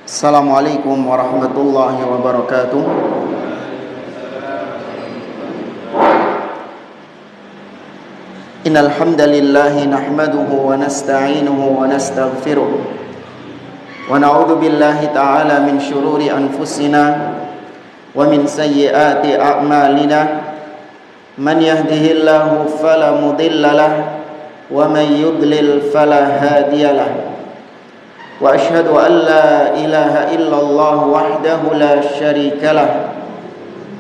Assalamualaikum warahmatullahi wabarakatuh. Innal hamdalillah nahmaduhu wa nasta'inuhu wa nastaghfiruh wa na'udzu billahi ta'ala min shururi anfusina wa min sayyiati a'malina. Man yahdihillahu fala mudilla lahu wa man yudlil fala hadiya lahu. Wa ashhadu an la ilaha illallah wahdahu la syarika lah.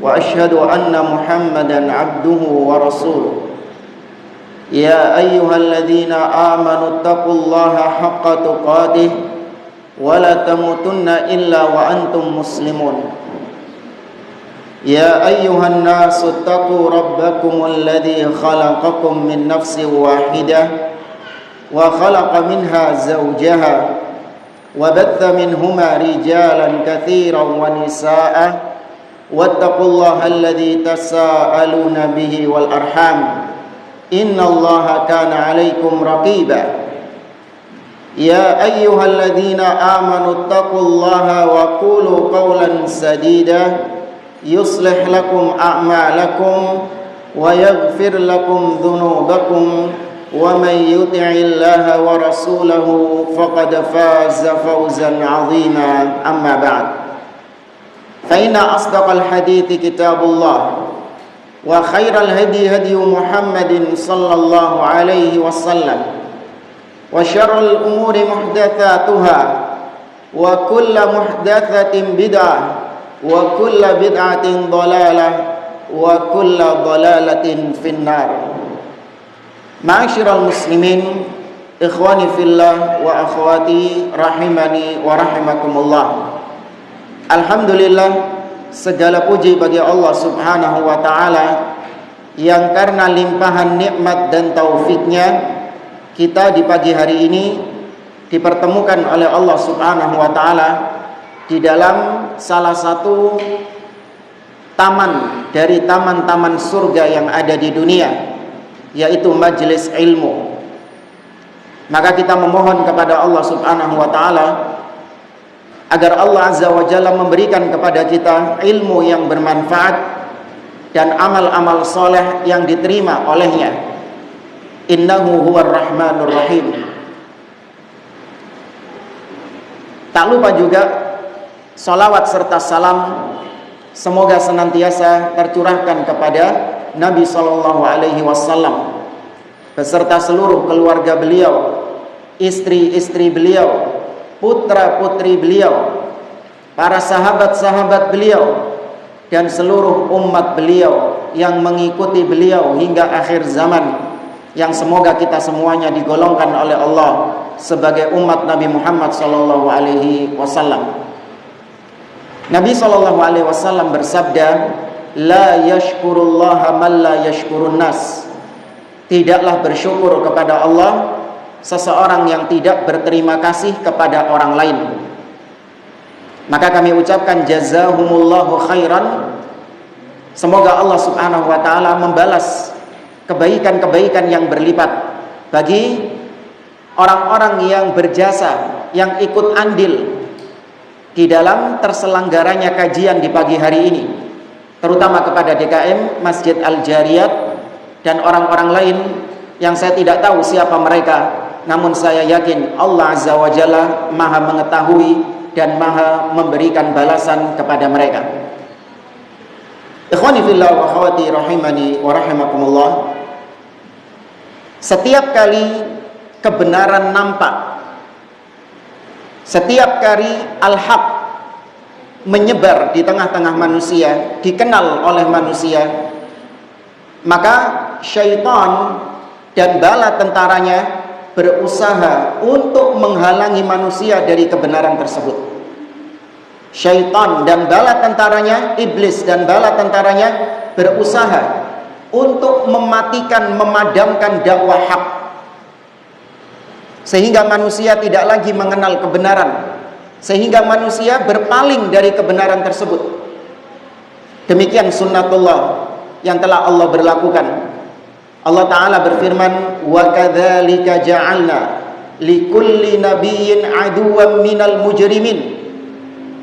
Wa ashhadu anna Muhammadan abduhu wa rasuluh. Ya ayyuhalladzina amanu taqullaha haqqa tuqatih wa la tamutunna illa wa antum muslimun. Ya ayyuhan nasu taqu rabbakumul ladzi khalaqakum min nafsin wahidah wa khalaqa minha zawjaha wa batha minhuma rijalan katsiran wa nisaa'a wattaqullaha alladzi tasaaluna bihi wal arham innallaha kana 'alaikum raqiba. Ya ayyuhalladzina amanu taqullaha wa qulu qawlan sadida yuslih lakum a'malakum wa yaghfir lakum dhunubakum wa man yuti'illaha wa rasulahu faqad faza fawzan 'azima. Amma ba'd. Fa inna asdaqal hadithi kitabullah wa khairal hadi hadi Muhammadin sallallahu alaihi wasallam wa syarrul umuri muhdatsatuha wa kullu muhdatsatin bid'ah wa kullu bid'atin dhalalah wa kullu dhalalatin finnar. Ma'asyiral muslimin, ikhwani fillah wa akhwati rahimani wa rahimakumullah. Alhamdulillah, segala puji bagi Allah Subhanahu wa taala yang karena limpahan nikmat dan taufiknya kita di pagi hari ini dipertemukan oleh Allah Subhanahu wa taala di dalam salah satu taman dari taman-taman surga yang ada di dunia, yaitu majelis ilmu. Maka kita memohon kepada Allah Subhanahu wa taala agar Allah Azza wa Jalla memberikan kepada kita ilmu yang bermanfaat dan amal-amal soleh yang diterima olehnya. Innahu huwar rahmanur rahim. Tak lupa juga salawat serta salam semoga senantiasa tercurahkan kepada Nabi sallallahu alaihi wasallam beserta seluruh keluarga beliau, istri-istri beliau, putra-putri beliau, para sahabat-sahabat beliau, dan seluruh umat beliau yang mengikuti beliau hingga akhir zaman, yang semoga kita semuanya digolongkan oleh Allah sebagai umat Nabi Muhammad sallallahu alaihi wasallam. Nabi sallallahu alaihi wasallam bersabda, la yashkurullaha man la yashkurun nas. Tidaklah bersyukur kepada Allah seseorang yang tidak berterima kasih kepada orang lain. Maka kami ucapkan jazahumullahu khairan. Semoga Allah Subhanahu wa taala membalas kebaikan-kebaikan yang berlipat bagi orang-orang yang berjasa, yang ikut andil di dalam terselenggaranya kajian di pagi hari ini, terutama kepada DKM Masjid Al-Jariyat dan orang-orang lain yang saya tidak tahu siapa mereka, namun saya yakin Allah Azza wa Jalla Maha mengetahui dan Maha memberikan balasan kepada mereka. Ikhwani fillah wa akhwati rahimani wa rahimakumullah. Setiap kali kebenaran nampak, setiap kali al-haq menyebar di tengah-tengah manusia, dikenal oleh manusia, maka syaitan dan bala tentaranya berusaha untuk menghalangi manusia dari kebenaran tersebut. Syaitan dan bala tentaranya, iblis dan bala tentaranya berusaha untuk mematikan, memadamkan dakwah hak, sehingga manusia tidak lagi mengenal kebenaran, sehingga manusia berpaling dari kebenaran tersebut. Demikian sunnatullah yang telah Allah berlakukan. Allah Ta'ala berfirman, wa kadzalika ja'alna likulli nabiyyin aduwwan minal mujrimin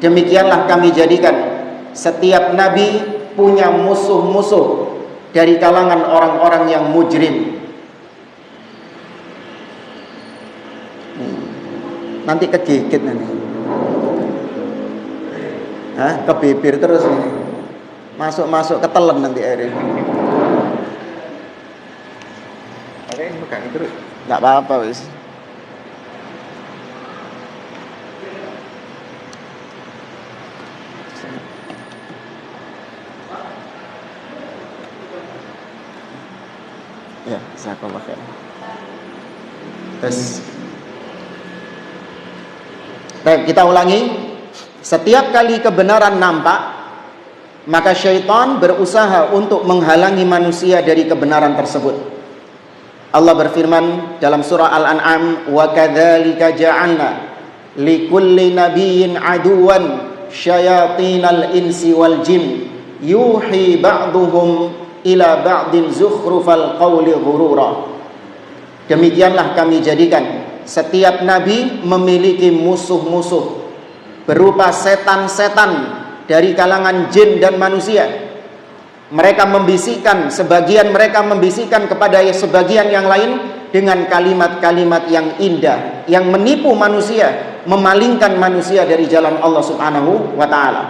Demikianlah kami jadikan setiap nabi punya musuh-musuh dari kalangan orang-orang yang mujrim. Nanti kegigit nanti. Ke bibir terus nih. Masuk ketelan nanti airnya. Oke, pegang terus. Enggak apa-apa wis. Ya, jazakallah khair. Terus baik, kita ulangi. Setiap kali kebenaran nampak, maka syaitan berusaha untuk menghalangi manusia dari kebenaran tersebut. Allah berfirman dalam surah Al-An'am, "Wa kadzalika ja'alna likulli nabiyyin aduwan syayatinal insi wal jin yuhi ba'duhum ila ba'din zukhrufal qawli ghurura." Demikianlah kami jadikan setiap nabi memiliki musuh-musuh berupa setan-setan dari kalangan jin dan manusia. Mereka membisikkan, sebagian mereka membisikkan kepada sebagian yang lain dengan kalimat-kalimat yang indah, yang menipu manusia, memalingkan manusia dari jalan Allah Subhanahu wa ta'ala.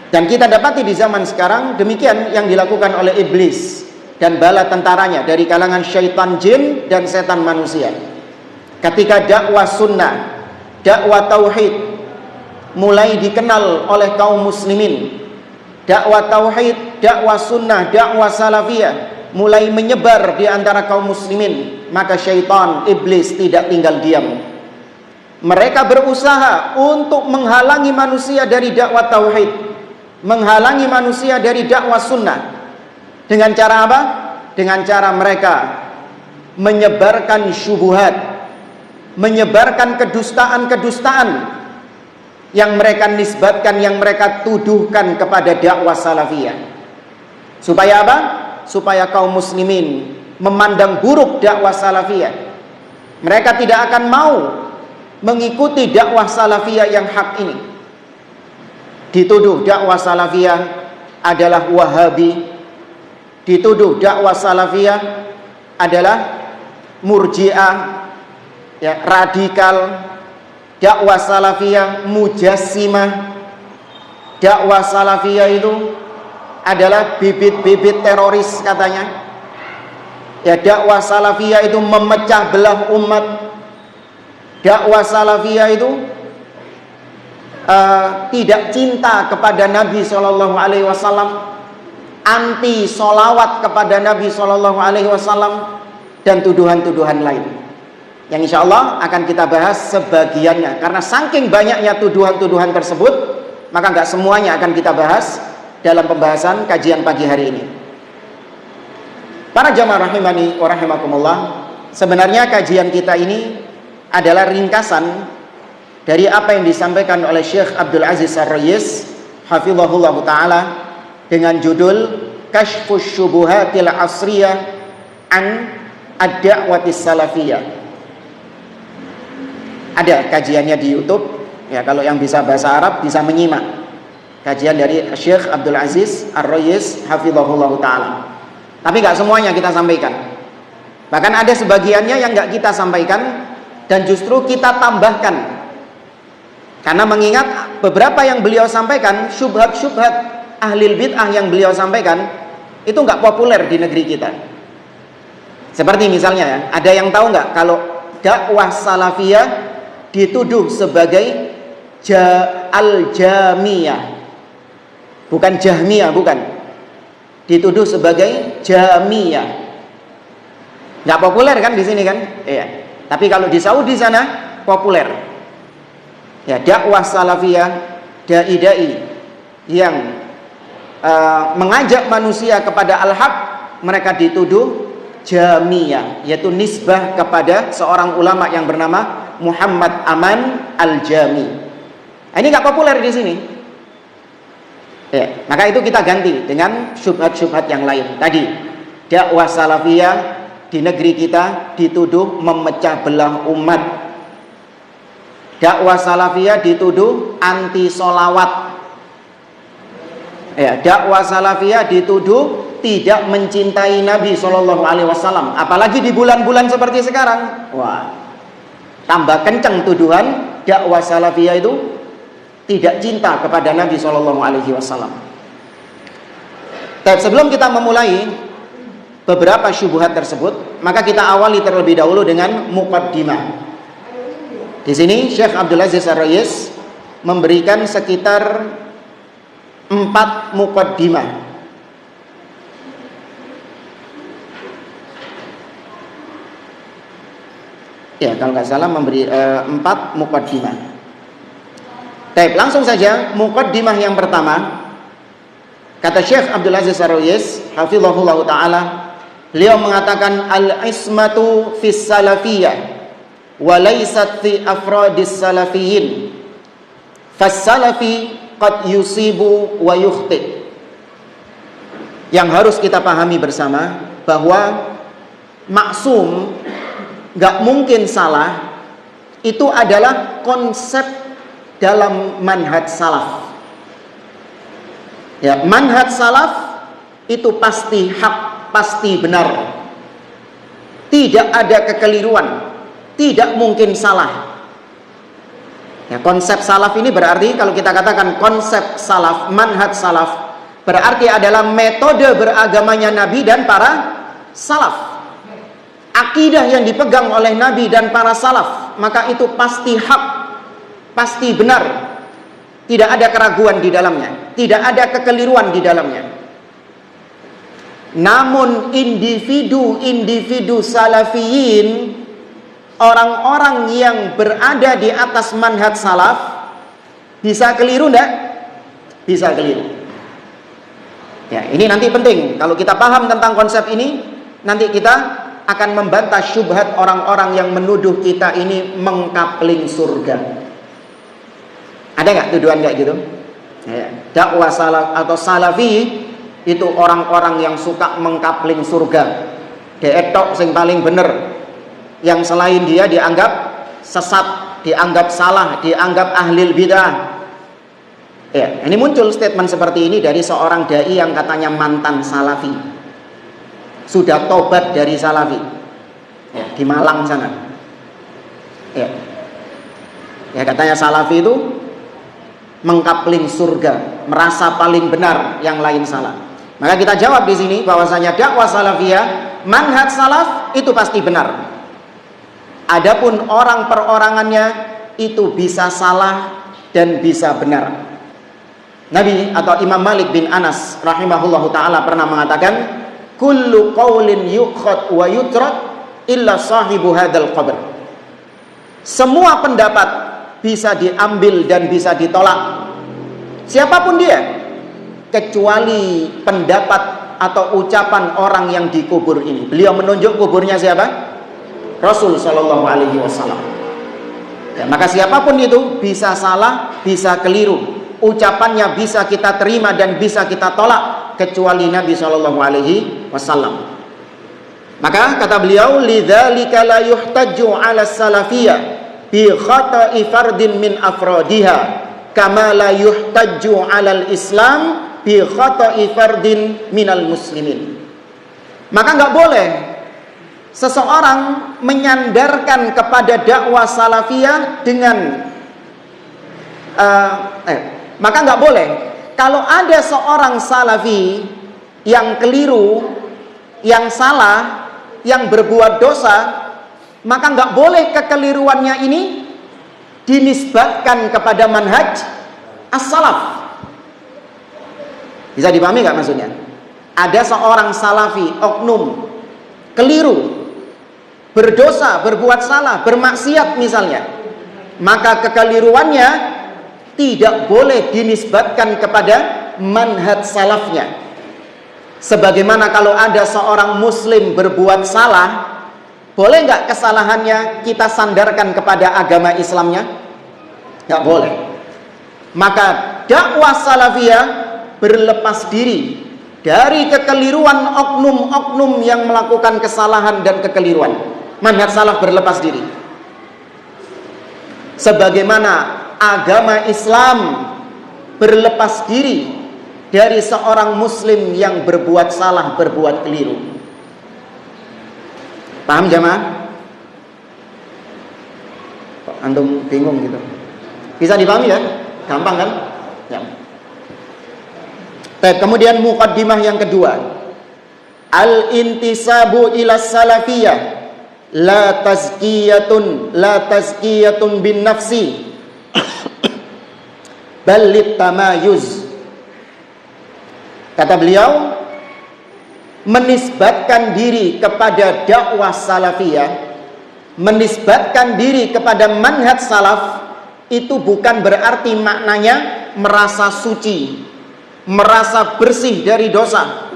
Dan kita dapati di zaman sekarang demikian yang dilakukan oleh iblis dan bala tentaranya dari kalangan syaitan jin dan setan manusia. Ketika dakwah sunnah, dakwah tauhid mulai dikenal oleh kaum muslimin, dakwah tauhid, dakwah sunnah, dakwah salafiyah mulai menyebar di antara kaum muslimin, maka syaitan, iblis tidak tinggal diam. Mereka berusaha untuk menghalangi manusia dari dakwah tauhid, menghalangi manusia dari dakwah sunnah. Dengan cara apa? Dengan cara mereka menyebarkan syubhat, menyebarkan kedustaan-kedustaan yang mereka nisbatkan, yang mereka tuduhkan kepada dakwah salafiyah. Supaya apa? Supaya kaum muslimin memandang buruk dakwah salafiyah. Mereka tidak akan mau mengikuti dakwah salafiyah yang hak ini. Dituduh dakwah salafiyah adalah wahabi, dituduh dakwah salafiyah adalah murji'ah, ya, radikal. Dakwah salafiyah mujassimah. Dakwah salafiyah itu adalah bibit-bibit teroris katanya. Ya, dakwah salafiyah itu memecah belah umat. Dakwah salafiyah itu tidak cinta kepada Nabi SAW, anti solawat kepada Nabi SAW, dan tuduhan-tuduhan lain yang insya Allah akan kita bahas sebagiannya. Karena saking banyaknya tuduhan-tuduhan tersebut, maka nggak semuanya akan kita bahas dalam pembahasan kajian pagi hari ini. Para jamaah rahimani wa rahimakumullah, sebenarnya kajian kita ini adalah ringkasan dari apa yang disampaikan oleh Syekh Abdul Aziz Ar-Rayis hafizahullah ta'ala dengan judul Kashfus Syubuhatil Asriyah an Ad-Da'watis Salafiyah. Ada kajiannya di YouTube, ya, kalau yang bisa bahasa Arab bisa menyimak kajian dari Syekh Abdul Aziz Ar-Rayis hafizahullah ta'ala. Tapi nggak semuanya kita sampaikan. Bahkan ada sebagiannya yang nggak kita sampaikan dan justru kita tambahkan. Karena mengingat beberapa yang beliau sampaikan, syubhat-syubhat ahlil bid'ah yang beliau sampaikan itu nggak populer di negeri kita. Seperti misalnya, ya, ada yang tahu nggak kalau dakwah salafiyah dituduh sebagai al-jamiyah, bukan jahmiyah, bukan, dituduh sebagai jamiyah. Nggak populer kan di sini kan? Iya. Tapi kalau di Saudi sana populer. Ya, dakwah salafiyah, dai-dai yang mengajak manusia kepada al-haq, mereka dituduh jamiyah, yaitu nisbah kepada seorang ulama yang bernama Muhammad Aman Al-Jami. Ini nggak populer di sini. Ya, maka itu kita ganti dengan syubhat-syubhat yang lain. Tadi dakwah salafiyah di negeri kita dituduh memecah belah umat. Dakwah salafiyah dituduh anti solawat. Ya, dakwah salafiyah dituduh tidak mencintai Nabi SAW. Apalagi di bulan-bulan seperti sekarang. Wah, tambah kencang tuduhan dakwah salafiyah itu tidak cinta kepada Nabi SAW. Tapi sebelum kita memulai beberapa syubhat tersebut, maka kita awali terlebih dahulu dengan muqaddimah. Di sini Syekh Abdul Aziz Ar-Rayis memberikan sekitar 4 muqaddimah. Ya, kalau nggak salah memberi 4 muqaddimah. Baik, langsung saja muqaddimah yang pertama. Kata Syekh Abdul Aziz Ar-Rayis hafizahullah taala, beliau mengatakan al-ismatu fis salafiyah wa laysat fi afradis salafiyyin. Fas salafi qad yusibu wa yukhti. Yang harus kita pahami bersama bahwa maksum gak mungkin salah itu adalah konsep dalam manhaj salaf. Ya, manhaj salaf itu pasti hak, pasti benar. Tidak ada kekeliruan, tidak mungkin salah. Ya, konsep salaf ini berarti kalau kita katakan konsep salaf, manhaj salaf, berarti adalah metode beragamanya Nabi dan para salaf. Akidah yang dipegang oleh Nabi dan para salaf, maka itu pasti hak, pasti benar. Tidak ada keraguan di dalamnya, tidak ada kekeliruan di dalamnya. Namun individu-individu salafiyin, orang-orang yang berada di atas manhaj salaf, bisa keliru enggak? Bisa keliru. Ya, ini nanti penting. Kalau kita paham tentang konsep ini, nanti kita akan membantah syubhat orang-orang yang menuduh kita ini mengkapling surga. Ada nggak tuduhan kayak gitu? Ya, dakwah salaf atau salafi itu orang-orang yang suka mengkapling surga. Deetok sing paling bener. Yang selain dia dianggap sesat, dianggap salah, dianggap ahlil bidah. Ya, ini muncul statement seperti ini dari seorang dai yang katanya mantan salafi. Sudah tobat dari salafi. Ya, di Malang sana. Ya. Ya, katanya salafi itu mengkapling surga, merasa paling benar, yang lain salah. Maka kita jawab di sini bahwasanya dakwah salafiyah, manhaj salaf itu pasti benar. Adapun orang perorangannya itu bisa salah dan bisa benar. Nabi atau Imam Malik bin Anas rahimahullahu taala pernah mengatakan, kullu qaulin yukhad wa yutrad illa sahibu hadzal qabr. Semua pendapat bisa diambil dan bisa ditolak, siapapun dia, kecuali pendapat atau ucapan orang yang dikubur ini. Beliau menunjuk kuburnya siapa? Rasul Shallallahu Alaihi Wasallam. Ya, maka siapapun itu bisa salah, bisa keliru. Ucapannya bisa kita terima dan bisa kita tolak, kecuali Nabi Shallallahu Alaihi Wasallam. Maka kata beliau, lidzalika la yuhtaju 'ala salafiyah bi khata'i fardin min afradiha kama la yuhtaju 'alal Islam bi khata'i fardin minal muslimin. Maka nggak boleh seseorang menyandarkan kepada dakwah salafiyah dengan maka nggak boleh kalau ada seorang salafi yang keliru, yang salah, yang berbuat dosa, maka nggak boleh kekeliruannya ini dinisbatkan kepada manhaj as-salaf. Bisa dipahami nggak maksudnya? Ada seorang salafi, oknum, keliru, berdosa, berbuat salah, bermaksiat misalnya, maka kekeliruannya tidak boleh dinisbatkan kepada manhaj salafnya. Sebagaimana kalau ada seorang muslim berbuat salah, boleh nggak kesalahannya kita sandarkan kepada agama Islamnya? Nggak boleh. Maka dakwah salafiyah berlepas diri dari kekeliruan oknum-oknum yang melakukan kesalahan dan kekeliruan. Manhaj salaf berlepas diri. Sebagaimana agama Islam berlepas diri dari seorang muslim yang berbuat salah, berbuat keliru. Paham jamaah? Kok antum bingung gitu? Bisa dipahami ya? Gampang kan? Ya. Baik, kemudian muqaddimah yang kedua. Al-intisabu ila salafiyah la tazkiyatun bin nafsi bal litamayuz. Kata beliau, menisbatkan diri kepada dakwah salafiyah, menisbatkan diri kepada manhaj salaf, itu bukan berarti maknanya merasa suci, merasa bersih dari dosa.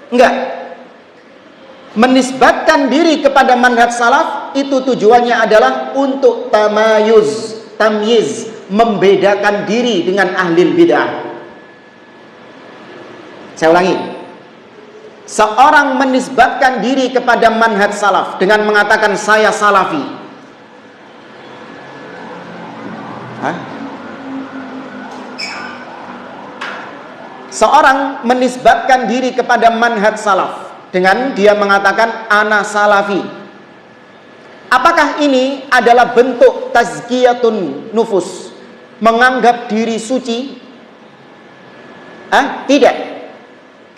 Enggak. Menisbatkan diri kepada manhaj salaf itu tujuannya adalah untuk tamyiz, membedakan diri dengan ahli bid'ah. Saya ulangi. Seorang menisbatkan diri kepada manhaj salaf dengan mengatakan saya salafi. Seorang menisbatkan diri kepada manhaj salaf dengan dia mengatakan ana salafi. Apakah ini adalah bentuk tazkiyatun nufus, menganggap diri suci? Tidak.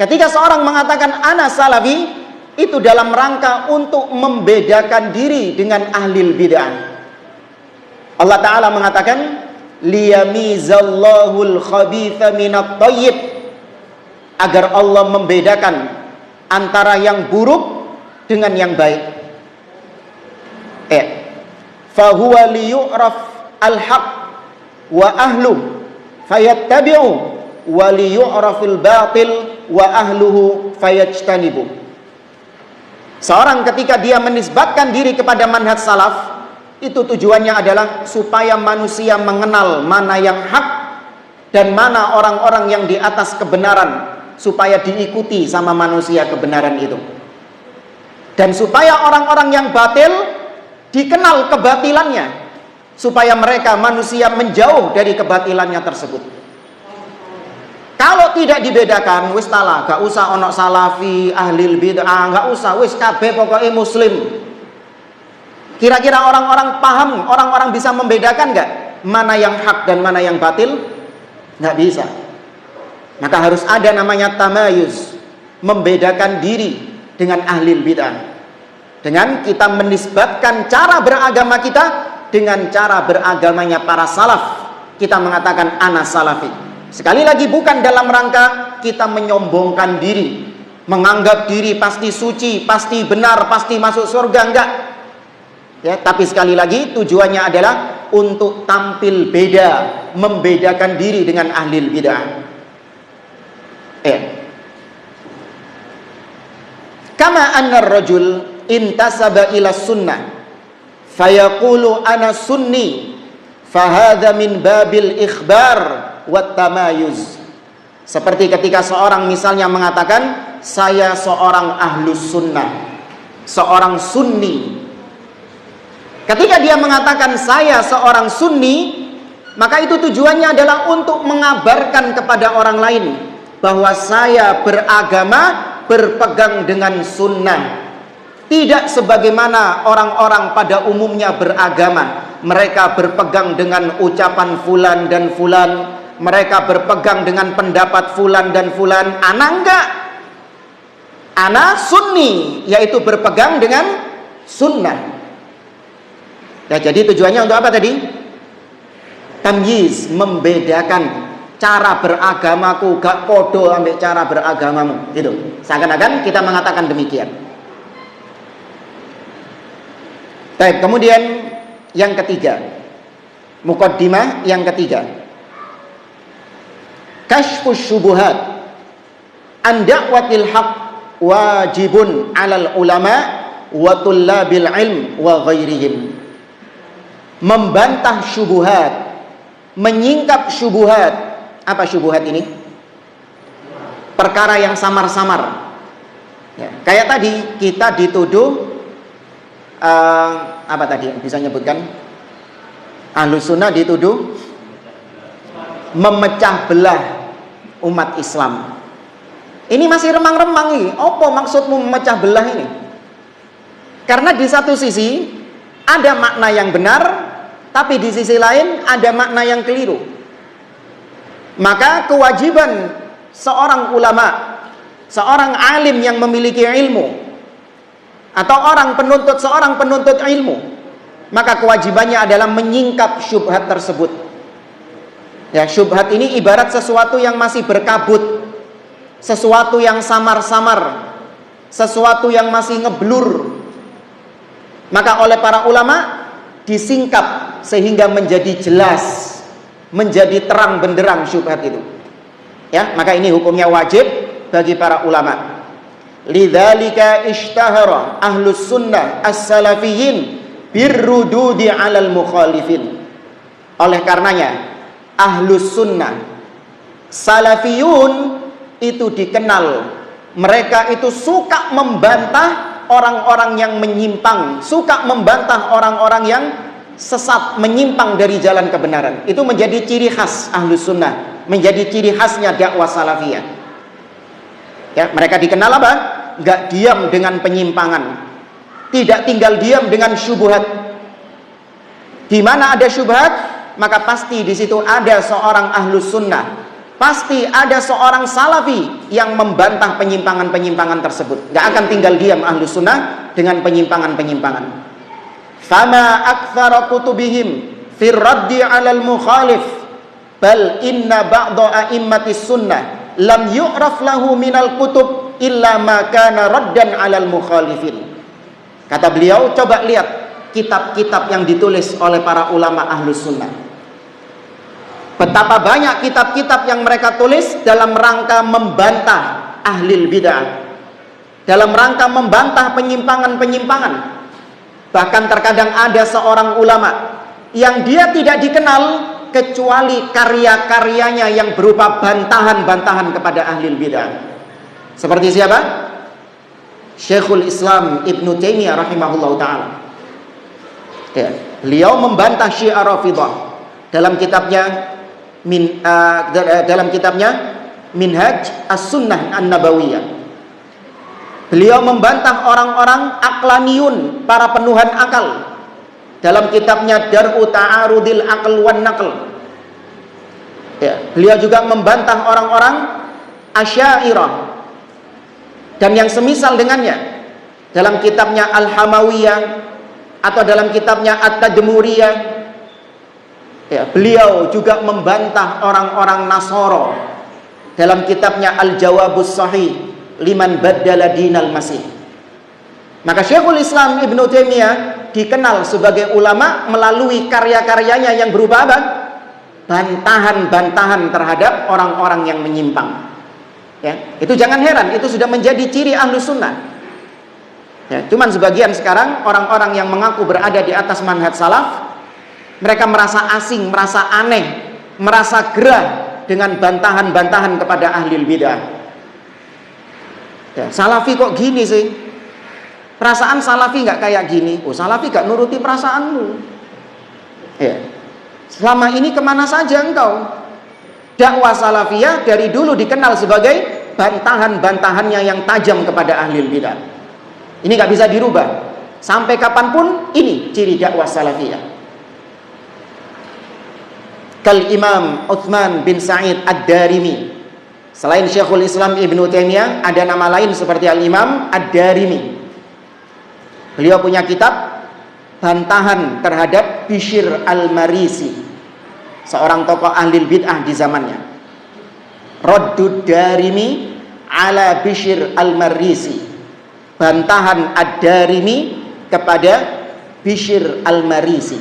Ketika seorang mengatakan ana salafi, itu dalam rangka untuk membedakan diri dengan ahli bid'ah. Allah Ta'ala mengatakan liyamizallahul khabitha minat thayyib, agar Allah membedakan antara yang buruk dengan yang baik. Fahuwa liyu'raf al-haq wa ahluh fayattabi'u wa liyu'rafil batil wa ahluhu fayajtanibu. Seorang ketika dia menisbatkan diri kepada manhaj salaf, itu tujuannya adalah supaya manusia mengenal mana yang hak dan mana orang-orang yang di atas kebenaran, supaya diikuti sama manusia kebenaran itu. Dan supaya orang-orang yang batil dikenal kebatilannya, supaya mereka manusia menjauh dari kebatilannya tersebut. Kalau tidak dibedakan, wis talah, gak usah ono salafi, ahli bid'ah, gak usah, wis kabeh pokoknya muslim. Kira-kira orang-orang paham, orang-orang bisa membedakan gak mana yang hak dan mana yang batil? Gak bisa. Maka harus ada namanya tamayuz, membedakan diri dengan ahli bid'ah. Dengan kita menisbatkan cara beragama kita dengan cara beragamanya para salaf. Kita mengatakan ana salafi. Sekali lagi bukan dalam rangka kita menyombongkan diri, menganggap diri pasti suci, pasti benar, pasti masuk surga, enggak. Ya, tapi sekali lagi tujuannya adalah untuk tampil beda, membedakan diri dengan ahli bid'ah. Kama anna ar-rajul intasaba ila sunnah fayaqulu ana sunni fahadha min babil ikhbar wat tamayuz. Seperti ketika seorang misalnya mengatakan saya seorang ahlus sunnah, seorang sunni. Ketika dia mengatakan saya seorang sunni, maka itu tujuannya adalah untuk mengabarkan kepada orang lain bahwa saya beragama, berpegang dengan sunnah. Tidak sebagaimana orang-orang pada umumnya beragama, mereka berpegang dengan ucapan fulan dan fulan, mereka berpegang dengan pendapat fulan dan fulan. Ana enggak, ana sunni, yaitu berpegang dengan sunnah. Ya, jadi tujuannya untuk apa tadi? Tamyiz, membedakan cara beragamaku gak podo ambil cara beragamamu. Itu seakan-akan kita mengatakan demikian. Baik, kemudian yang ketiga, muqaddimah yang ketiga, kashfus syubuhat an da'watil haq wajibun 'alal ulama wa tullabil ilm wa ghairihim. Membantah syubuhat, menyingkap syubuhat. Apa syubuhat ini? Perkara yang samar-samar. Ya, kayak tadi kita dituduh apa tadi bisa nyebutkan? Ahlus sunnah dituduh memecah belah umat Islam. Ini masih remang-remang nih. Apa maksudmu memecah belah ini? Karena di satu sisi ada makna yang benar, tapi di sisi lain ada makna yang keliru. Maka kewajiban seorang ulama, seorang alim yang memiliki ilmu, atau seorang penuntut ilmu, maka kewajibannya adalah menyingkap syubhat tersebut. Ya, syubhat ini ibarat sesuatu yang masih berkabut, sesuatu yang samar-samar, sesuatu yang masih ngeblur. Maka oleh para ulama disingkap sehingga menjadi jelas, menjadi terang benderang syubhat itu. Ya, maka ini hukumnya wajib bagi para ulama. Lidzalika ishtahara ahlus sunnah as-salafiyyin birrududi 'alal mukhalifin. Oleh karenanya ahlus sunnah salafiyun itu dikenal, mereka itu suka membantah orang-orang yang menyimpang, suka membantah orang-orang yang sesat, menyimpang dari jalan kebenaran. Itu menjadi ciri khas ahlus sunnah, menjadi ciri khasnya dakwah salafiyah. Ya, mereka dikenal apa? Gak diam dengan penyimpangan, tidak tinggal diam dengan syubhat. Di mana ada syubhat, maka pasti di situ ada seorang ahlus sunnah, pasti ada seorang salafi yang membantah penyimpangan-penyimpangan tersebut. Gak akan tinggal diam ahlus sunnah dengan penyimpangan-penyimpangan. Fama aktsara kutubihim fir raddi 'alal mukhalif bal inna ba'da a'immatis sunnah lam yu'raf lahu minal kutub illa ma kana raddan 'alal mukhalifin. Kata beliau, coba lihat kitab-kitab yang ditulis oleh para ulama ahlus sunnah. Betapa banyak kitab-kitab yang mereka tulis dalam rangka membantah ahlil bid'ah, dalam rangka membantah penyimpangan-penyimpangan. Bahkan terkadang ada seorang ulama yang dia tidak dikenal kecuali karya-karyanya yang berupa bantahan-bantahan kepada ahlil bid'ah. Seperti siapa? Syekhul Islam Ibnu Taimiyah rahimahullah ta'ala. Ya, beliau membantah Syiah Rafidhah dalam kitabnya Minhaj As-Sunnah An-Nabawiyah. Beliau membantah orang-orang aqlaniyun, para penuhan akal, dalam kitabnya Dar'u Ta'arudil Aql wan Naql. Ya, beliau juga membantah orang-orang Asy'ariyah dan yang semisal dengannya dalam kitabnya Al-Hamawiyah atau dalam kitabnya At-Tadmuriyah. Ya, beliau juga membantah orang-orang Nasara dalam kitabnya Al-Jawabus Sahih liman baddala dinal masih. Maka Syekhul Islam Ibnu Taimiyah dikenal sebagai ulama melalui karya-karyanya yang berupa apa? Bantahan-bantahan terhadap orang-orang yang menyimpang. Ya, itu jangan heran, itu sudah menjadi ciri ahlus sunnah. Ya, cuman sebagian sekarang orang-orang yang mengaku berada di atas manhaj salaf, mereka merasa asing, merasa aneh, merasa gerah dengan bantahan-bantahan kepada ahlil bid'ah. Ya, salafi kok gini sih? Perasaan salafi nggak kayak gini. Oh, salafi nggak nuruti perasaanmu. Ya. Selama ini kemana saja engkau? Dakwah salafiyah dari dulu dikenal sebagai bantahan-bantahannya yang tajam kepada ahlil bid'ah. Ini nggak bisa dirubah. Sampai kapanpun ini ciri dakwah salafiyah. Kal Imam Utsman bin Sa'id Ad-Darimi. Selain Syekhul Islam Ibnu Taimiyah, ada nama lain seperti Al-Imam Ad-Darimi. Beliau punya kitab bantahan terhadap Bishr Al-Marisi, seorang tokoh ahlil bid'ah di zamannya. Raddud Darimi ala Bishr Al-Marisi. Bantahan Ad-Darimi kepada Bishr Al-Marisi.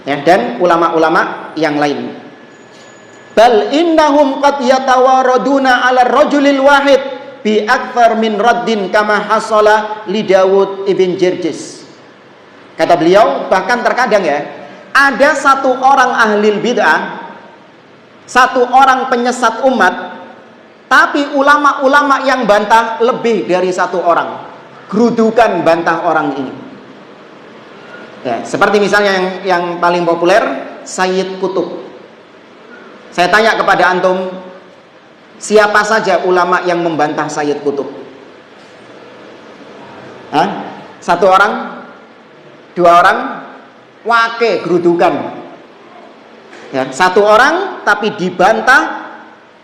Ya, dan ulama-ulama yang lain. Bal innahum qad yatawaraduna 'ala rajulil wahid bi akthar min raddin kama hasala li Dawud ibn Jirjis. Kata beliau, bahkan terkadang ya, ada satu orang ahlil bid'ah, satu orang penyesat umat, tapi ulama-ulama yang bantah lebih dari satu orang. Gerudukan bantah orang ini. Ya, seperti misalnya yang paling populer Sayyid Qutb. Saya tanya kepada antum, siapa saja ulama yang membantah Sayyid Qutb? Hah? Satu orang? Dua orang? Wake gerudukan. Ya, satu orang tapi dibantah,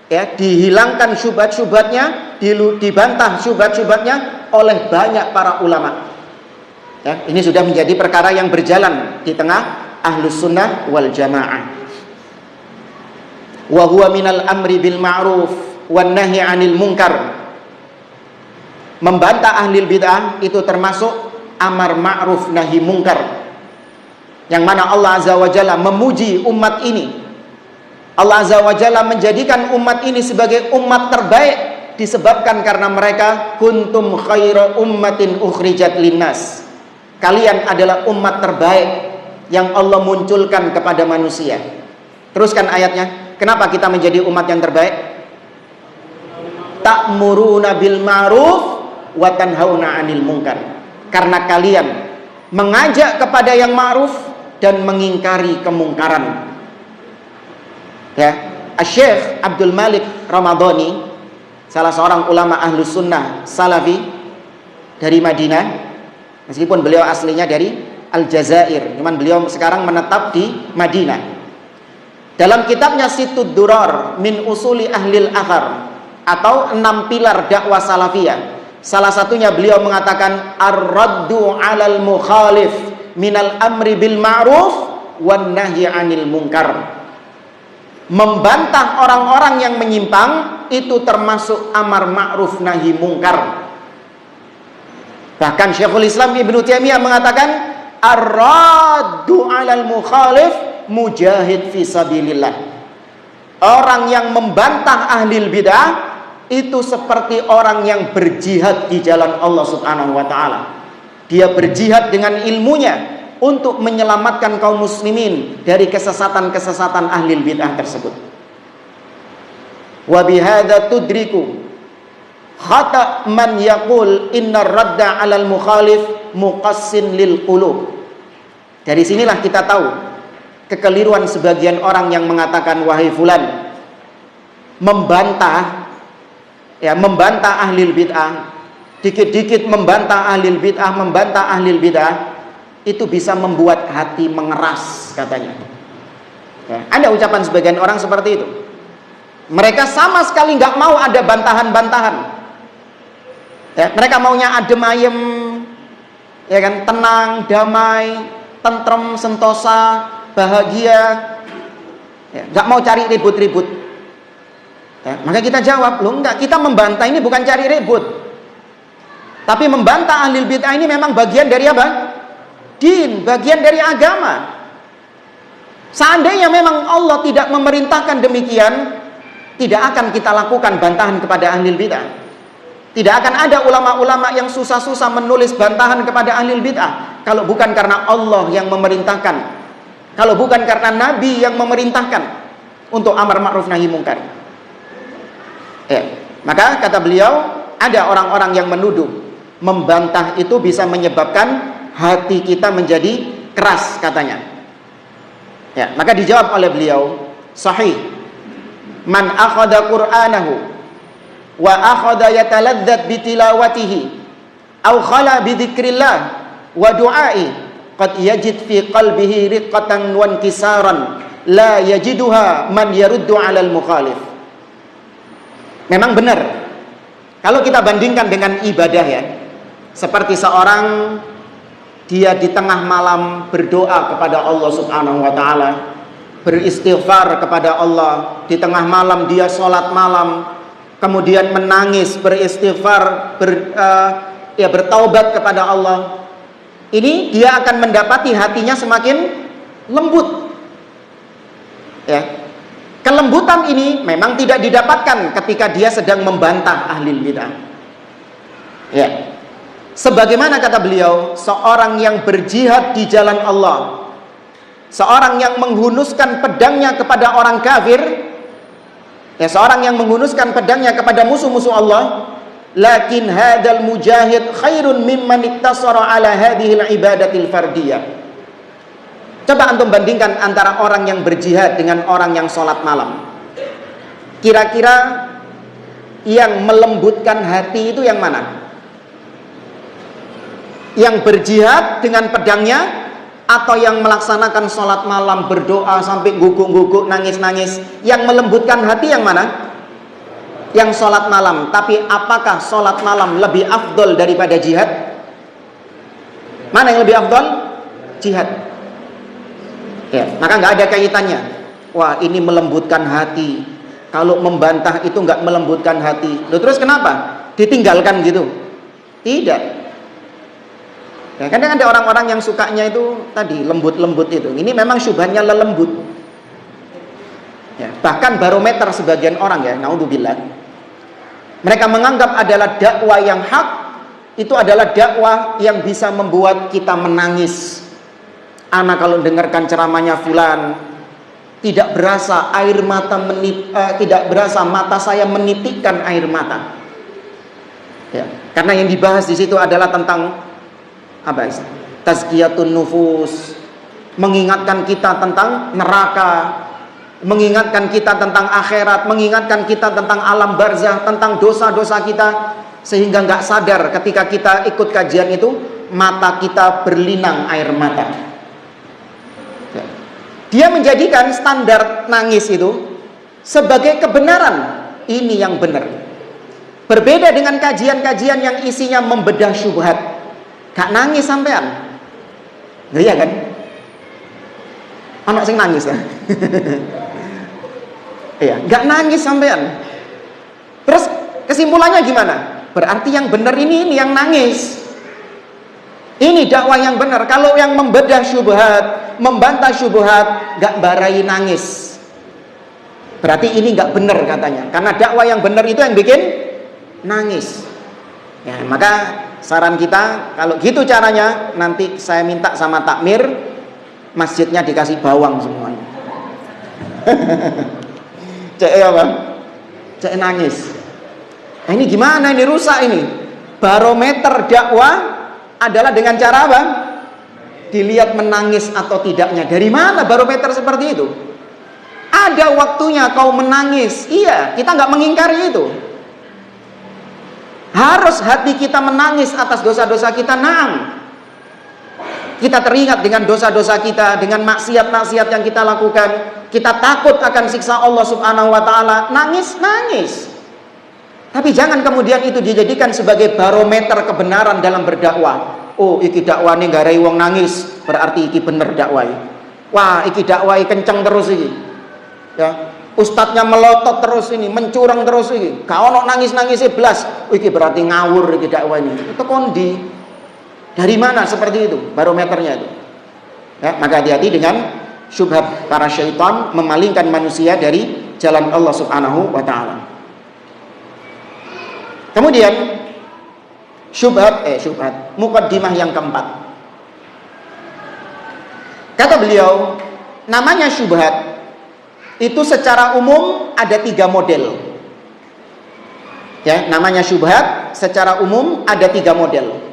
ya, dihilangkan syubhat-syubhatnya, dibantah syubhat-syubhatnya oleh banyak para ulama. Ya, ini sudah menjadi perkara yang berjalan di tengah Ahlus Sunnah wal Jamaah. Wa huwa minal amri bil ma'ruf wan nahyi 'anil munkar. Membantah ahli bid'ah itu termasuk amar ma'ruf nahi munkar. Yang mana Allah Azza wa Jalla memuji umat ini. Allah Azza wa Jalla menjadikan umat ini sebagai umat terbaik disebabkan karena mereka kuntum khaira ummatin ukhrijat linnas. Kalian adalah umat terbaik yang Allah munculkan kepada manusia. Teruskan ayatnya. Kenapa kita menjadi umat yang terbaik? Ta'muruna bil ma'ruf wa tanhauna 'anil munkar. Karena kalian mengajak kepada yang ma'ruf dan mengingkari kemungkaran. Ya, Asy-Syaikh Abdul Malik Ramadhani, salah seorang ulama Ahlus Sunnah Salafi dari Madinah. Meskipun beliau aslinya dari Aljazair, cuman beliau sekarang menetap di Madinah. Dalam kitabnya Situd Durar min Usuli Ahlil Athar, atau 6 pilar dakwah salafiyah, salah satunya beliau mengatakan ar-raddu 'alal mukhalif minal amri bil ma'ruf wan nahyi 'anil munkar. Membantah orang-orang yang menyimpang itu termasuk amar ma'ruf nahi munkar. Bahkan Syekhul Islam Ibnu Taimiyah mengatakan ar-raddu 'alal mukhalif mujahid fi sabilillah. Orang yang membantah ahli bid'ah itu seperti orang yang berjihad di jalan Allah Subhanahu wa taala. Dia berjihad dengan ilmunya untuk menyelamatkan kaum muslimin dari kesesatan-kesesatan ahli bid'ah tersebut. Wa bihadza tudriku khata man yaqul innar radda 'alal mukhalif muqassin lil qulub. Dari sinilah kita tahu kekeliruan sebagian orang yang mengatakan wahai fulan, membantah ahli bid'ah, dikit-dikit membantah ahli bid'ah itu bisa membuat hati mengeras katanya. Ya, ada ucapan sebagian orang seperti itu. Mereka sama sekali nggak mau ada bantahan-bantahan. Ya, mereka maunya adem ayem, ya kan, tenang, damai, tentrem, sentosa, bahagia. Ya, nggak mau cari ribut-ribut. Ya, maka kita jawab, loh enggak, kita membantah ini bukan cari ribut, tapi membantah ahli bid'ah ini memang bagian dari apa? Din, bagian dari agama. Seandainya memang Allah tidak memerintahkan demikian, tidak akan kita lakukan bantahan kepada ahli bid'ah. Tidak akan ada ulama-ulama yang susah-susah menulis bantahan kepada ahli bid'ah kalau bukan karena Allah yang memerintahkan, kalau bukan karena Nabi yang memerintahkan untuk amar ma'ruf nahi munkar. Ya, maka kata beliau, ada orang-orang yang menuduh membantah itu bisa menyebabkan hati kita menjadi keras katanya. Ya, maka dijawab oleh beliau, sahih. Man akhadha Qur'anahu wa akhadha yataladzat bitilawatihi aw khala bidzikrillah wa du'ai qad yajid fi qalbihi riqqatan wa inkisaran la yajiduha man yaruddu 'alal mukhalif. Memang benar kalau kita bandingkan dengan ibadah, ya, seperti seorang dia di tengah malam berdoa kepada Allah Subhanahu wa taala, beristighfar kepada Allah, di tengah malam dia sholat malam, kemudian menangis, beristighfar, bertaubat kepada Allah. Ini dia akan mendapati hatinya semakin lembut. Ya. Kelembutan ini memang tidak didapatkan ketika dia sedang membantah ahli bid'ah. Ya. Sebagaimana kata beliau, seorang yang berjihad di jalan Allah, seorang yang menghunuskan pedangnya kepada orang kafir, ya, seorang yang menghunuskan pedangnya kepada musuh-musuh Allah, lakin hadzal mujahid khairun mimman iktasara ala hadhil ibadatil fardiyah. Coba antum bandingkan antara orang yang berjihad dengan orang yang sholat malam. Kira-kira yang melembutkan hati itu yang mana? Yang berjihad dengan pedangnya, atau yang melaksanakan sholat malam, berdoa sampai guguk-guguk, nangis-nangis? Yang melembutkan hati yang mana? Yang sholat malam. Tapi apakah sholat malam lebih afdol daripada jihad? Mana yang lebih afdol? Jihad. Ya, maka nggak ada kaitannya. Wah, ini melembutkan hati. Kalau membantah itu nggak melembutkan hati. Loh, terus kenapa? Ditinggalkan gitu? Tidak. Ya, kadang ada orang-orang yang sukanya itu tadi lembut-lembut itu. Ini memang syubhatnya lelembut. Ya, bahkan barometer sebagian orang ya, naudzubillah. Mereka menganggap adalah dakwah yang hak itu adalah dakwah yang bisa membuat kita menangis. Anak kalau dengarkan ceramahnya fulan, tidak berasa air mata tidak berasa mata saya menitikkan air mata. Ya, karena yang dibahas di situ adalah tentang apa? Tazkiyatun nufus, mengingatkan kita tentang neraka, mengingatkan kita tentang akhirat, mengingatkan kita tentang alam barzah, tentang dosa-dosa kita, sehingga nggak sadar ketika kita ikut kajian itu mata kita berlinang air mata. Dia menjadikan standar nangis itu sebagai kebenaran. Ini yang benar. Berbeda dengan kajian-kajian yang isinya membedah syubhat. Gak nangis sampean. Iya kan? Anak sing nangis ya. Iya, gak nangis sampean. Terus kesimpulannya gimana? Berarti yang benar ini yang nangis. Ini dakwah yang benar. Kalau yang membedah syubhat, membantah syubhat, gak barai nangis. Berarti ini gak benar katanya. Karena dakwah yang benar itu yang bikin nangis. Ya, maka saran kita, kalau gitu caranya, nanti saya minta sama takmir, masjidnya dikasih bawang semuanya. Cek apa? Cek nangis. Nah, ini gimana? Ini rusak ini. Barometer dakwah adalah dengan cara apa? Dilihat menangis atau tidaknya. Dari mana barometer seperti itu? Ada waktunya kau menangis. Iya, kita nggak mengingkari itu. Harus hati kita menangis atas dosa-dosa kita. Naam. Kita teringat dengan dosa-dosa kita, dengan maksiat-maksiat yang kita lakukan. Kita takut akan siksa Allah Subhanahu wa taala. Nangis. Tapi jangan kemudian itu dijadikan sebagai barometer kebenaran dalam berdakwah. Oh, iki dakwah ini garai wong nangis, berarti iki bener dakwah. Wah, iki dakwah kenceng terus iki. Ya. Ustadznya melotot terus ini, mencurang terus ini. Gak ono nangis-nangisnya belas. Iki berarti ngawur iki dakwah ini. Itu kondi. Dari mana seperti itu barometernya itu? Ya, maka hati-hati dengan syubhat para syaitan memalingkan manusia dari jalan Allah Subhanahu wa taala. Kemudian syubhat muqaddimah yang keempat. Kata beliau, namanya syubhat itu secara umum ada 3 model. Ya, namanya syubhat secara umum ada 3 model.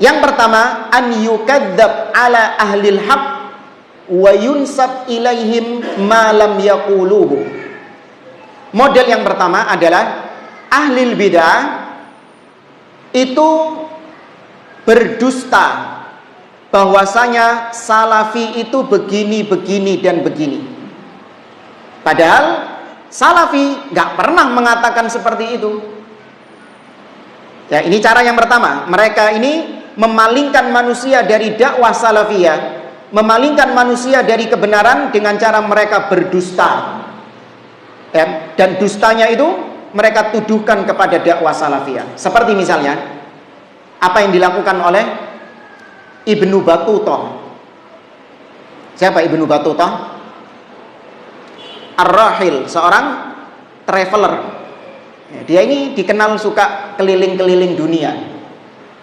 Yang pertama, an yukadzab ala ahlil haq wa yunsab ilaihim ma lam yaquluhu. Model yang pertama adalah ahlil bid'ah itu berdusta bahwasanya salafi itu begini, begini, dan begini. Padahal salafi gak pernah mengatakan seperti itu. Ya, ini cara yang pertama. Mereka ini memalingkan manusia dari dakwah salafiyah, memalingkan manusia dari kebenaran dengan cara mereka berdusta. Ya, dan dustanya itu mereka tuduhkan kepada dakwah salafiyah. Seperti misalnya apa yang dilakukan oleh Ibnu Battutah. Siapa Ibnu Battutah? Ar-Rahil, seorang traveler. Ya, dia ini dikenal suka keliling-keliling dunia.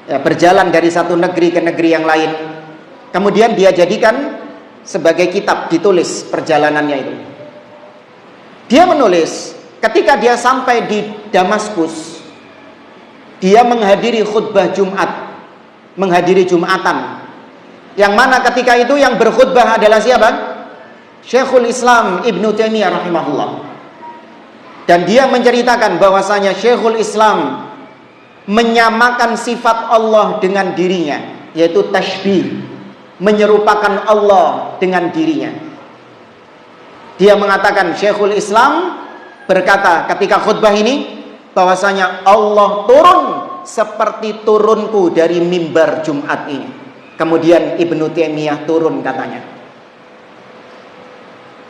Ya, berjalan dari satu negeri ke negeri yang lain. Kemudian dia jadikan sebagai kitab, ditulis perjalanannya itu. Dia menulis ketika dia sampai di Damaskus, dia menghadiri khutbah Jumat, menghadiri Jumatan. Yang mana ketika itu yang berkhutbah adalah siapa? Syekhul Islam Ibnu Taimiyah rahimahullah. Dan dia menceritakan bahwasanya Syekhul Islam menyamakan sifat Allah dengan dirinya, yaitu tasybih, menyerupakan Allah dengan dirinya. Dia mengatakan, Syekhul Islam berkata ketika khutbah ini bahwasanya Allah turun seperti turunku dari mimbar Jumat ini. Kemudian Ibnu Taimiyah turun katanya.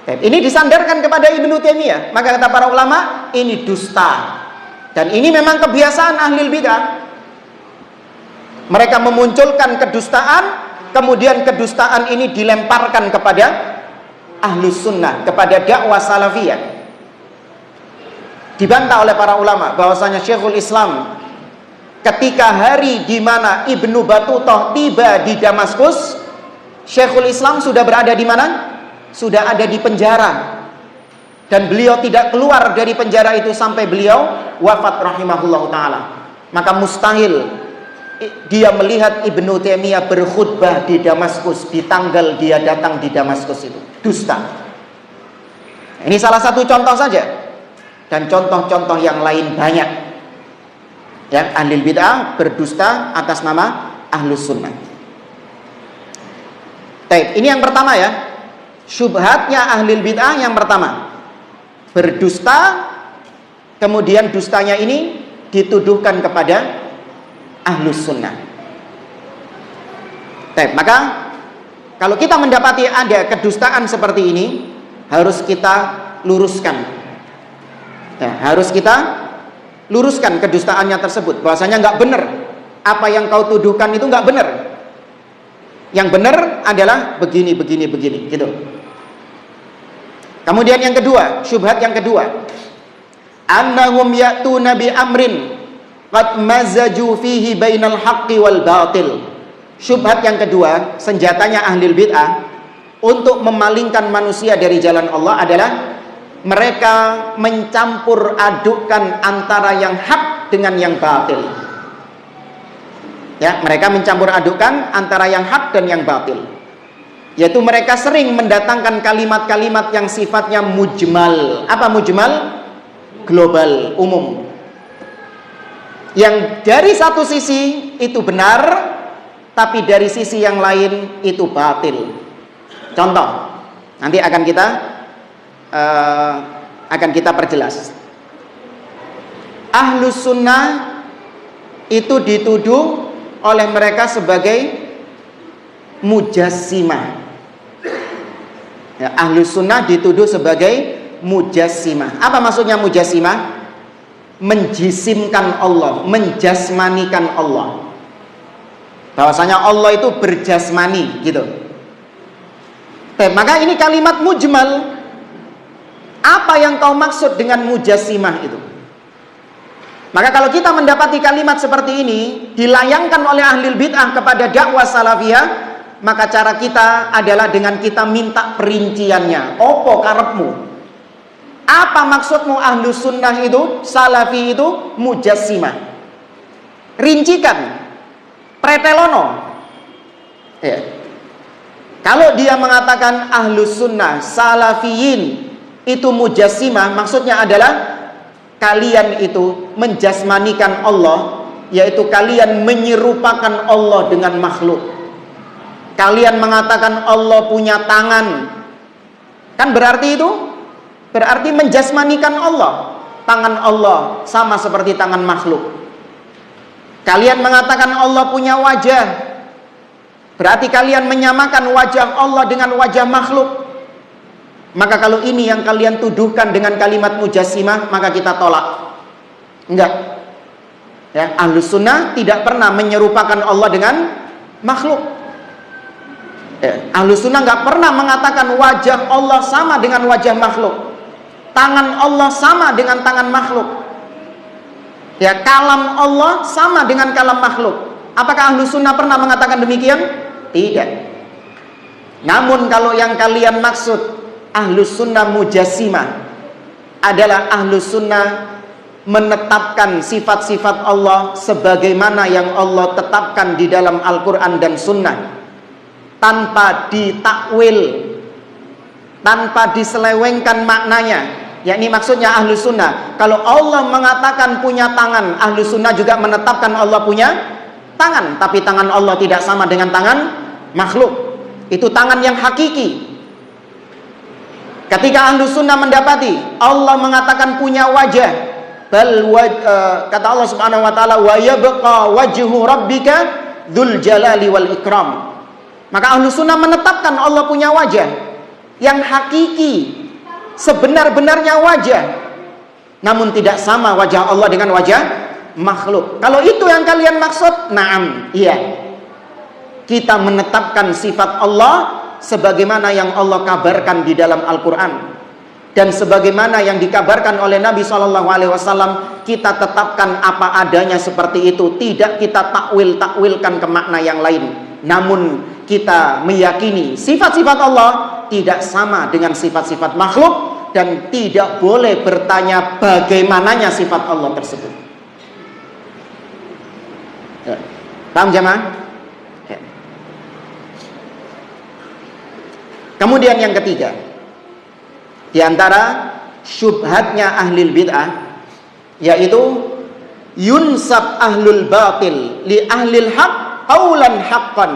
Ini disandarkan kepada Ibnu Taimiyah. Maka kata para ulama, ini dusta. Dan ini memang kebiasaan ahli bid'ah. Mereka memunculkan kedustaan, kemudian kedustaan ini dilemparkan kepada ahlus sunnah, kepada dakwah salafiyah. Dibantah oleh para ulama bahwasanya Syekhul Islam ketika hari di mana Ibnu Battutah tiba di Damaskus, Syekhul Islam sudah berada di mana? Sudah ada di penjara. Dan beliau tidak keluar dari penjara itu sampai beliau wafat rahimahullah ta'ala. Maka mustahil dia melihat Ibnu Taimiyah berkhutbah di Damaskus di tanggal dia datang di Damaskus itu. Dusta. Ini salah satu contoh saja. Dan contoh-contoh yang lain banyak. Yang ahli bid'ah berdusta atas nama ahlus sunnah. Baik, ini yang pertama ya. Syubhatnya ahli bid'ah yang pertama, berdusta, kemudian dustanya ini dituduhkan kepada ahlus sunnah. Baik, maka kalau kita mendapati ada kedustaan seperti ini, harus kita luruskan. Ya, harus kita luruskan kedustaannya tersebut. Bahwasanya nggak benar, apa yang kau tuduhkan itu nggak benar. Yang benar adalah begini, gitu. Kemudian yang kedua, syubhat yang kedua, annahum ya'tuna bi amrin qad mazaju fihi bainal haqqi wal batil. Syubhat yang kedua, senjatanya ahli bid'ah untuk memalingkan manusia dari jalan Allah adalah mereka mencampur adukkan antara yang hak dengan yang batil. Ya, mereka mencampur adukkan antara yang hak dan yang batil. Yaitu mereka sering mendatangkan kalimat-kalimat yang sifatnya mujmal. Apa mujmal? Global, umum. Yang dari satu sisi itu benar, tapi dari sisi yang lain itu batil. Contoh, nanti akan kita perjelas. Ahlus sunnah itu dituduh oleh mereka sebagai mujassimah. Ya, ahlus sunnah dituduh sebagai mujassimah. Apa maksudnya mujassimah? Menjisimkan Allah, menjasmanikan Allah. Bahwasanya Allah itu berjasmani, gitu. Maka ini kalimat mujmal. Apa yang kau maksud dengan mujassimah itu? Maka kalau kita mendapati kalimat seperti ini dilayangkan oleh ahli bid'ah kepada dakwah salafiyah, maka cara kita adalah dengan kita minta perinciannya. Opo karepmu? Apa maksudmu ahlus sunnah itu, salafi itu, mujassimah? Rincikan. Pretelono. Ya. Kalau dia mengatakan ahlus sunnah, salafiyin itu mujassimah, maksudnya adalah kalian itu menjasmanikan Allah, yaitu kalian menyerupakan Allah dengan makhluk. Kalian mengatakan Allah punya tangan. Kan berarti itu? Berarti menjasmanikan Allah. Tangan Allah sama seperti tangan makhluk. Kalian mengatakan Allah punya wajah. Berarti kalian menyamakan wajah Allah dengan wajah makhluk. Maka kalau ini yang kalian tuduhkan dengan kalimat mujassimah, maka kita tolak. Enggak. Ya, ahlus sunnah tidak pernah menyerupakan Allah dengan makhluk. Ahlus sunnah nggak pernah mengatakan wajah Allah sama dengan wajah makhluk, tangan Allah sama dengan tangan makhluk, ya, kalam Allah sama dengan kalam makhluk. Apakah ahlus sunnah pernah mengatakan demikian? Tidak. Namun kalau yang kalian maksud ahlus sunnah mujassimah adalah ahlus sunnah menetapkan sifat-sifat Allah sebagaimana yang Allah tetapkan di dalam Al-Quran dan Sunnah. tanpa ditakwil, tanpa diselewengkan maknanya. Yakni maksudnya ahlu sunnah, kalau Allah mengatakan punya tangan, ahlu sunnah juga menetapkan Allah punya tangan. Tapi tangan Allah tidak sama dengan tangan makhluk. Itu tangan yang hakiki. Ketika ahlu sunnah mendapati Allah mengatakan punya wajah, kata Allah subhanahu wa ta'ala, wa yabqa wajhu rabbika dzul jalali wal ikram. Maka ahlu sunnah menetapkan Allah punya wajah yang hakiki, sebenar-benarnya wajah, namun tidak sama wajah Allah dengan wajah makhluk. Kalau itu yang kalian maksud, na'am, iya, kita menetapkan sifat Allah sebagaimana yang Allah kabarkan di dalam Al-Quran, dan sebagaimana yang dikabarkan oleh Nabi SAW, kita tetapkan apa adanya seperti itu. Tidak kita takwilkan ke makna yang lain, namun kita meyakini sifat-sifat Allah tidak sama dengan sifat-sifat makhluk, dan tidak boleh bertanya bagaimananya sifat Allah tersebut. Paham jemaah? Kemudian yang ketiga, di antara syubhatnya ahlul bid'ah, yaitu yunsab ahlul batil li ahlil haq qaulan haqqan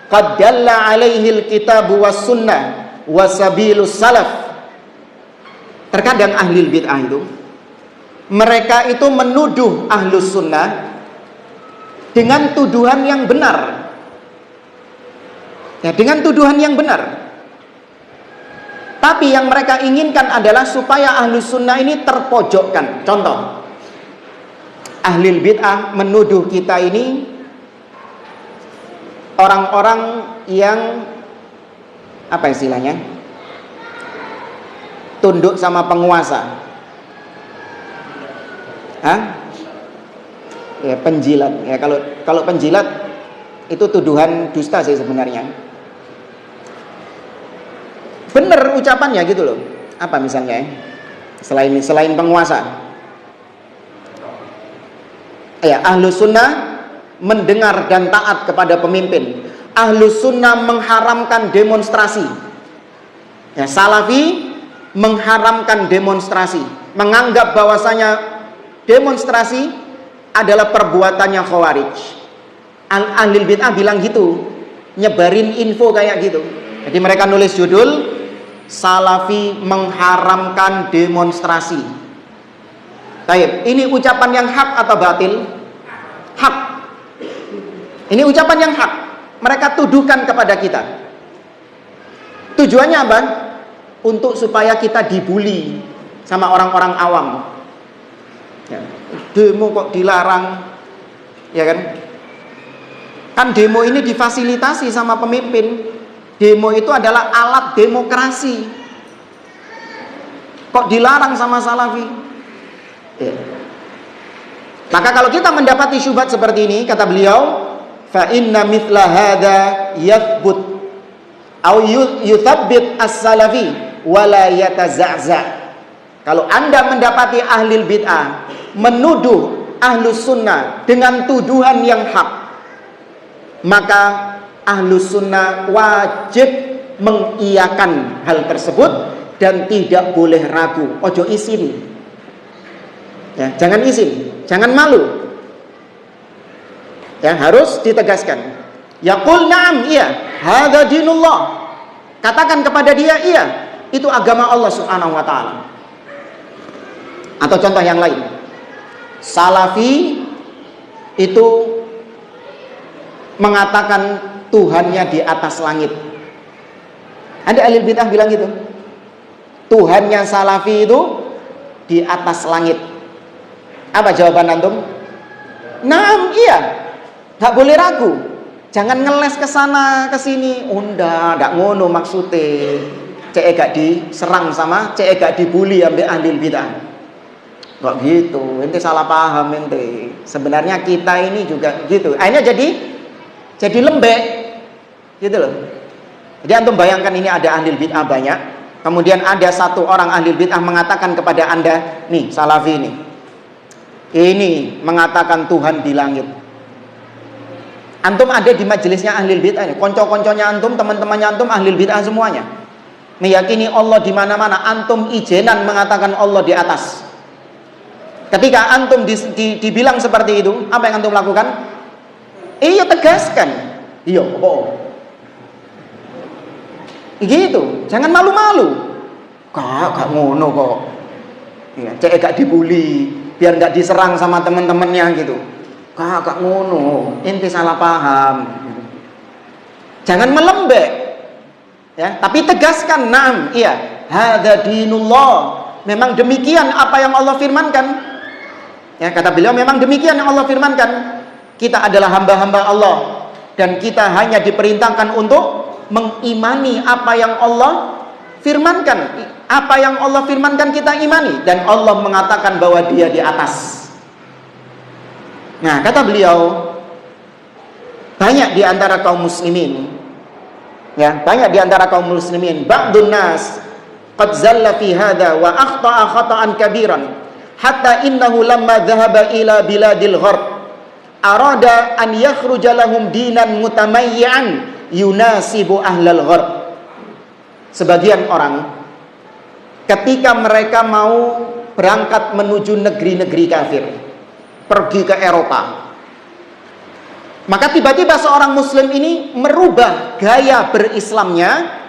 qad dalla alaihi alkitabu was sunnah wa sabilus salaf. Terkadang ahlul bid'ah itu, mereka itu menuduh ahlus sunnah dengan tuduhan yang benar. Ya, dengan tuduhan yang benar. Tapi yang mereka inginkan adalah supaya ahlus sunnah ini terpojokkan. Contoh, ahlul bid'ah menuduh kita ini orang-orang yang apa istilahnya, tunduk sama penguasa. Ya, penjilat. Ya, kalau penjilat itu tuduhan dusta sih sebenarnya. Bener ucapannya gitu loh. Apa misalnya selain penguasa? Ya, ahlus sunnah mendengar dan taat kepada pemimpin. Ahlus sunnah mengharamkan demonstrasi. Ya, salafi mengharamkan demonstrasi, menganggap bahwasanya demonstrasi adalah perbuatannya khawarij. Ahlul bid'ah bilang gitu, nyebarin info kayak gitu. Jadi mereka nulis judul, salafi mengharamkan demonstrasi. Baik, ini ucapan yang hak atau batil? Hak. Ini ucapan yang hak. Mereka tuduhkan kepada kita. Tujuannya apa? Untuk supaya kita dibully sama orang-orang awam. Ya, demo kok dilarang, ya kan? Kan demo ini difasilitasi sama pemimpin. Demo itu adalah alat demokrasi. Kok dilarang sama salafi? Ya. Maka kalau kita mendapati syubhat seperti ini, kata beliau, fa inna mithla hadza yathbut au yuthabbit as-salafi wala yataza'za. Kalau Anda mendapati ahlul bid'ah menuduh ahlus sunnah dengan tuduhan yang hak, maka ahlus sunnah wajib mengiyakan hal tersebut dan tidak boleh ragu. Ojo isin, ya, jangan isin, jangan malu, ya, harus ditegaskan. Yaqul na'am, iya, hadza dinullah. Katakan kepada dia, iya, itu agama Allah subhanahu wa ta'ala. Atau contoh yang lain, salafi itu mengatakan Tuhannya di atas langit. Ada ahlul bid'ah bilang gitu, Tuhannya salafi itu di atas langit. Apa jawaban antum? Naam, iya, gak boleh ragu. Jangan ngeles ke sana ke sini. Ndak ngono maksudnya. Cek gak diserang sama, cek gak dibully ambil ahlul bid'ah. Kok gitu? Ente salah paham ente. Sebenarnya kita ini juga gitu. Akhirnya jadi lembek, gitu loh. Jadi antum bayangkan ini ada ahlul bid'ah banyak. Kemudian ada satu orang ahlul bid'ah mengatakan kepada Anda, nih salafi ini mengatakan Tuhan di langit. Antum ada di majelisnya ahli bid'ah, konco-konconya antum, teman-temannya antum ahli bid'ah semuanya. Meyakini Allah di mana-mana, antum ijenan mengatakan Allah di atas. Ketika antum dibilang seperti itu, apa yang antum lakukan? Iya, tegaskan. Iya, apa? Gitu, jangan malu-malu. Gak ngono kok. Ya, cek gak dibully, biar gak diserang sama teman-temannya gitu. Gak ngono, inti salah paham. Jangan melembek, ya, tapi tegaskan, na'am, iya, hadza dinullah. Memang demikian apa yang Allah firmankan. Ya, kata beliau, memang demikian yang Allah firmankan. Kita adalah hamba-hamba Allah dan kita hanya diperintahkan untuk mengimani apa yang Allah firmankan. Apa yang Allah firmankan kita imani, dan Allah mengatakan bahwa Dia di atas. Nah, kata beliau, banyak di antara kaum muslimin, ya, banyak di antara kaum muslimin, ba'dun nas qad zalla fi hadha wa akhta'a khata'an kabiran hatta innahu lamma dhahaba ila biladil gharb arada an yakhruja lahum dinan mutamayyi'an yunasibu ahlal gharb. Sebagian orang ketika mereka mau berangkat menuju negeri-negeri kafir, pergi ke Eropa, maka tiba-tiba seorang muslim ini merubah gaya berislamnya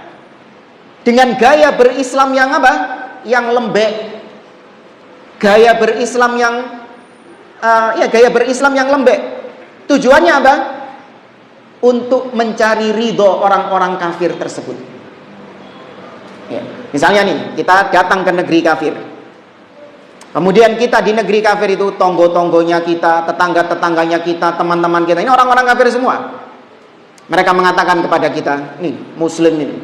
dengan gaya berislam yang apa? Yang lembek, gaya berislam yang gaya berislam yang lembek. Tujuannya apa? Untuk mencari ridho orang-orang kafir tersebut. Ya. Misalnya nih, kita datang ke negeri kafir. Kemudian kita di negeri kafir itu, tonggo-tonggonya kita, tetangga-tetangganya kita, teman-teman kita, ini orang-orang kafir semua. Mereka mengatakan kepada kita, nih muslim ini,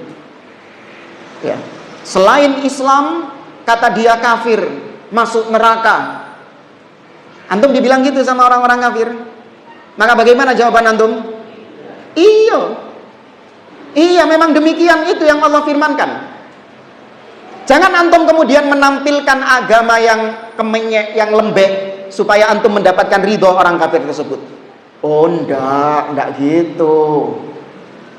ya, selain Islam, kata dia kafir, masuk neraka. Antum dibilang gitu sama orang-orang kafir, maka bagaimana jawaban antum? Iya, memang demikian, itu yang Allah firmankan. Jangan antum kemudian menampilkan agama yang kemenyek, yang lembek, supaya antum mendapatkan ridho orang kafir tersebut. Oh, enggak gitu.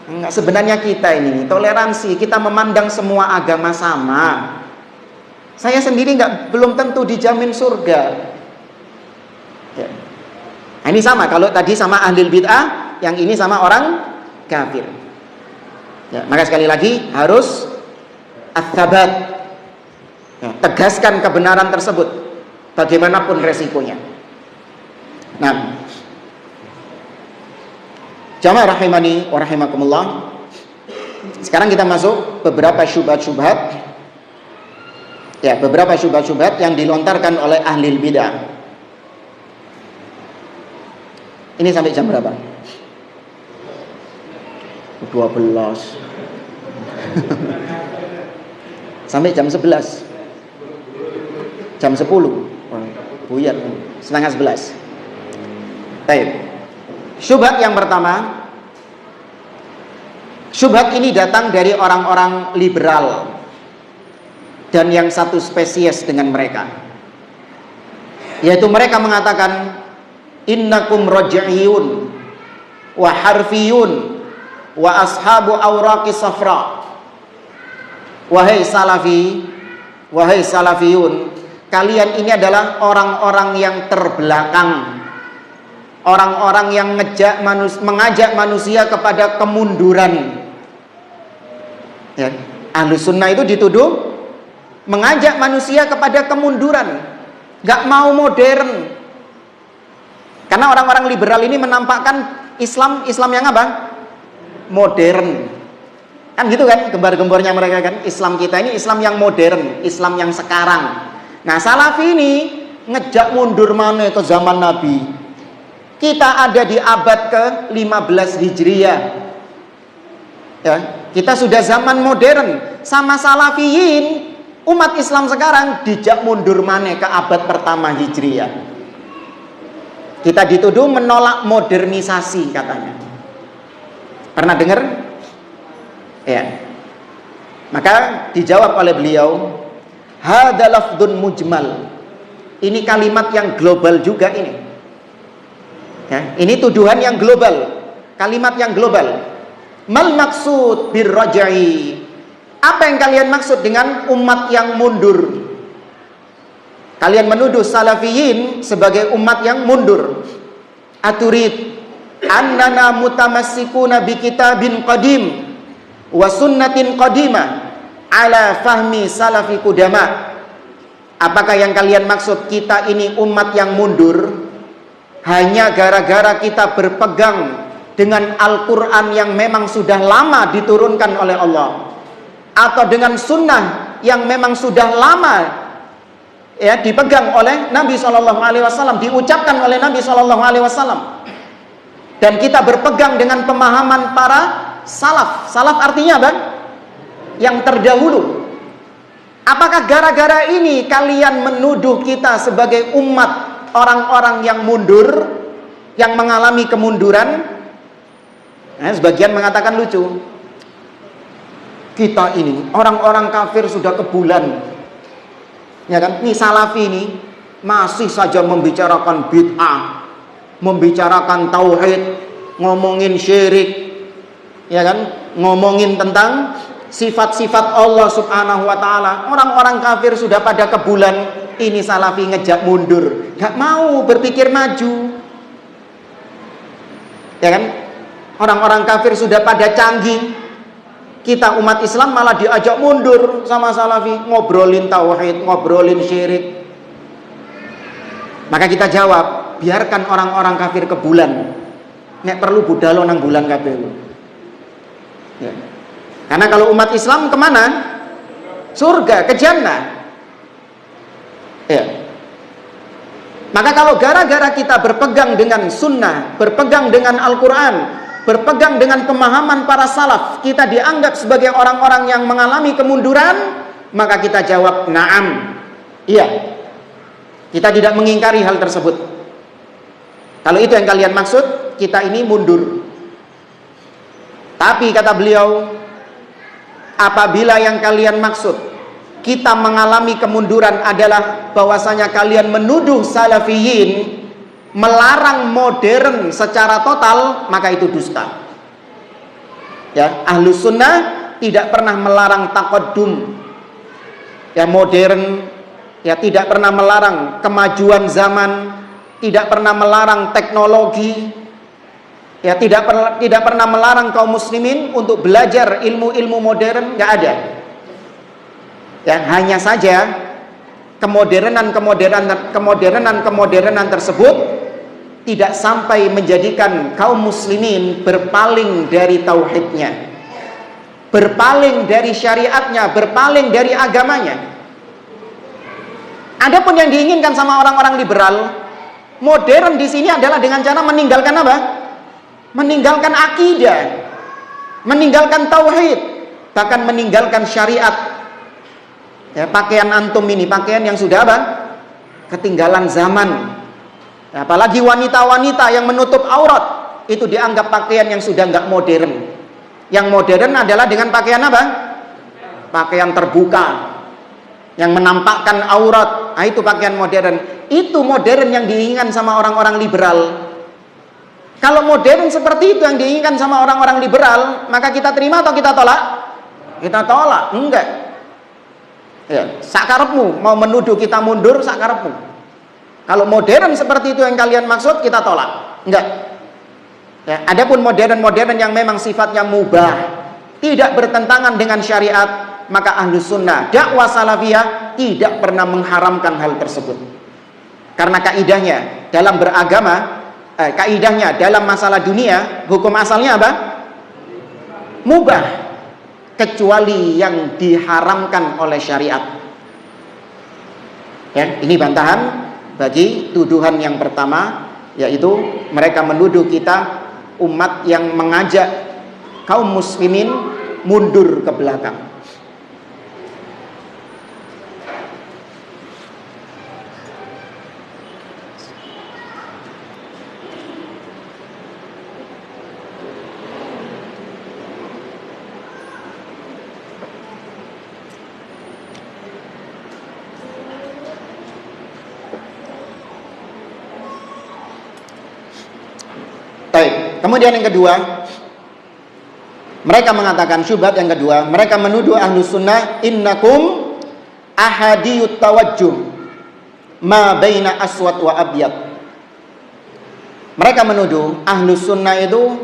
Enggak, sebenarnya kita ini toleransi, kita memandang semua agama sama. Saya sendiri belum tentu dijamin surga. Ya. Nah, ini sama, kalau tadi sama ahli bid'ah, yang ini sama orang kafir. Ya, maka sekali lagi harus ats-tsabat. Ya, tegaskan kebenaran tersebut bagaimanapun resikonya. Nah, jamaah rahimani wa rahimakumullah, sekarang kita masuk beberapa syubhat-syubhat, ya, beberapa syubhat-syubhat yang dilontarkan oleh ahli bidah. Ini sampai jam berapa? 12 sampai jam 11, jam 10, buyar, setengah 11. Baik. Syubhat yang pertama, syubhat ini datang dari orang-orang liberal dan yang satu spesies dengan mereka, yaitu mereka mengatakan innakum raj'iyun wa harfiyun wa ashabu awraqi safra. Wahai salafi, wahai salafiyun, kalian ini adalah orang-orang yang terbelakang, orang-orang yang mengajak manusia kepada kemunduran. Ya, Ahlus Sunnah itu dituduh mengajak manusia kepada kemunduran, gak mau modern. Karena orang-orang liberal ini menampakkan Islam yang apa? Modern. Kan gitu kan gembar-gembornya mereka kan, Islam kita ini Islam yang modern, Islam yang sekarang. Nah, salafi ini ngejak mundur mana ke zaman Nabi. Kita ada di abad ke-15 Hijriah. Ya, kita sudah zaman modern. Sama salafiyin, umat Islam sekarang dijak mundur mana ke abad pertama Hijriah. Kita dituduh menolak modernisasi katanya. Pernah dengar? Ya. Maka dijawab oleh beliau, hadza lafdun mujmal. Ini kalimat yang global juga ini. Ya, ini tuduhan yang global. kalimat yang global. Mal maksud birraj'i? Apa yang kalian maksud dengan umat yang mundur? Kalian menuduh salafiyin sebagai umat yang mundur. Aturid annana mutamassikuna bi kitabin qadim wa sunnatin qadimah ala fahmi salafi qudama. Apakah yang kalian maksud kita ini umat yang mundur hanya gara-gara kita berpegang dengan Al-Quran yang memang sudah lama diturunkan oleh Allah, atau dengan sunnah yang memang sudah lama dipegang oleh Nabi SAW, diucapkan oleh Nabi SAW, dan kita berpegang dengan pemahaman para salaf? Salaf artinya apa? Yang terdahulu. Apakah gara-gara ini kalian menuduh kita sebagai umat orang-orang yang mundur, yang mengalami kemunduran? Sebagian mengatakan lucu, kita ini orang-orang kafir sudah ke bulan, ya kan? Ini salafi ini masih saja membicarakan bid'ah, membicarakan tauhid, ngomongin syirik, ya kan? Ngomongin tentang sifat-sifat Allah Subhanahu wa taala. Orang-orang kafir sudah pada ke bulan, ini salafi ngejak mundur, gak mau berpikir maju, ya kan? Orang-orang kafir sudah pada canggih, kita umat Islam malah diajak mundur sama salafi, ngobrolin tauhid, ngobrolin syirik. Maka kita jawab, biarkan orang-orang kafir ke bulan, nek perlu budalo nang bulan kabeh. Ya. Karena kalau umat Islam kemana? Surga, ke jannah. Ya. Maka kalau gara-gara kita berpegang dengan sunnah, berpegang dengan Al-Quran, berpegang dengan pemahaman para salaf, kita dianggap sebagai orang-orang yang mengalami kemunduran, maka kita jawab, na'am, iya. Kita tidak mengingkari hal tersebut. Kalau itu yang kalian maksud, kita ini mundur. Tapi kata beliau, apabila yang kalian maksud kita mengalami kemunduran adalah bahwasanya kalian menuduh salafiyin melarang modern secara total, maka itu dusta. Ya, Ahlus Sunnah tidak pernah melarang taqaddum, ya, modern, ya, tidak pernah melarang kemajuan zaman, tidak pernah melarang teknologi, ya, tidak pernah melarang kaum muslimin untuk belajar ilmu-ilmu modern, nggak ada. Ya, hanya saja kemodernan tersebut tidak sampai menjadikan kaum muslimin berpaling dari tauhidnya, berpaling dari syariatnya, berpaling dari agamanya. Adapun yang diinginkan sama orang-orang liberal, modern di sini adalah dengan cara meninggalkan apa? Meninggalkan akidah, meninggalkan tauhid, bahkan meninggalkan syariat. Ya, pakaian antum ini pakaian yang sudah apa? Ketinggalan zaman. Apalagi wanita-wanita yang menutup aurat, itu dianggap pakaian yang sudah nggak modern. Yang modern adalah dengan pakaian apa? Pakaian terbuka yang menampakkan aurat. Nah, itu pakaian modern. Itu modern yang diinginkan sama orang-orang liberal. Kalau modern seperti itu yang diinginkan sama orang-orang liberal, maka kita terima atau kita tolak? Kita tolak. Enggak. Ya, sakarepmu mau menuduh kita mundur, sakarepmu. Kalau modern seperti itu yang kalian maksud, kita tolak. Enggak. Ya, adapun modern-modern yang memang sifatnya mubah, tidak bertentangan dengan syariat, maka Ahlus Sunnah, dakwah salafiyah tidak pernah mengharamkan hal tersebut. Karena kaidahnya dalam beragama, kaidahnya dalam masalah dunia, hukum asalnya apa? Mubah, kecuali yang diharamkan oleh syariat. Ya, ini bantahan bagi tuduhan yang pertama, yaitu mereka menuduh kita umat yang mengajak kaum muslimin mundur ke belakang. Baik. Baik, kemudian yang kedua, mereka mengatakan syubhat yang kedua, mereka menuduh Ahlus Sunnah innakum ahadiyut tawajjuh ma baina aswad wa abyad. Mereka menuduh Ahlus Sunnah itu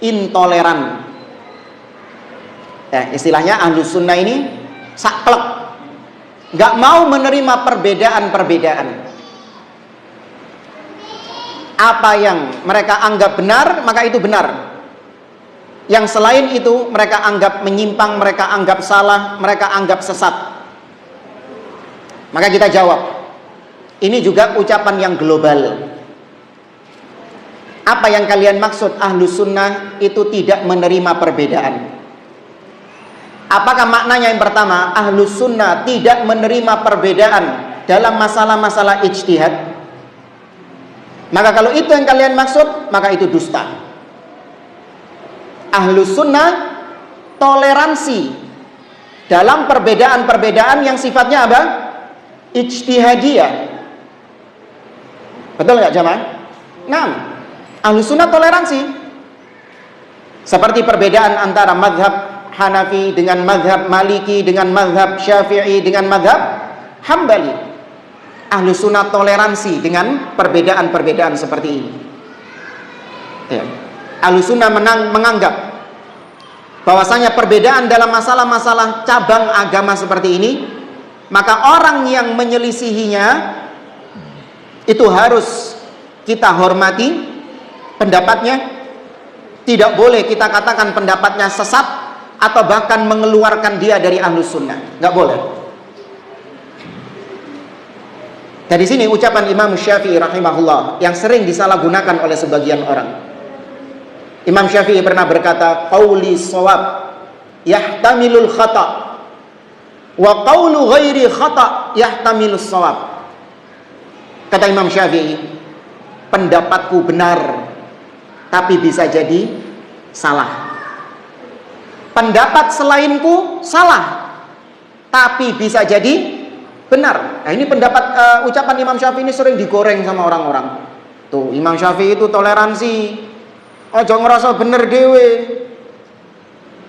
intoleran. Ya, istilahnya Ahlus Sunnah ini saklek, nggak mau menerima perbedaan-perbedaan. Apa yang mereka anggap benar, maka itu benar. Yang selain itu mereka anggap menyimpang, mereka anggap salah, mereka anggap sesat. Maka kita jawab, ini juga ucapan yang global. Apa yang kalian maksud Ahlus Sunnah itu tidak menerima perbedaan? Apakah maknanya yang pertama, Ahlus Sunnah tidak menerima perbedaan dalam masalah-masalah ijtihad? Maka kalau itu yang kalian maksud, maka itu dusta. Ahlus Sunnah toleransi dalam perbedaan-perbedaan yang sifatnya apa? Ijtihadiyah. Betul nggak jamaah? Nah, Ahlus Sunnah toleransi. Seperti perbedaan antara madhab Hanafi dengan madhab Maliki, dengan madhab Syafi'i, dengan madhab Hambali. Ahlus Sunnah toleransi dengan perbedaan-perbedaan seperti ini. Ya. Ahlus Sunnah menganggap bahwasanya perbedaan dalam masalah-masalah cabang agama seperti ini, maka orang yang menyelisihinya itu harus kita hormati pendapatnya. Tidak boleh kita katakan pendapatnya sesat atau bahkan mengeluarkan dia dari Ahlus Sunnah. Nggak boleh. Dari sini ucapan Imam Syafi'i rahimahullah yang sering disalahgunakan oleh sebagian orang. Imam Syafi'i pernah berkata, qauli shawab yahtamilul khata wa qaulu ghairi khata yahtamilus shawab. Kata Imam Syafi'i, pendapatku benar tapi bisa jadi salah. Pendapat selainku salah tapi bisa jadi benar. Nah, ini pendapat ucapan Imam Syafi'i ini sering digoreng sama orang-orang. Tuh, Imam Syafi'i itu toleransi. Ojo ngerasa bener dewe.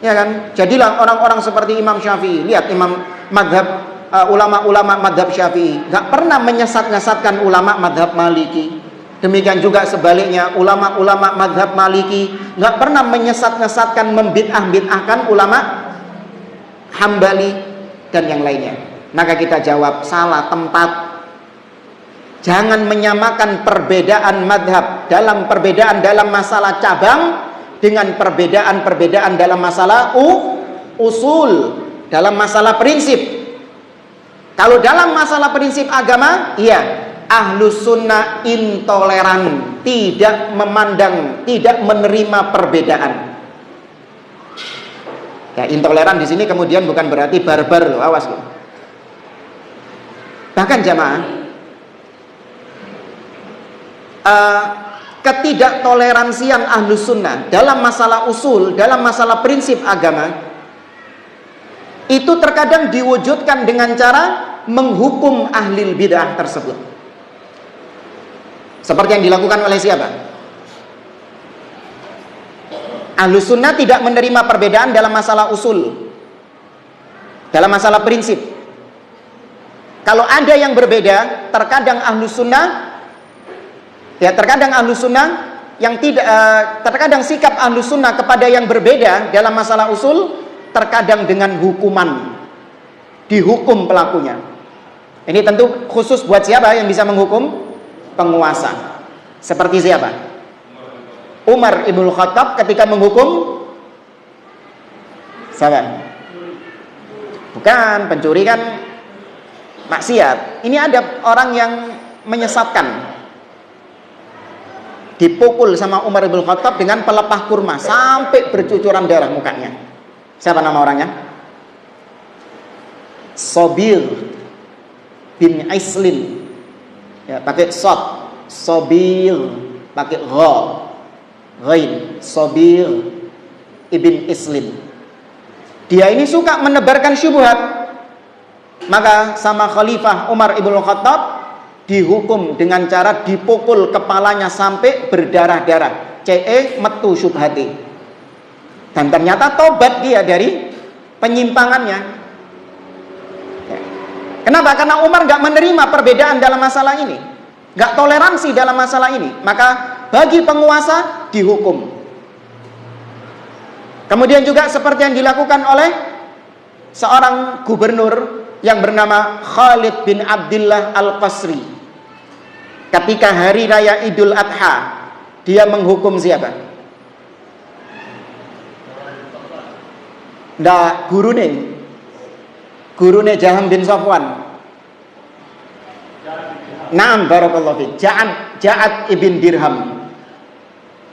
Ya kan? Jadilah orang-orang seperti Imam Syafi'i. Lihat Imam madhab ulama-ulama madhab Syafi'i gak pernah menyesat-nyesatkan ulama madhab Maliki. Demikian juga sebaliknya, ulama-ulama madhab Maliki gak pernah menyesat-nyesatkan, membid'ah-bid'ahkan ulama Hambali dan yang lainnya. Maka kita jawab, salah tempat. Jangan menyamakan perbedaan madhab dalam perbedaan dalam masalah cabang dengan perbedaan-perbedaan dalam masalah usul, dalam masalah prinsip. Kalau dalam masalah prinsip agama, iya, Ahlus Sunnah intoleran, tidak memandang, tidak menerima perbedaan. Ya, intoleran di sini kemudian bukan berarti barbar loh, awas loh. Bahkan jamaah, ketidaktoleransian Ahlus Sunnah dalam masalah usul, dalam masalah prinsip agama, itu terkadang diwujudkan dengan cara menghukum ahlil bid'ah tersebut. Seperti yang dilakukan oleh siapa? Ahlus Sunnah tidak menerima perbedaan dalam masalah usul, dalam masalah prinsip. Kalau ada yang berbeda, terkadang Ahlus Sunnah, ya terkadang Ahlus Sunnah yang tidak, terkadang sikap Ahlus Sunnah kepada yang berbeda dalam masalah usul, terkadang dengan hukuman, dihukum pelakunya. Ini tentu khusus buat siapa yang bisa menghukum? Penguasa. Seperti siapa? Umar Ibn Khattab ketika menghukum siapa? Bukan, pencuri kan maksiat. Ini ada orang yang menyesatkan, dipukul sama Umar Ibn Khattab dengan pelepah kurma sampai bercucuran darah mukanya. Siapa nama orangnya? Sobir bin Islin. Ya, pakai sod. Sobir pakai gha. Ghain. Sobir ibn Islin. Dia ini suka menebarkan syubhat. Maka sama Khalifah Umar Ibn Khattab dihukum dengan cara dipukul kepalanya sampai berdarah-darah. CE metu syubhati. Dan ternyata tobat dia dari penyimpangannya. Kenapa? Karena Umar nggak menerima perbedaan dalam masalah ini, nggak toleransi dalam masalah ini. Maka bagi penguasa dihukum. Kemudian juga seperti yang dilakukan oleh seorang gubernur yang bernama Khalid bin Abdullah Al-Qasri. Ketika hari raya Idul Adha, dia menghukum siapa? Nggak, gurune Jaham bin Safwan. Naam, barakallahu fi. Ja'ad ibn Dirham.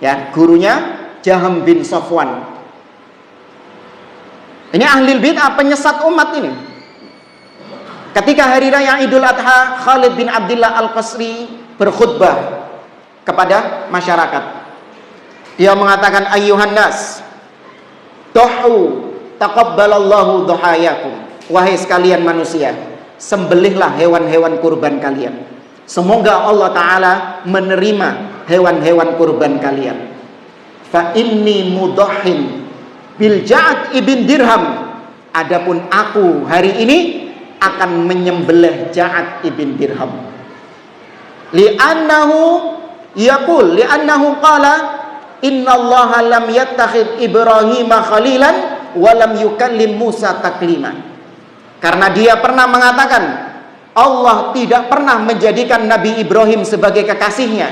Ya, gurunya Jaham bin Safwan. Ini ahli bid'ah, penyesat umat ini. Ketika hari raya Idul Adha, Khalid bin Abdullah Al-Qasri berkhutbah kepada masyarakat. Dia mengatakan, ayyuhan nas, duhu taqabbalallahu duhayakum. Wahai sekalian manusia, sembelihlah hewan-hewan kurban kalian. Semoga Allah Ta'ala menerima hewan-hewan kurban kalian. Fa inni mudahhin bil Ja'ad ibn Dirham. Adapun aku hari ini akan menyembelih Ja'ad ibn Dirham. Li'annahu qala innallaha lam yattakhid Ibrahima khalilan wa lam yukallim Musa taklima. Karena dia pernah mengatakan Allah tidak pernah menjadikan Nabi Ibrahim sebagai kekasihnya,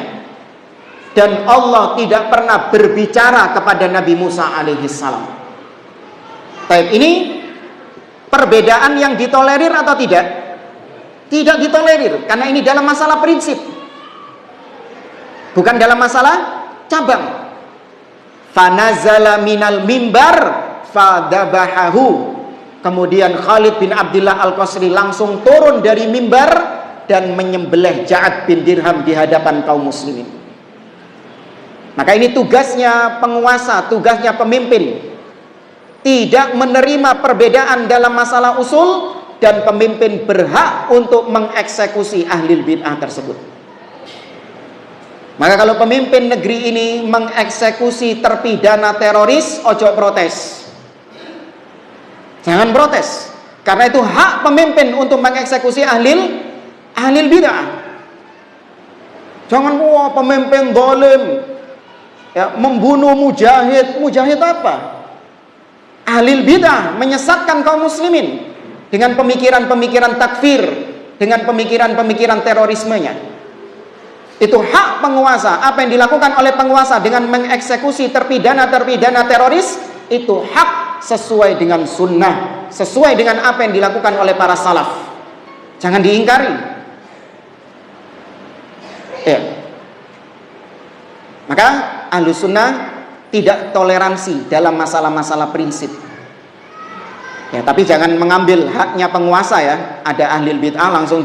dan Allah tidak pernah berbicara kepada Nabi Musa alaihissalam. Baik, ini perbedaan yang ditolerir atau tidak? Tidak ditolerir, karena ini dalam masalah prinsip, bukan dalam masalah cabang. Fanazala minal mimbar fadabahahu. Kemudian Khalid bin Abdullah Al-Qasri langsung turun dari mimbar dan menyembelih Ja'ad bin Dirham di hadapan kaum muslimin. Maka ini tugasnya penguasa, tugasnya pemimpin, tidak menerima perbedaan dalam masalah usul, dan pemimpin berhak untuk mengeksekusi ahli bid'ah tersebut. Maka kalau pemimpin negeri ini mengeksekusi terpidana teroris, ojo protes. Jangan protes, karena itu hak pemimpin untuk mengeksekusi ahli bid'ah. Jangan pemimpin zalim ya, membunuh mujahid. Mujahid apa? Ahli bid'ah menyesatkan kaum muslimin dengan pemikiran-pemikiran takfir, dengan pemikiran-pemikiran terorismenya. Itu hak penguasa. Apa yang dilakukan oleh penguasa dengan mengeksekusi terpidana teroris, itu hak sesuai dengan sunnah, sesuai dengan apa yang dilakukan oleh para salaf. Jangan diingkari ya. Maka Ahlus Sunnah tidak toleransi dalam masalah-masalah prinsip ya, tapi jangan mengambil haknya penguasa ya. Ada ahli bid'ah langsung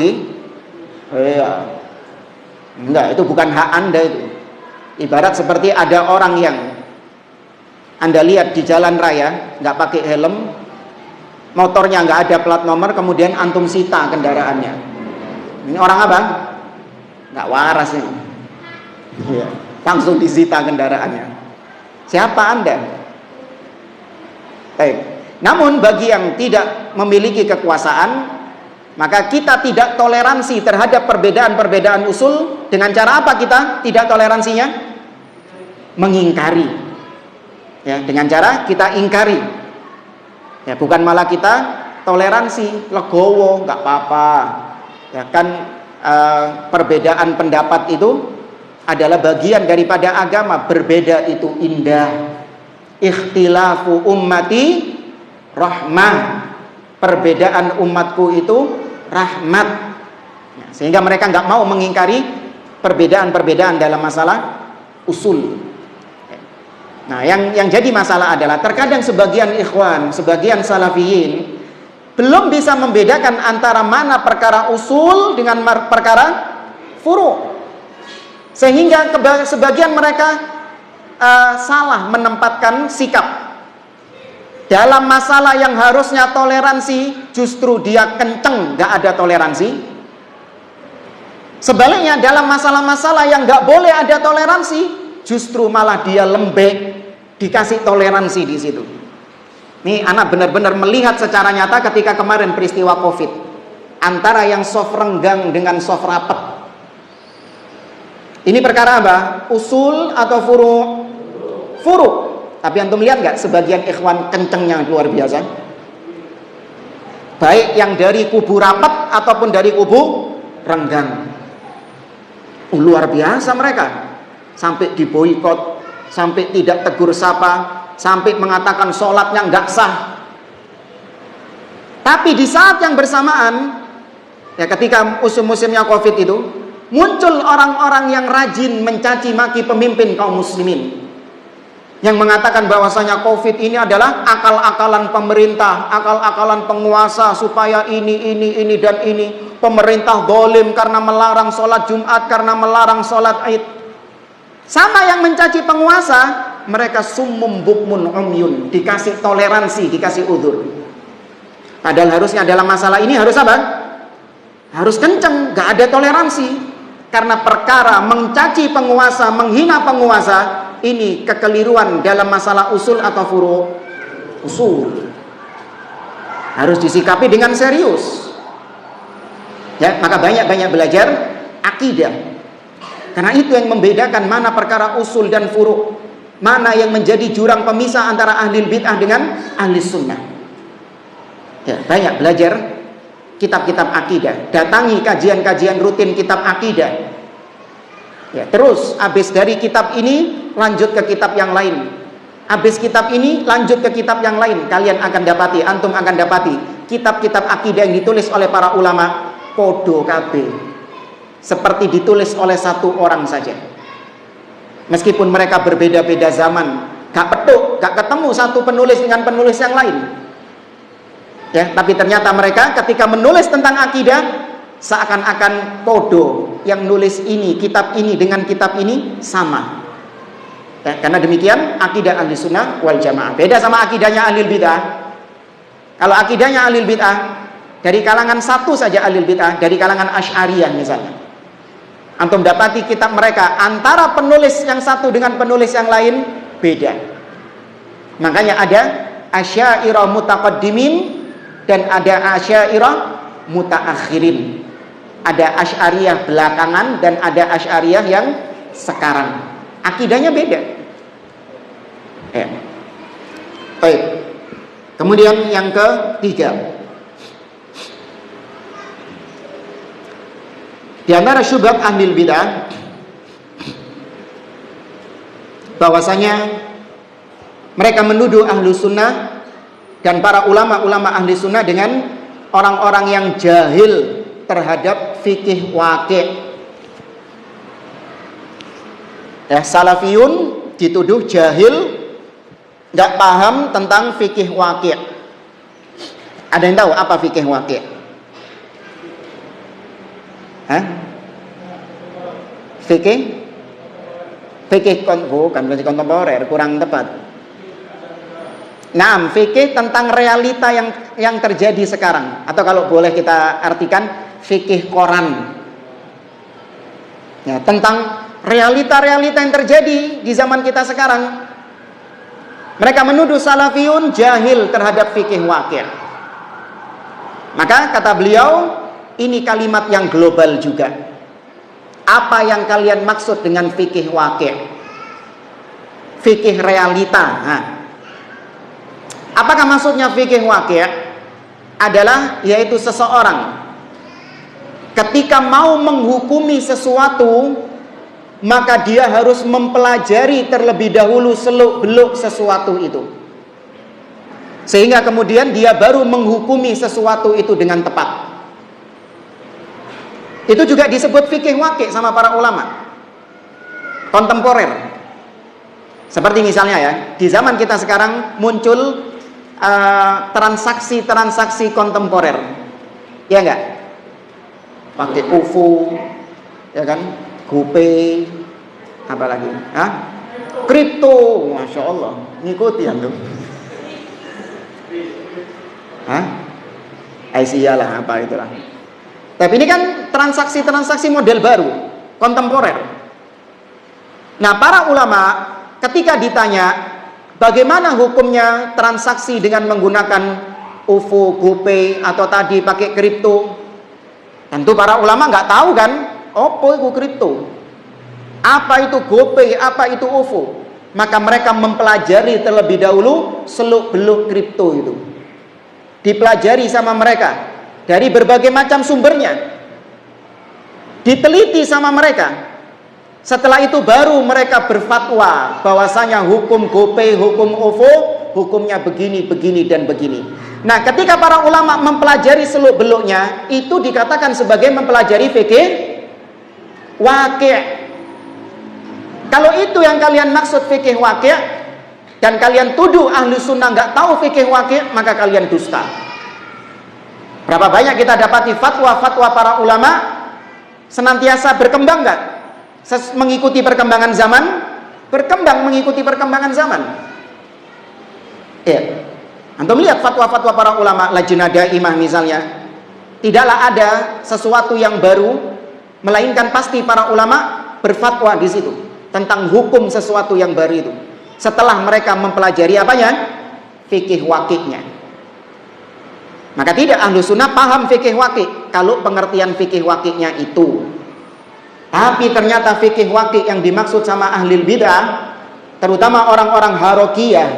enggak, itu bukan hak Anda. Itu ibarat seperti ada orang yang Anda lihat di jalan raya nggak pakai helm, motornya nggak ada plat nomor, kemudian antum sita kendaraannya. Ini orang apa? Nggak waras ini. Langsung disita kendaraannya. Siapa Anda? Baik. Namun bagi yang tidak memiliki kekuasaan, maka kita tidak toleransi terhadap perbedaan-perbedaan usul. Dengan cara apa kita tidak toleransinya? Mengingkari. Ya, dengan cara kita ingkari. Ya, bukan malah kita toleransi, legowo, nggak apa-apa. Ya kan, perbedaan pendapat itu adalah bagian daripada agama. Berbeda itu indah. Ikhtilafu ummati rahmah. Perbedaan umatku itu rahmat. Ya, sehingga mereka nggak mau mengingkari perbedaan-perbedaan dalam masalah usul. Nah, yang jadi masalah adalah terkadang sebagian ikhwan, sebagian salafiyin belum bisa membedakan antara mana perkara usul dengan perkara furu'. Sehingga sebagian mereka salah menempatkan sikap. Dalam masalah yang harusnya toleransi, justru dia kenceng gak ada toleransi. Sebaliknya dalam masalah-masalah yang gak boleh ada toleransi, justru malah dia lembek, dikasih toleransi di situ. Nih anak benar-benar melihat secara nyata ketika kemarin peristiwa COVID, antara yang soft renggang dengan soft rapet. Ini perkara apa? Usul atau furu? Furu. Tapi antum lihat nggak sebagian ikhwan kencengnya luar biasa. Baik yang dari kubu rapat ataupun dari kubu renggang. Luar biasa mereka. Sampai diboikot, sampai tidak tegur sapa, sampai mengatakan sholatnya nggak sah. Tapi di saat yang bersamaan, ya ketika musim-musimnya COVID itu, muncul orang-orang yang rajin mencaci maki pemimpin kaum muslimin, yang mengatakan bahwasanya COVID ini adalah akal-akalan pemerintah, akal-akalan penguasa supaya ini dan ini. Pemerintah zalim karena melarang sholat Jumat, karena melarang sholat Id. Sama yang mencaci penguasa, mereka summum bukmun umyun, dikasih toleransi, dikasih udzur. Padahal harusnya dalam masalah ini harus apa? Harus kenceng, gak ada toleransi. Karena perkara mencaci penguasa, menghina penguasa, ini kekeliruan dalam masalah usul atau furu? Usul. Harus disikapi dengan serius. Ya, maka banyak-banyak belajar akidah. Karena itu yang membedakan mana perkara usul dan furu, mana yang menjadi jurang pemisah antara ahli bid'ah dengan ahli sunnah. Ya, banyak belajar kitab-kitab akidah, datangi kajian-kajian rutin kitab akidah. Ya, terus habis dari kitab ini lanjut ke kitab yang lain. Habis kitab ini lanjut ke kitab yang lain. Kalian akan dapati, antum akan dapati kitab-kitab akidah yang ditulis oleh para ulama podo kabeh. Seperti ditulis oleh satu orang saja. Meskipun mereka berbeda-beda zaman, gak petuk, gak ketemu satu penulis dengan penulis yang lain. Ya, tapi ternyata mereka ketika menulis tentang akidah seakan-akan podo, yang nulis ini, kitab ini dengan kitab ini sama. Ya, karena demikian akidah ahli sunnah wal jamaah. Beda sama akidahnya ahli bid'ah. Kalau akidahnya ahli bid'ah, dari kalangan satu saja ahli bid'ah, dari kalangan Asy'ariyah misalnya, antum dapati kitab mereka antara penulis yang satu dengan penulis yang lain beda. Makanya ada Asy'ariyah mutaqaddimin dan ada Asy'ariyah mutaakhirin. Ada Asy'ariyah belakangan dan ada Asy'ariyah yang sekarang. Akidahnya beda. Ya. Baik. Kemudian yang ketiga, di antara syubhat ahli bid'ah bahwasanya mereka menuduh ahlu sunnah dan para ulama-ulama ahli sunnah dengan orang-orang yang jahil terhadap fikih waqi'. Ya, salafiyun dituduh jahil, nggak paham tentang fikih waqi'. Ada yang tahu apa fikih waqi'? Hah? Fikih bukan berarti kontemporer, kurang tepat. Nah, fikih tentang realita yang terjadi sekarang, atau kalau boleh kita artikan fikih koran. Ya, tentang realita-realita yang terjadi di zaman kita sekarang. Mereka menuduh salafiyun jahil terhadap fikih waqi'. Maka kata beliau, ini kalimat yang global juga. Apa yang kalian maksud dengan fikih waqi'? Fikih realita. Nah, apakah maksudnya fikih waqi'? Adalah yaitu seseorang ketika mau menghukumi sesuatu, maka dia harus mempelajari terlebih dahulu seluk-beluk sesuatu itu, sehingga kemudian dia baru menghukumi sesuatu itu dengan tepat. Itu juga disebut fikih waqi' sama para ulama kontemporer. Seperti misalnya ya, di zaman kita sekarang muncul transaksi-transaksi kontemporer, ya enggak? Pakai UFO, ya kan? GoPay, apa lagi? Hah? Kripto, masya Allah, ngikuti antum. Hah? Iyalah, apa itulah. Tapi ini kan transaksi-transaksi model baru, kontemporer. Nah, para ulama ketika ditanya bagaimana hukumnya transaksi dengan menggunakan OVO, GoPay atau tadi pakai kripto, tentu para ulama nggak tahu kan, apa itu kripto, apa itu GoPay, apa itu OVO. Maka mereka mempelajari terlebih dahulu seluk-beluk kripto itu. Dipelajari sama mereka dari berbagai macam sumbernya. Diteliti sama mereka. Setelah itu baru mereka berfatwa bahwasanya hukum GoPay, hukum OVO, hukumnya begini, begini, dan begini. Nah, ketika para ulama mempelajari seluk-beluknya, itu dikatakan sebagai mempelajari fikih waqi'. Kalau itu yang kalian maksud fikih waqi', dan kalian tuduh ahli sunnah nggak tahu fikih waqi', maka kalian dusta. Berapa banyak kita dapati fatwa-fatwa para ulama senantiasa berkembang nggak? Mengikuti perkembangan zaman, berkembang mengikuti perkembangan zaman. Ya, antum lihat fatwa-fatwa para ulama, Lajnah Daimah misalnya, tidaklah ada sesuatu yang baru, melainkan pasti para ulama berfatwa di situ tentang hukum sesuatu yang baru itu. Setelah mereka mempelajari apanya? Fikih waqi'-nya. Maka tidak ahlu sunnah paham fikih waqi' kalau pengertian fikih waqi'-nya itu. Tapi ternyata fikih waqi' yang dimaksud sama ahli bid'ah, terutama orang-orang harokiyah,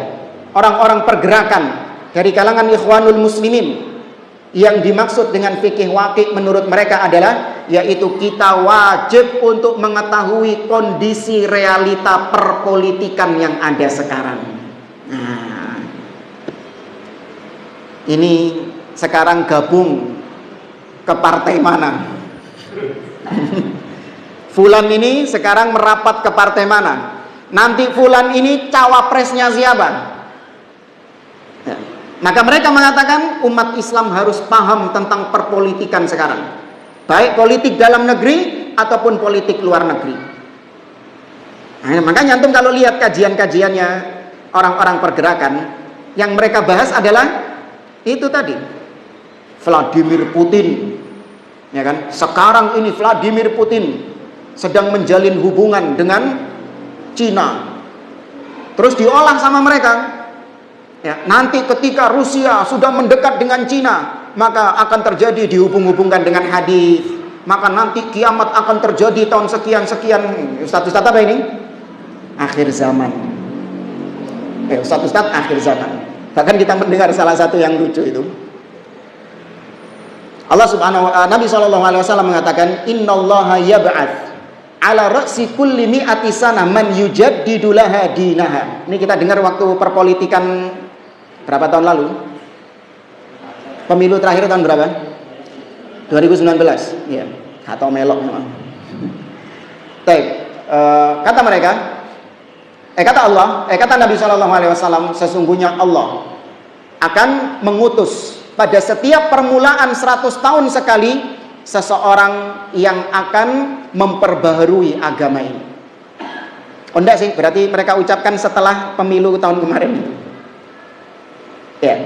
orang-orang pergerakan dari kalangan ikhwanul muslimin, yang dimaksud dengan fikih waqi' menurut mereka adalah yaitu kita wajib untuk mengetahui kondisi realita perpolitikan yang ada sekarang. Nah, ini sekarang gabung ke partai mana? Fulan ini sekarang merapat ke partai mana? Nanti fulan ini cawapresnya siapa? Ya. Maka mereka mengatakan umat Islam harus paham tentang perpolitikan sekarang, baik politik dalam negeri ataupun politik luar negeri. Nah, makanya antum kalau lihat kajian-kajiannya orang-orang pergerakan, yang mereka bahas adalah itu tadi, Vladimir Putin, ya kan? Sekarang ini Vladimir Putin sedang menjalin hubungan dengan Cina, terus diolah sama mereka. Ya, nanti ketika Rusia sudah mendekat dengan Cina, maka akan terjadi dihubung-hubungkan dengan hadis. Maka nanti kiamat akan terjadi tahun sekian-sekian. Ustaz apa ini? Akhir zaman. Ustaz akhir zaman. Bahkan kita mendengar salah satu yang lucu itu. Nabi SAW mengatakan, Innallaha yab'ats ala ra'si kulli mi'ati sanah man yujaddidu laha dinaha. Ini kita dengar waktu perpolitikan berapa tahun lalu? Pemilu terakhir tahun berapa? 2019. Ya, atau melok memang. Kata mereka, kata Nabi SAW, sesungguhnya Allah akan mengutus pada setiap permulaan 100 tahun sekali seseorang yang akan memperbaharui agama ini. Oh enggak sih, berarti mereka ucapkan setelah pemilu tahun kemarin. Ya.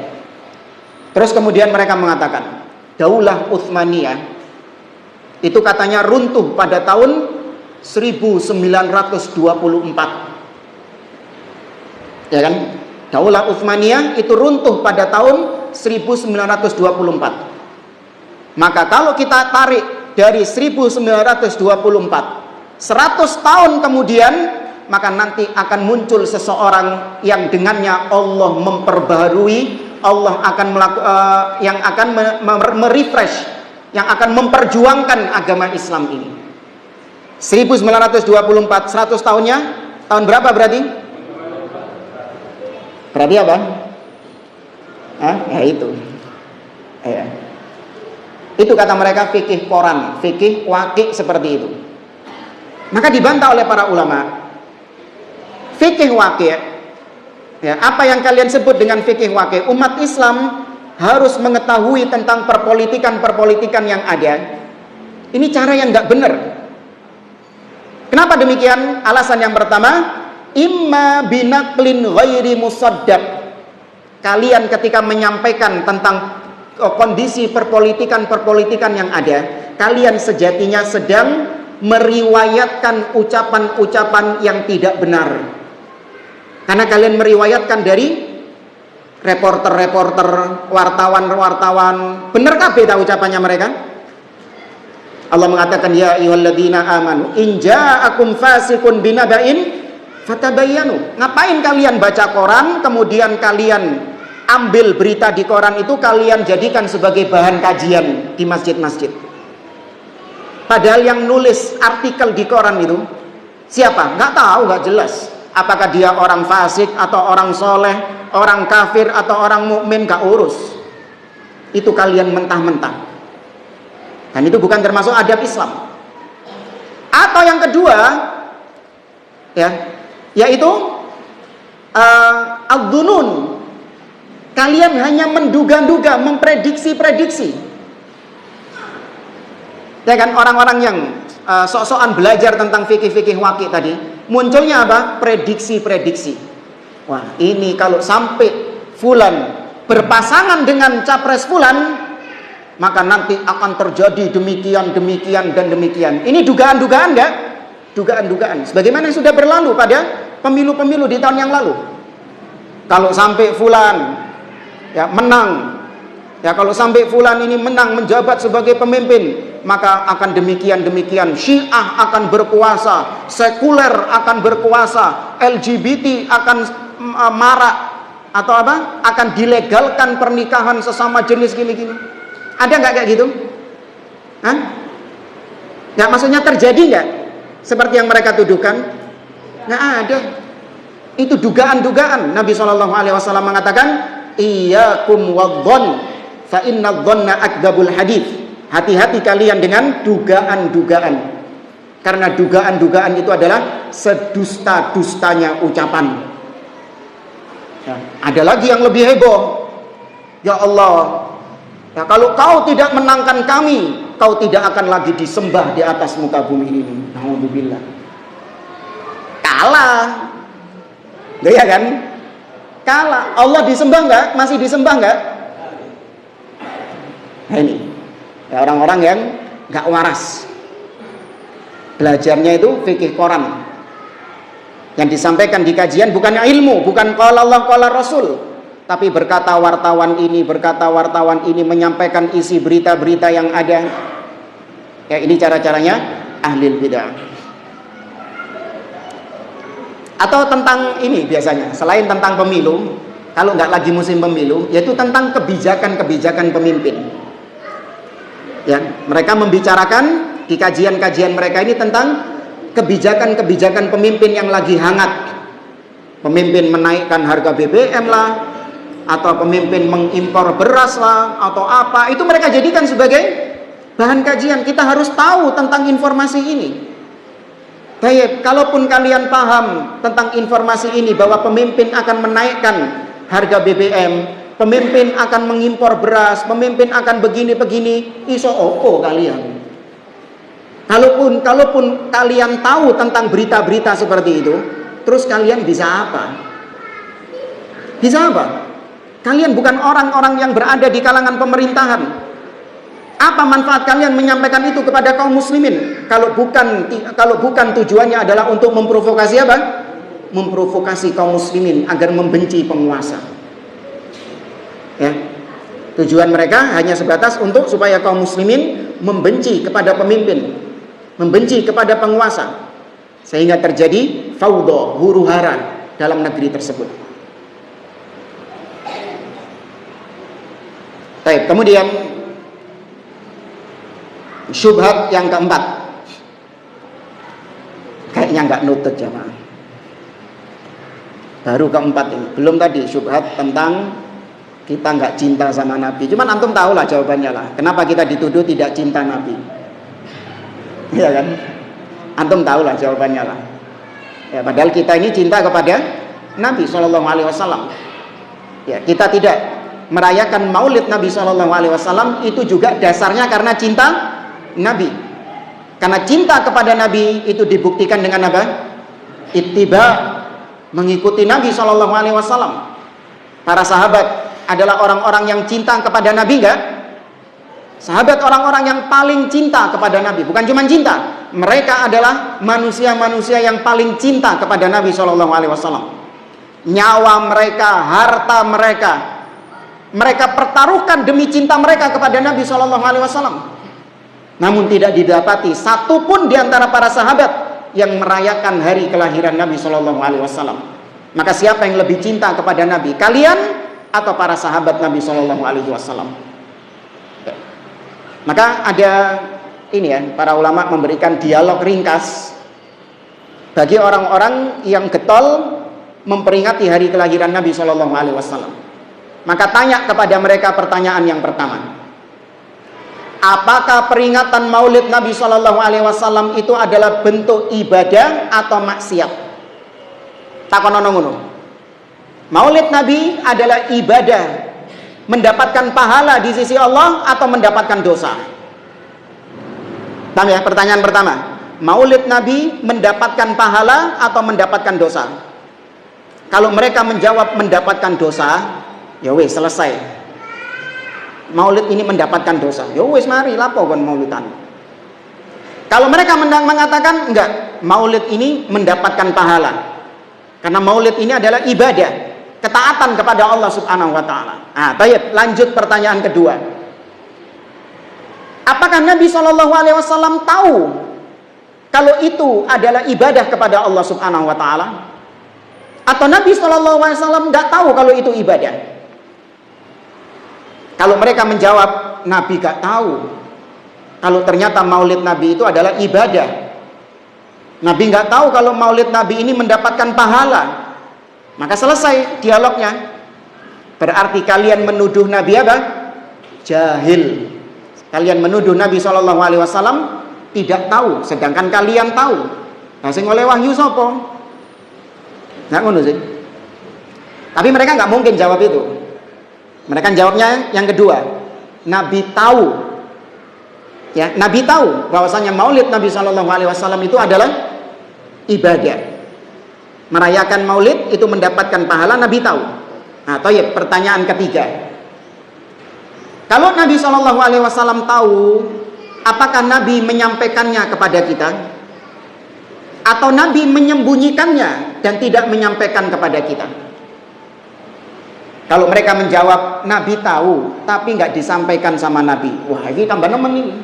Terus kemudian mereka mengatakan, Daulah Utsmaniyah itu katanya runtuh pada tahun 1924. Ya kan? Daulah Utsmaniyah itu runtuh pada tahun 1924. Maka kalau kita tarik dari 1924, 100 tahun kemudian, maka nanti akan muncul seseorang yang dengannya Allah memperbaharui, Allah akan yang akan merefresh, yang akan memperjuangkan agama Islam ini. 1924, 100 tahunnya, tahun berapa berarti? Berarti apa? Ya itu. Ya. Itu kata mereka fikih Quran, fikih waqi' seperti itu. Maka dibantah oleh para ulama. Fikih waqi', ya, apa yang kalian sebut dengan fikih waqi', umat Islam harus mengetahui tentang perpolitikan yang ada. Ini cara yang nggak benar. Kenapa demikian? Alasan yang pertama, imma binaqlin ghairi musaddaq. Kalian ketika menyampaikan tentang kondisi perpolitikan yang ada, kalian sejatinya sedang meriwayatkan ucapan-ucapan yang tidak benar. Karena kalian meriwayatkan dari reporter-reporter, wartawan-wartawan. Benar kabeh ta ucapannya mereka? Allah mengatakan, ya ayyuhalladzina amanu in ja'akum fasiqun binaba'in fatabayyanu. Ngapain kalian baca koran, kemudian kalian ambil berita di koran itu, kalian jadikan sebagai bahan kajian di masjid-masjid. Padahal yang nulis artikel di koran itu siapa? Nggak tahu, nggak jelas. Apakah dia orang fasik atau orang soleh, orang kafir atau orang mukmin, nggak urus. Itu kalian mentah-mentah. Dan itu bukan termasuk adab Islam. Atau yang kedua, ya, yaitu al-dhunun. Kalian hanya menduga-duga, memprediksi-prediksi. Ya kan, orang-orang yang sok-sokan belajar tentang fikih-fikih waqi tadi, munculnya apa? Prediksi-prediksi. Wah, ini kalau sampai fulan berpasangan dengan capres fulan, maka nanti akan terjadi demikian, demikian, dan demikian. Ini dugaan-dugaan enggak? Dugaan-dugaan. Sebagaimana yang sudah berlalu pada pemilu-pemilu di tahun yang lalu. Kalau sampai fulan ya menang, ya kalau sampai fulan ini menang menjabat sebagai pemimpin, maka akan demikian-demikian. Syiah akan berkuasa, sekuler akan berkuasa, LGBT akan marak, atau apa? Akan dilegalkan pernikahan sesama jenis gini-gini. Ada nggak kayak gitu? Hah? Nggak, maksudnya terjadi nggak? Seperti yang mereka tuduhkan? Nggak ada. Itu dugaan-dugaan. Nabi SAW mengatakan, iyyakum wadh-dhon, fa inna dhonna akdzabul hadits. Hati-hati kalian dengan dugaan-dugaan. Karena dugaan-dugaan itu adalah sedusta-dustanya ucapan. Ya, ada lagi yang lebih heboh. Ya Allah, ya, kalau kau tidak menangkan kami, kau tidak akan lagi disembah di atas muka bumi ini. Alhamdulillah. Kalah. Ya kan? Kalah. Allah disembah nggak? Masih disembah nggak? Nah ini, ya, orang-orang yang nggak waras. Belajarnya itu fikih Quran. Yang disampaikan di kajian bukannya ilmu, bukan qala Allah qala Rasul, tapi berkata wartawan ini menyampaikan isi berita-berita yang ada. Ya, ini cara-caranya ahlul bidah. Atau tentang ini biasanya, selain tentang pemilu, kalau nggak lagi musim pemilu, yaitu tentang kebijakan-kebijakan pemimpin. Ya, mereka membicarakan di kajian-kajian mereka ini tentang kebijakan-kebijakan pemimpin yang lagi hangat. Pemimpin menaikkan harga BBM lah, atau pemimpin mengimpor beras lah, atau apa, itu mereka jadikan sebagai bahan kajian. Kita harus tahu tentang informasi ini. Baik, kalaupun kalian paham tentang informasi ini, bahwa pemimpin akan menaikkan harga BBM, pemimpin akan mengimpor beras, pemimpin akan begini-begini, iso opo kalian. Kalaupun kalian tahu tentang berita-berita seperti itu, terus kalian bisa apa? Bisa apa? Kalian bukan orang-orang yang berada di kalangan pemerintahan. Apa manfaat kalian menyampaikan itu kepada kaum muslimin? Kalau bukan tujuannya adalah untuk memprovokasi apa? Memprovokasi kaum muslimin agar membenci penguasa. Ya. Tujuan mereka hanya sebatas untuk supaya kaum muslimin membenci kepada pemimpin, membenci kepada penguasa, sehingga terjadi faudo, huru-hara dalam negeri tersebut. Baik, kemudian syubhat yang keempat, kayaknya nggak nutut jamaah. Baru keempat ini, belum tadi syubhat tentang kita nggak cinta sama Nabi. Cuman antum tahu lah jawabannya lah. Kenapa kita dituduh tidak cinta Nabi? Iya kan? Antum tahu lah jawabannya lah. Ya, padahal kita ini cinta kepada Nabi SAW. Ya, kita tidak merayakan Maulid Nabi SAW itu juga dasarnya karena cinta Nabi. Karena cinta kepada Nabi itu dibuktikan dengan apa? Ittiba, mengikuti Nabi SAW. Para sahabat adalah orang-orang yang cinta kepada Nabi enggak? Sahabat orang-orang yang paling cinta kepada Nabi, bukan cuma cinta, mereka adalah manusia-manusia yang paling cinta kepada Nabi Shallallahu Alaihi Wasallam. Nyawa mereka, harta mereka, mereka pertaruhkan demi cinta mereka kepada Nabi Shallallahu Alaihi Wasallam. Namun tidak didapati satupun di antara para sahabat yang merayakan hari kelahiran Nabi Shallallahu Alaihi Wasallam. Maka siapa yang lebih cinta kepada Nabi? Kalian atau para sahabat Nabi Shallallahu Alaihi Wasallam? Maka ada ini ya, para ulama memberikan dialog ringkas bagi orang-orang yang getol memperingati hari kelahiran Nabi Shallallahu Alaihi Wasallam. Maka tanya kepada mereka pertanyaan yang pertama, apakah peringatan Maulid Nabi Shallallahu Alaihi Wasallam itu adalah bentuk ibadah atau maksiat? Takonono ngono. Maulid Nabi adalah ibadah, mendapatkan pahala di sisi Allah atau mendapatkan dosa? Paham ya? Pertanyaan pertama, Maulid Nabi mendapatkan pahala atau mendapatkan dosa? Kalau mereka menjawab mendapatkan dosa, ya wis selesai. Maulid ini mendapatkan dosa. Ya wis mari lapo kon maulidan. Kalau mereka mengatakan enggak, Maulid ini mendapatkan pahala. Karena Maulid ini adalah ibadah, ketaatan kepada Allah Subhanahu wa taala. Baik, lanjut pertanyaan kedua. Apakah Nabi Shallallahu Alaihi Wasallam tahu kalau itu adalah ibadah kepada Allah Subhanahu wa taala? Atau Nabi Shallallahu Alaihi Wasallam nggak tahu kalau itu ibadah? Kalau mereka menjawab Nabi nggak tahu kalau ternyata Maulid Nabi itu adalah ibadah, Nabi nggak tahu kalau Maulid Nabi ini mendapatkan pahala, maka selesai dialognya. Berarti kalian menuduh Nabi apa? Jahil. Kalian menuduh Nabi Shallallahu Alaihi Wasallam tidak tahu, sedangkan kalian tahu. Nah, sing oleh wahyu sapa? Nggak ngono sih. Tapi mereka nggak mungkin jawab itu. Mereka jawabnya yang kedua, Nabi tahu. Ya, Nabi tahu bahwasanya Maulid Nabi Shallallahu Alaihi Wasallam itu adalah ibadah. Merayakan Maulid itu mendapatkan pahala, Nabi tahu. Nah, toyib, pertanyaan ketiga. Kalau Nabi Shallallahu Alaihi Wasallam tahu, apakah Nabi menyampaikannya kepada kita? Atau Nabi menyembunyikannya dan tidak menyampaikan kepada kita? Kalau mereka menjawab Nabi tahu tapi nggak disampaikan sama Nabi, wah ini tambah nemen ini,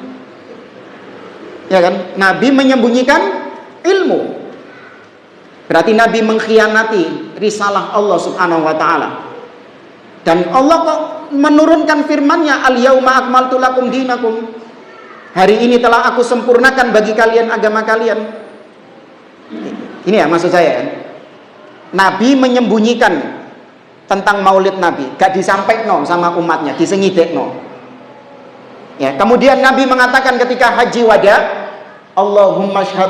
ya kan? Nabi menyembunyikan ilmu, berarti Nabi mengkhianati risalah Allah Subhanahu Wa Taala. Dan Allah kok menurunkan firman-Nya, Al yauma akmaltu lakum dinakum, hari ini telah aku sempurnakan bagi kalian agama kalian. Ini ya maksud saya, Nabi menyembunyikan tentang Maulid Nabi, gak disampaikan sama umatnya, disengidekno. Ya, kemudian Nabi mengatakan ketika haji wada, Allahumma syhad,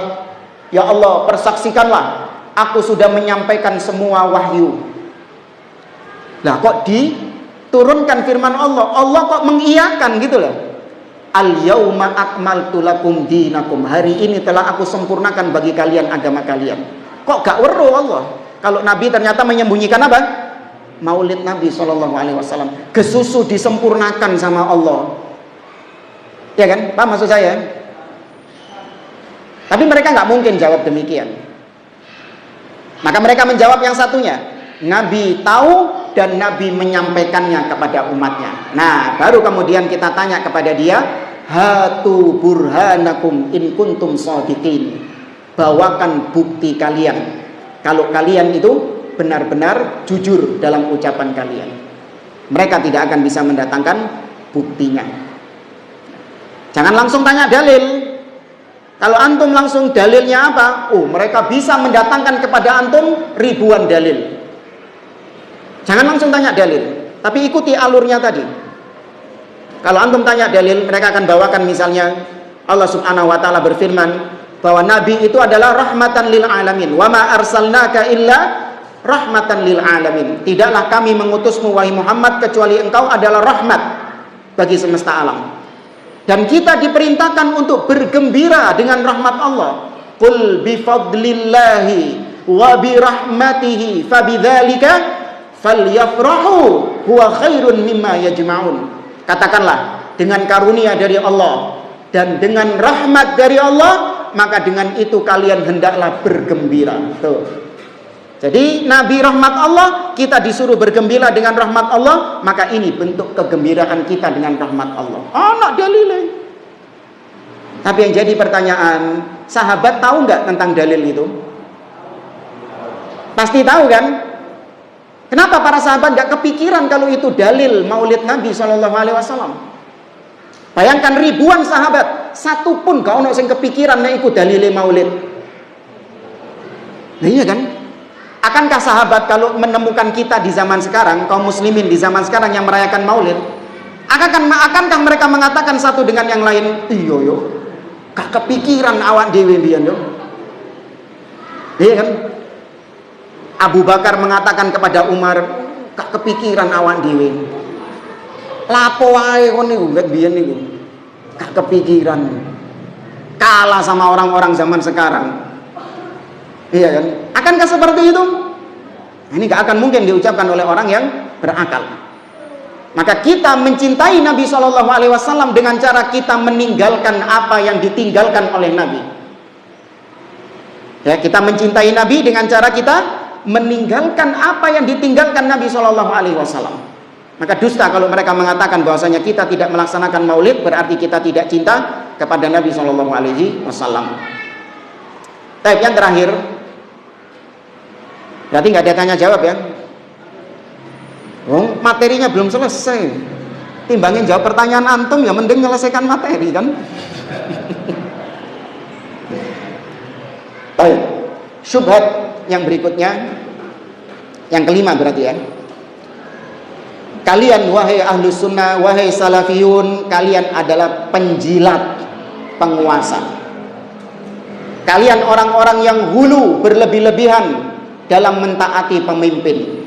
ya Allah persaksikanlah, aku sudah menyampaikan semua wahyu. Lah kok diturunkan firman Allah, Allah kok mengiyakan gitu loh. Al yauma akmaltu lakum dinakum, hari ini telah aku sempurnakan bagi kalian agama kalian. Kok gak weruh Allah kalau Nabi ternyata menyembunyikan apa? Maulid Nabi Shallallahu Alaihi Wasallam. Kesusu disempurnakan sama Allah, ya kan? Paham maksud saya? Tapi mereka nggak mungkin jawab demikian. Maka mereka menjawab yang satunya, Nabi tahu dan Nabi menyampaikannya kepada umatnya. Nah, baru kemudian kita tanya kepada dia, hatu burhanakum in kuntum shadiqin, bawakan bukti kalian kalau kalian itu benar-benar jujur dalam ucapan kalian. Mereka tidak akan bisa mendatangkan buktinya. Jangan langsung tanya dalil. Kalau antum langsung dalilnya apa? Oh, mereka bisa mendatangkan kepada antum ribuan dalil. Jangan langsung tanya dalil, tapi ikuti alurnya tadi. Kalau antum tanya dalil, mereka akan bawakan misalnya Allah Subhanahu wa taala berfirman bahwa Nabi itu adalah rahmatan lil alamin. Wa ma arsalnaka illa rahmatan lil alamin. Tidaklah kami mengutusmu wahai Muhammad kecuali engkau adalah rahmat bagi semesta alam. Dan kita diperintahkan untuk bergembira dengan rahmat Allah. Qul bi fadlillahi wa bi rahmatihi fabidzalika falyafrahu huwa khairun mimma yajma'un. Katakanlah, dengan karunia dari Allah dan dengan rahmat dari Allah, maka dengan itu kalian hendaklah bergembira. Tuh. Jadi Nabi rahmat Allah, kita disuruh bergembira dengan rahmat Allah, maka ini bentuk kegembiraan kita dengan rahmat Allah. Anak dalilnya. Tapi yang jadi pertanyaan, sahabat tahu nggak tentang dalil itu? Pasti tahu kan? Kenapa para sahabat nggak kepikiran kalau itu dalil maulid Nabi SAW? Bayangkan ribuan sahabat, satu pun gak ono sing kepikiran nek iku dalile maulid. Nah iya kan? Akankah sahabat kalau menemukan kita di zaman sekarang, kaum muslimin di zaman sekarang yang merayakan maulid, akankah mereka mengatakan satu dengan yang lain, iya yo, gak kepikiran awak dewe mbiyen yo. Iya kan? Abu Bakar mengatakan kepada Umar, gak kepikiran awak dewe. Lapo wae kon niku nek biyen niku. Gak kepikiran. Kalah sama orang-orang zaman sekarang. Iya kan? Akankah seperti itu? Ini gak akan mungkin diucapkan oleh orang yang berakal. Maka kita mencintai Nabi SAW dengan cara kita meninggalkan apa yang ditinggalkan oleh Nabi. Ya, kita mencintai Nabi dengan cara kita meninggalkan apa yang ditinggalkan Nabi SAW. Maka dusta kalau mereka mengatakan bahwasanya kita tidak melaksanakan maulid, berarti kita tidak cinta kepada Nabi SAW. Tapi yang terakhir, berarti nggak ada tanya jawab ya? Oh, materinya belum selesai. Timbangin jawab pertanyaan antum, ya mending menyelesaikan materi kan? Baik, syubhat yang berikutnya, yang kelima berarti ya. Kalian wahai ahlus sunnah, wahai salafiyun, kalian adalah penjilat penguasa. Kalian orang-orang yang hulu berlebih-lebihan dalam mentaati pemimpin.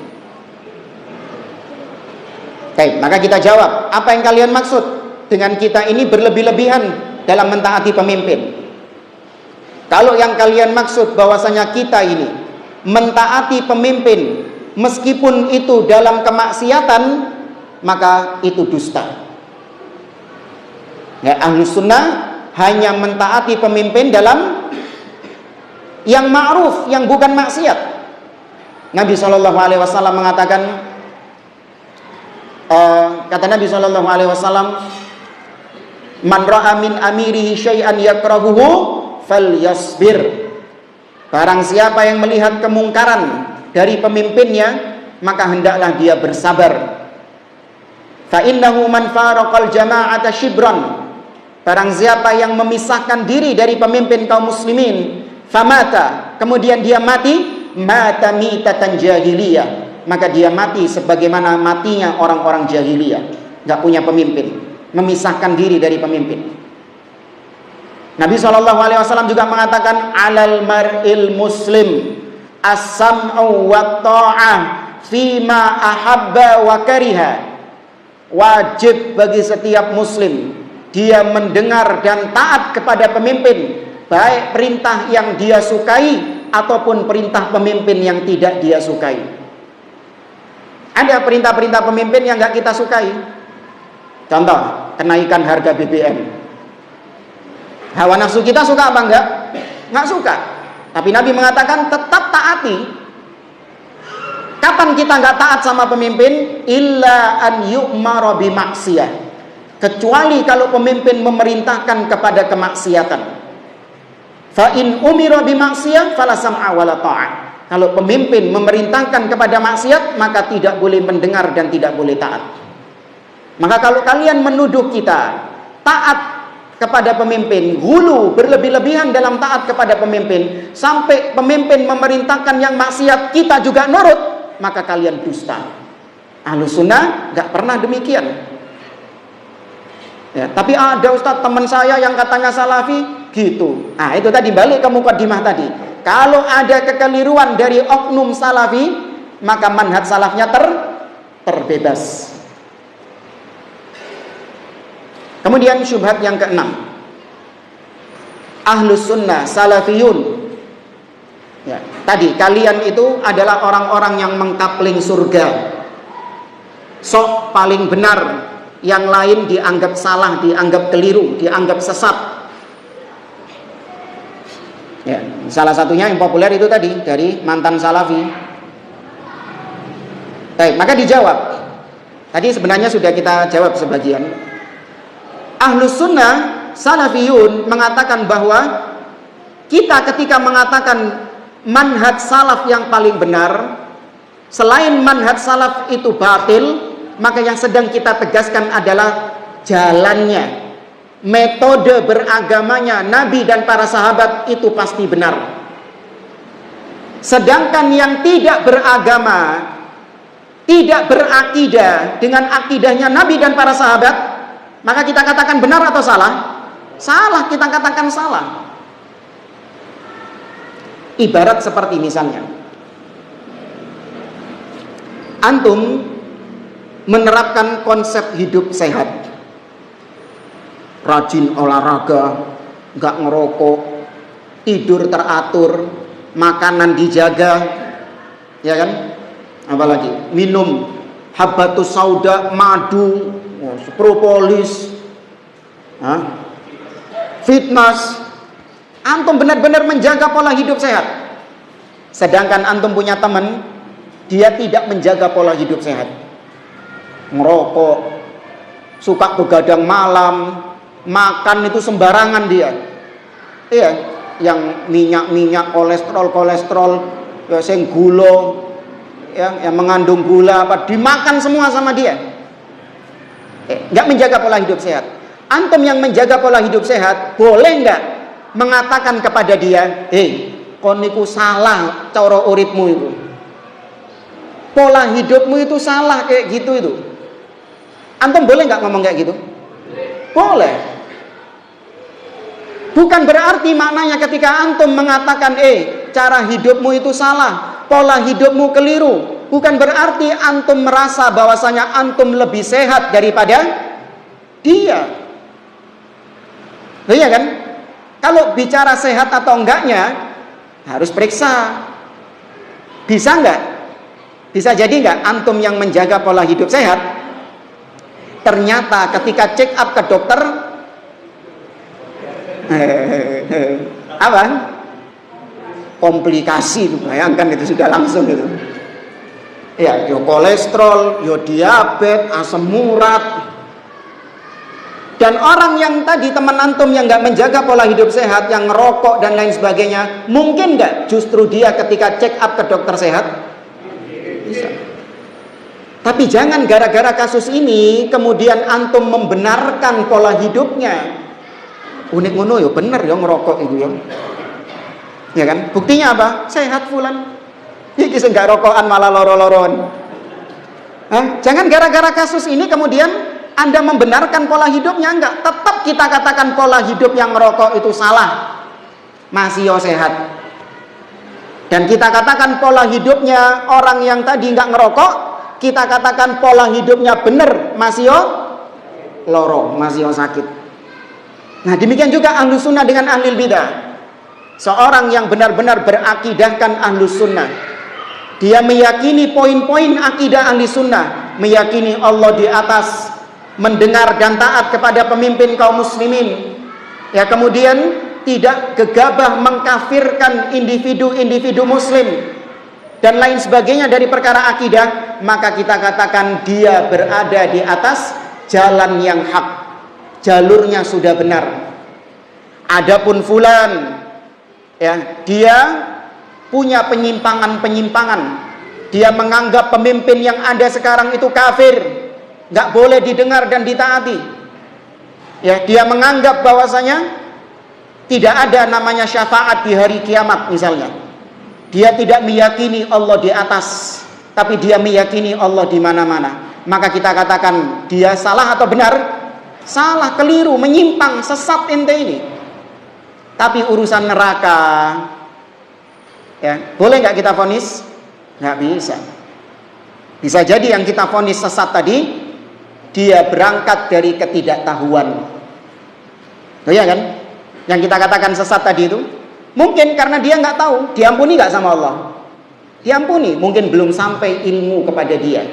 Baik, maka kita jawab, apa yang kalian maksud dengan kita ini berlebih-lebihan dalam mentaati pemimpin? Kalau yang kalian maksud bahwasanya kita ini mentaati pemimpin meskipun itu dalam kemaksiatan, maka itu dusta. Ya, ahlus sunnah hanya mentaati pemimpin dalam yang ma'ruf, yang bukan maksiat. Nabi SAW mengatakan, kata Nabi SAW, man ra'a min amirihi syai'an yakrahuhu falyasbir. Barang siapa yang melihat kemungkaran dari pemimpinnya, maka hendaklah dia bersabar. Fa innahu man faraqal jama'ata shibran. Barang siapa yang memisahkan diri dari pemimpin kaum muslimin, famata, kemudian dia mati, mata mitatan jahiliyah, maka dia mati sebagaimana matinya orang-orang jahiliyah, enggak punya pemimpin, memisahkan diri dari pemimpin. Nabi SAW juga mengatakan, alal mar'il muslim as-sam'u wa ta'ah fima ahabba wa kariha. Wajib bagi setiap muslim dia mendengar dan taat kepada pemimpin, baik perintah yang dia sukai ataupun perintah pemimpin yang tidak dia sukai. Ada perintah-perintah pemimpin yang enggak kita sukai. Contoh, kenaikan harga BBM. Hawa nafsu kita suka apa enggak? Enggak suka. Tapi Nabi mengatakan tetap taati. Kapan kita enggak taat sama pemimpin? Illa an yu'mara bimaksiyah. Kecuali kalau pemimpin memerintahkan kepada kemaksiatan. Fa in umira bimaksiyah fala sam'a wala ta'ah. Kalau pemimpin memerintahkan kepada maksiat, maka tidak boleh mendengar dan tidak boleh taat. Maka kalau kalian menuduh kita taat kepada pemimpin, hulu berlebih-lebihan dalam taat kepada pemimpin, sampai pemimpin memerintahkan yang maksiat kita juga nurut, maka kalian dusta. Ahlus sunnah gak pernah demikian. Ya, tapi ada ustaz teman saya yang katanya salafi gitu. Ah, itu tadi balik ke mukadimah tadi. Kalau ada kekeliruan dari oknum salafi, maka manhaj salafnya terbebas. Kemudian syubhat yang keenam, ahlus sunnah salafiyun. Ya, tadi kalian itu adalah orang-orang yang mengkapling surga, sok paling benar, yang lain dianggap salah, dianggap keliru, dianggap sesat. Salah satunya yang populer itu tadi dari mantan salafi. Baik, maka dijawab. Tadi sebenarnya sudah kita jawab sebagian. Ahlus sunnah salafiyun mengatakan bahwa kita ketika mengatakan manhaj salaf yang paling benar, selain manhaj salaf itu batil, maka yang sedang kita tegaskan adalah jalannya, metode beragamanya Nabi dan para sahabat itu pasti benar. Sedangkan yang tidak beragama, tidak berakidah dengan akidahnya Nabi dan para sahabat, maka kita katakan benar atau salah? Salah, kita katakan salah. Ibarat seperti misalnya antum menerapkan konsep hidup sehat, rajin olahraga, nggak ngerokok, tidur teratur, makanan dijaga, ya kan? Apalagi minum habbatus sauda, madu, propolis, fitness. Antum benar-benar menjaga pola hidup sehat. Sedangkan antum punya teman, dia tidak menjaga pola hidup sehat, ngerokok, suka begadang malam, makan itu sembarangan dia. Iya, yang minyak, kolesterol, yang gula, yang mengandung gula apa dimakan semua sama dia. Nggak menjaga pola hidup sehat. Antum yang menjaga pola hidup sehat, boleh nggak mengatakan kepada dia, kon niku salah cara uripmu itu, pola hidupmu itu salah kayak gitu itu. Antum boleh nggak ngomong kayak gitu? Boleh. Bukan berarti maknanya ketika antum mengatakan cara hidupmu itu salah, pola hidupmu keliru, bukan berarti antum merasa bahwasanya antum lebih sehat daripada dia. Iya kan? Kalau bicara sehat atau enggaknya harus periksa. Bisa enggak? Bisa jadi enggak antum yang menjaga pola hidup sehat, ternyata ketika check up ke dokter apa? Komplikasi, bayangkan itu sudah langsung itu. Ya, yo kolesterol, yo diabetes, asam urat. Dan orang yang tadi teman antum yang nggak menjaga pola hidup sehat, yang ngerokok dan lain sebagainya, mungkin nggak justru dia ketika check up ke dokter sehat? Bisa. Tapi jangan gara-gara kasus ini kemudian antum membenarkan pola hidupnya. Unik ngono yo bener yo ngerokok itu yo. Ya kan? Buktinya apa? Sehat fulan. Iki sing gak rokokan malah loro-loron. Jangan gara-gara kasus ini kemudian Anda membenarkan pola hidupnya, enggak. Tetap kita katakan pola hidup yang ngerokok itu salah, masih yo sehat. Dan kita katakan pola hidupnya orang yang tadi enggak ngerokok, kita katakan pola hidupnya benar, masih yo loro, masih yo sakit. Nah demikian juga ahlu sunnah dengan ahlul bidah. Seorang yang benar-benar berakidahkan ahlu sunnah, dia meyakini poin-poin akidah ahli sunnah, meyakini Allah di atas, mendengar dan taat kepada pemimpin kaum muslimin, ya, kemudian tidak gegabah mengkafirkan individu-individu muslim dan lain sebagainya dari perkara akidah, maka kita katakan dia berada di atas jalan yang hak, jalurnya sudah benar. Adapun fulan, ya, dia punya penyimpangan-penyimpangan, dia menganggap pemimpin yang ada sekarang itu kafir, nggak boleh didengar dan ditaati. Ya, dia menganggap bahwasanya tidak ada namanya syafaat di hari kiamat misalnya. Dia tidak meyakini Allah di atas, tapi dia meyakini Allah di mana-mana. Maka kita katakan dia salah atau benar? Salah, keliru, menyimpang, sesat ente ini. Tapi urusan neraka, ya, boleh nggak kita vonis? Nggak bisa. Bisa jadi yang kita vonis sesat tadi, dia berangkat dari ketidaktahuan. Oh iya kan? Yang kita katakan sesat tadi itu mungkin karena dia nggak tahu. Diampuni nggak sama Allah? Diampuni, mungkin belum sampai ilmu kepada dia.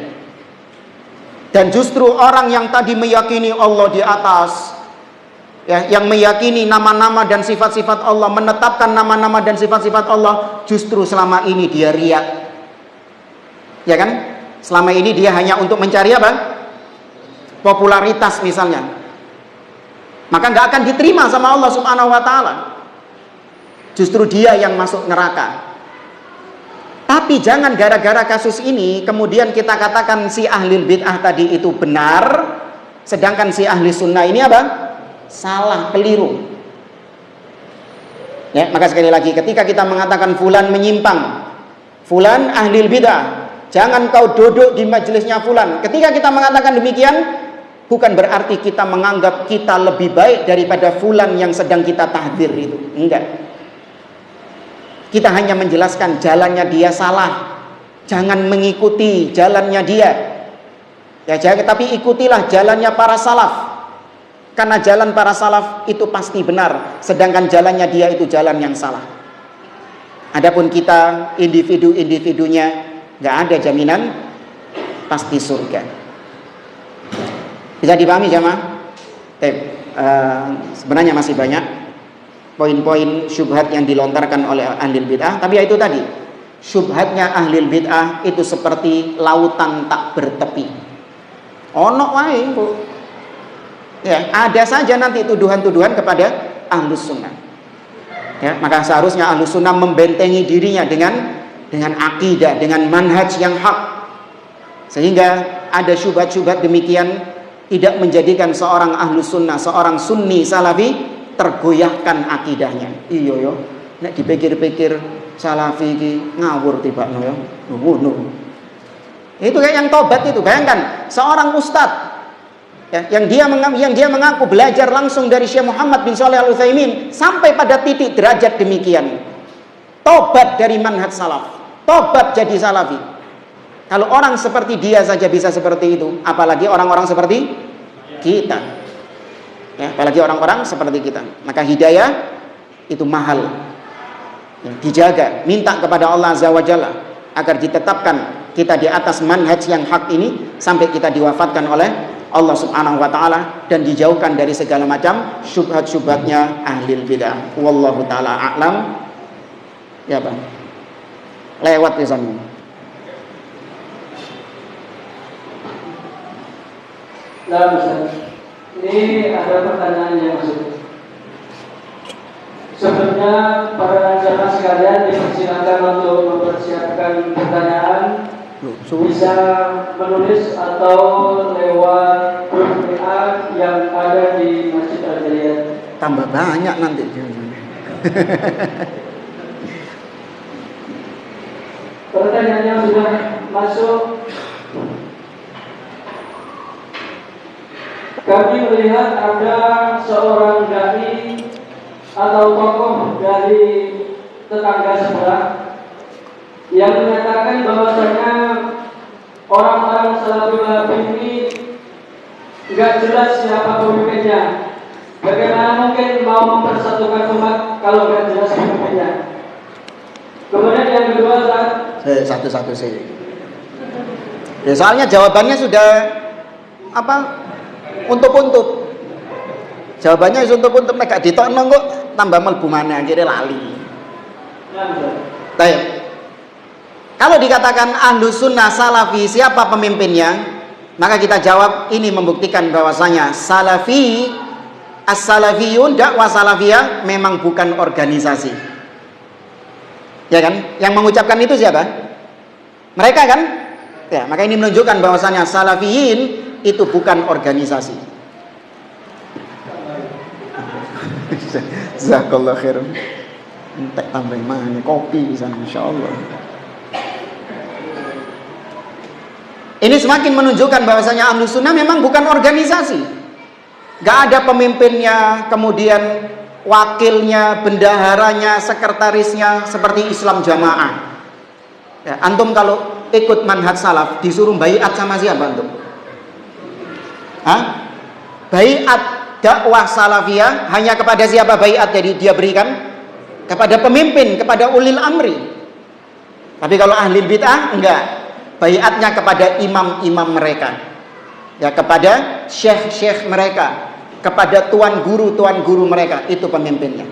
Dan justru orang yang tadi meyakini Allah di atas, ya, yang meyakini nama-nama dan sifat-sifat Allah, menetapkan nama-nama dan sifat-sifat Allah, justru selama ini dia riya. Ya kan? Selama ini dia hanya untuk mencari apa? Popularitas misalnya. Maka nggak akan diterima sama Allah Subhanahu wa taala. Justru dia yang masuk neraka. Tapi jangan gara-gara kasus ini kemudian kita katakan si ahli bid'ah tadi itu benar, sedangkan si ahli sunnah ini apa? Salah, keliru. Ya, maka sekali lagi ketika kita mengatakan fulan menyimpang, fulan ahli bid'ah, jangan kau duduk di majelisnya fulan. Ketika kita mengatakan demikian, bukan berarti kita menganggap kita lebih baik daripada fulan yang sedang kita tahdzir itu. Enggak. Kita hanya menjelaskan jalannya dia salah. Jangan mengikuti jalannya dia. Ya, tapi ikutilah jalannya para salaf. Karena jalan para salaf itu pasti benar, sedangkan jalannya dia itu jalan yang salah. Adapun kita individu-individunya nggak ada jaminan pasti surga. Bisa dipahami jamaah? Sebenarnya masih banyak poin-poin syubhat yang dilontarkan oleh ahli bid'ah, tapi ya itu tadi, syubhatnya ahli bid'ah itu seperti lautan tak bertepi. Ono wae, Bu. Ya, ada saja nanti tuduhan-tuduhan kepada ahlus sunnah. Ya, maka seharusnya ahlus sunnah membentengi dirinya dengan akidah, dengan manhaj yang hak, sehingga ada syubhat-syubhat demikian tidak menjadikan seorang ahlus sunnah, seorang sunni salafi tergoyahkan akidahnya. Iya yo, nek dipikir-pikir salafi iki ngawur tibakno yo. Ngono. Itu kayak yang tobat itu. Bayangkan seorang ustadz ya, yang dia mengaku belajar langsung dari Syekh Muhammad bin Shalih Al Utsaimin sampai pada titik derajat demikian. Tobat dari manhaj salaf. Tobat jadi salafi. Kalau orang seperti dia saja bisa seperti itu, apalagi orang-orang seperti kita. Ya, apalagi orang-orang seperti kita. Maka hidayah itu mahal. Ya, dijaga, minta kepada Allah Azza wa Jalla agar ditetapkan kita di atas manhaj yang hak ini sampai kita diwafatkan oleh Allah Subhanahu wa taala dan dijauhkan dari segala macam syubhat-syubhatnya ahli bidah. Wallahu taala a'lam. Ya, Bang. Lewat di sana. Nah, Ustaz, ini ada pertanyaan yang masuk. Sebelumnya para jamaah sekalian dipersilakan untuk mempersiapkan pertanyaan, bisa menulis atau lewat grup WA yang ada di Masjid Al-Jaliyah. Tambah banyak nanti. Pertanyaannya sudah masuk. Kami melihat ada seorang dai atau tokoh dari tetangga sebelah yang menyatakan bahwasanya orang-orang Salafi Wahabi ini nggak jelas siapa pemimpinnya. Bagaimana mungkin mau mempersatukan umat kalau nggak jelas pemimpinnya? Kemudian yang kedua, satu-satu sih. Ya, soalnya jawabannya sudah apa? Untuk jawabannya untuk nek ditokno kok tambah mlebu maneh akhire lali. Baik. Kalau dikatakan ahlus sunnah salafi siapa pemimpinnya, maka kita jawab ini membuktikan bahwasanya salafi as-salafiyun dakwah salafiyah memang bukan organisasi. Ya kan? Yang mengucapkan itu siapa? Mereka kan? Ya, maka ini menunjukkan bahwasanya salafiyin itu bukan organisasi. Jazakallah khairan. Entek tambah mana kopi di sana, insyaallah. Ini semakin menunjukkan bahwasanya Ahlus Sunnah memang bukan organisasi. Gak ada pemimpinnya, kemudian wakilnya, bendaharanya, sekretarisnya seperti Islam Jamaah. Ya, antum kalau ikut manhaj salaf disuruh baiat sama siapa antum? Baiat dakwah salafiyah hanya kepada siapa baiat jadi dia berikan? Kepada pemimpin, kepada ulil amri. Tapi kalau ahli bid'ah enggak. Baiatnya kepada imam-imam mereka. Ya, kepada syekh-syekh mereka. kepada tuan guru mereka, itu pemimpinnya.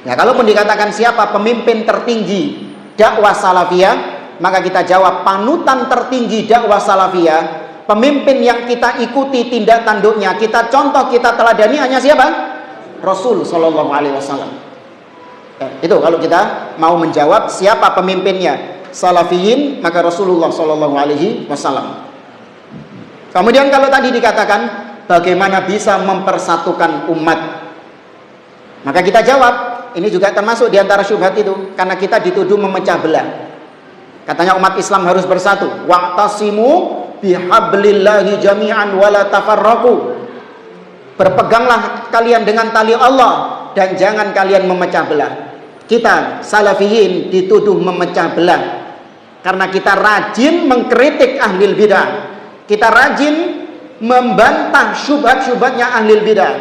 Ya, kalaupun dikatakan siapa pemimpin tertinggi dakwah salafiyah, maka kita jawab panutan tertinggi dakwah salafiyah, pemimpin yang kita ikuti tindak tanduknya, kita contoh, kita teladani hanya siapa? Rasul Shallallahu Alaihi Wasallam. Itu kalau kita mau menjawab siapa pemimpinnya salafiyin, maka Rasulullah Shallallahu Alaihi Wasallam. Kemudian kalau tadi dikatakan bagaimana bisa mempersatukan umat, maka kita jawab ini juga termasuk diantara syubhat itu, karena kita dituduh memecah belah. Katanya umat Islam harus bersatu. Wa'tasimu bihablillahi jami'an wala tafarraqu. Berpeganglah kalian dengan tali Allah dan jangan kalian memecah belah. Kita salafiyin dituduh memecah belah karena kita rajin mengkritik ahlul bidah. Kita rajin membantah syubhat-syubhatnya ahlul bidah.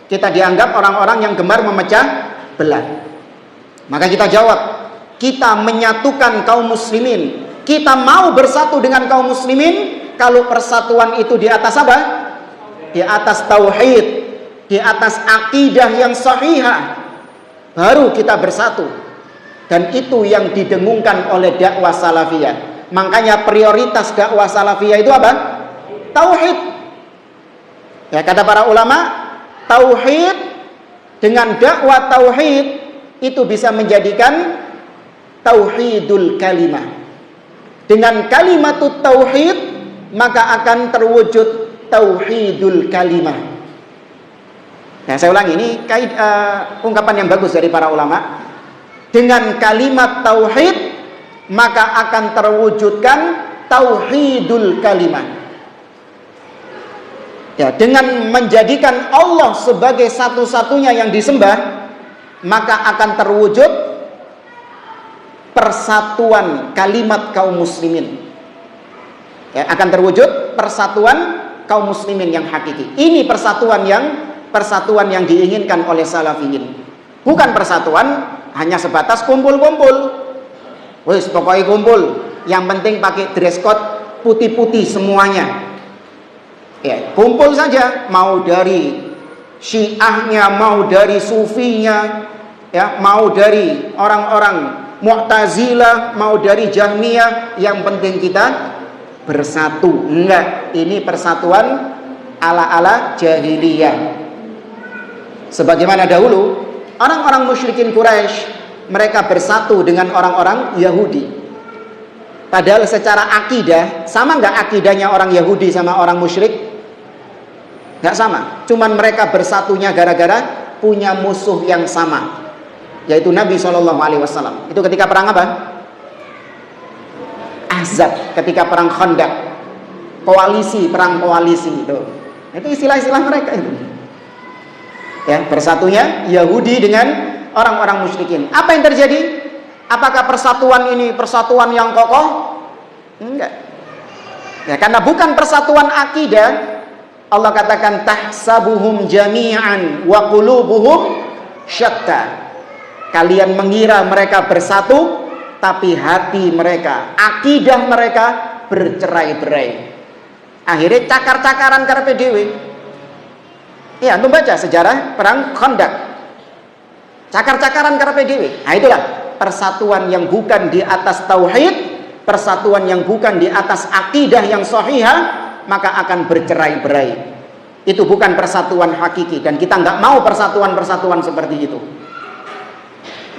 Kita dianggap orang-orang yang gemar memecah belah. Maka kita jawab, kita menyatukan kaum muslimin. Kita mau bersatu dengan kaum muslimin kalau persatuan itu di atas apa? Di atas tauhid, di atas akidah yang sahihah. Baru kita bersatu. Dan itu yang didengungkan oleh dakwah salafiyah. Makanya prioritas dakwah salafiyah itu apa? Tauhid. Ya, kata para ulama, tauhid dengan dakwah tauhid itu bisa menjadikan tauhidul kalimah. Dengan kalimatut tauhid maka akan terwujud tauhidul kalimah. Nah, saya ulangi, ini ungkapan yang bagus dari para ulama. Dengan kalimat tauhid maka akan terwujudkan tauhidul kalimah. Ya, dengan menjadikan Allah sebagai satu-satunya yang disembah, maka akan terwujud persatuan kalimat kaum muslimin. Ya, akan terwujud persatuan kaum muslimin yang hakiki. Ini persatuan yang diinginkan oleh salafiyin. Bukan persatuan hanya sebatas kumpul-kumpul. Wis pokoknya kumpul, yang penting pakai dress code putih-putih semuanya. Ya, kumpul saja, mau dari Syiahnya, mau dari Sufinya, ya, mau dari orang-orang Mu'tazilah, mau dari Jahmiyah, yang penting kita bersatu. Enggak, ini persatuan ala-ala jahiliyah. Sebagaimana dahulu orang-orang musyrikin Quraisy, mereka bersatu dengan orang-orang Yahudi. Padahal secara akidah, sama nggak akidahnya orang Yahudi sama orang musyrik? Nggak sama. Cuman mereka bersatunya gara-gara punya musuh yang sama, yaitu Nabi SAW. Itu ketika perang apa? Ahzab, ketika perang Khandaq. Koalisi, perang koalisi itu. Itu istilah-istilah mereka itu. Ya, bersatunya Yahudi dengan orang-orang musyrikin. Apa yang terjadi? Apakah persatuan ini persatuan yang kokoh? Enggak. Ya, karena bukan persatuan akidah. Allah katakan tahsabuhum jami'an wa qulubuhum syatta. Kalian mengira mereka bersatu, tapi hati mereka, akidah mereka bercerai-berai. Akhirnya cakar-cakaran karepe dhewe. Ya, membaca sejarah perang Khandaq. Cakar-cakaran karepe dhewe. Nah, itulah persatuan yang bukan di atas tauhid, persatuan yang bukan di atas akidah yang sahihah, maka akan bercerai-berai. Itu bukan persatuan hakiki, dan kita nggak mau persatuan-persatuan seperti itu.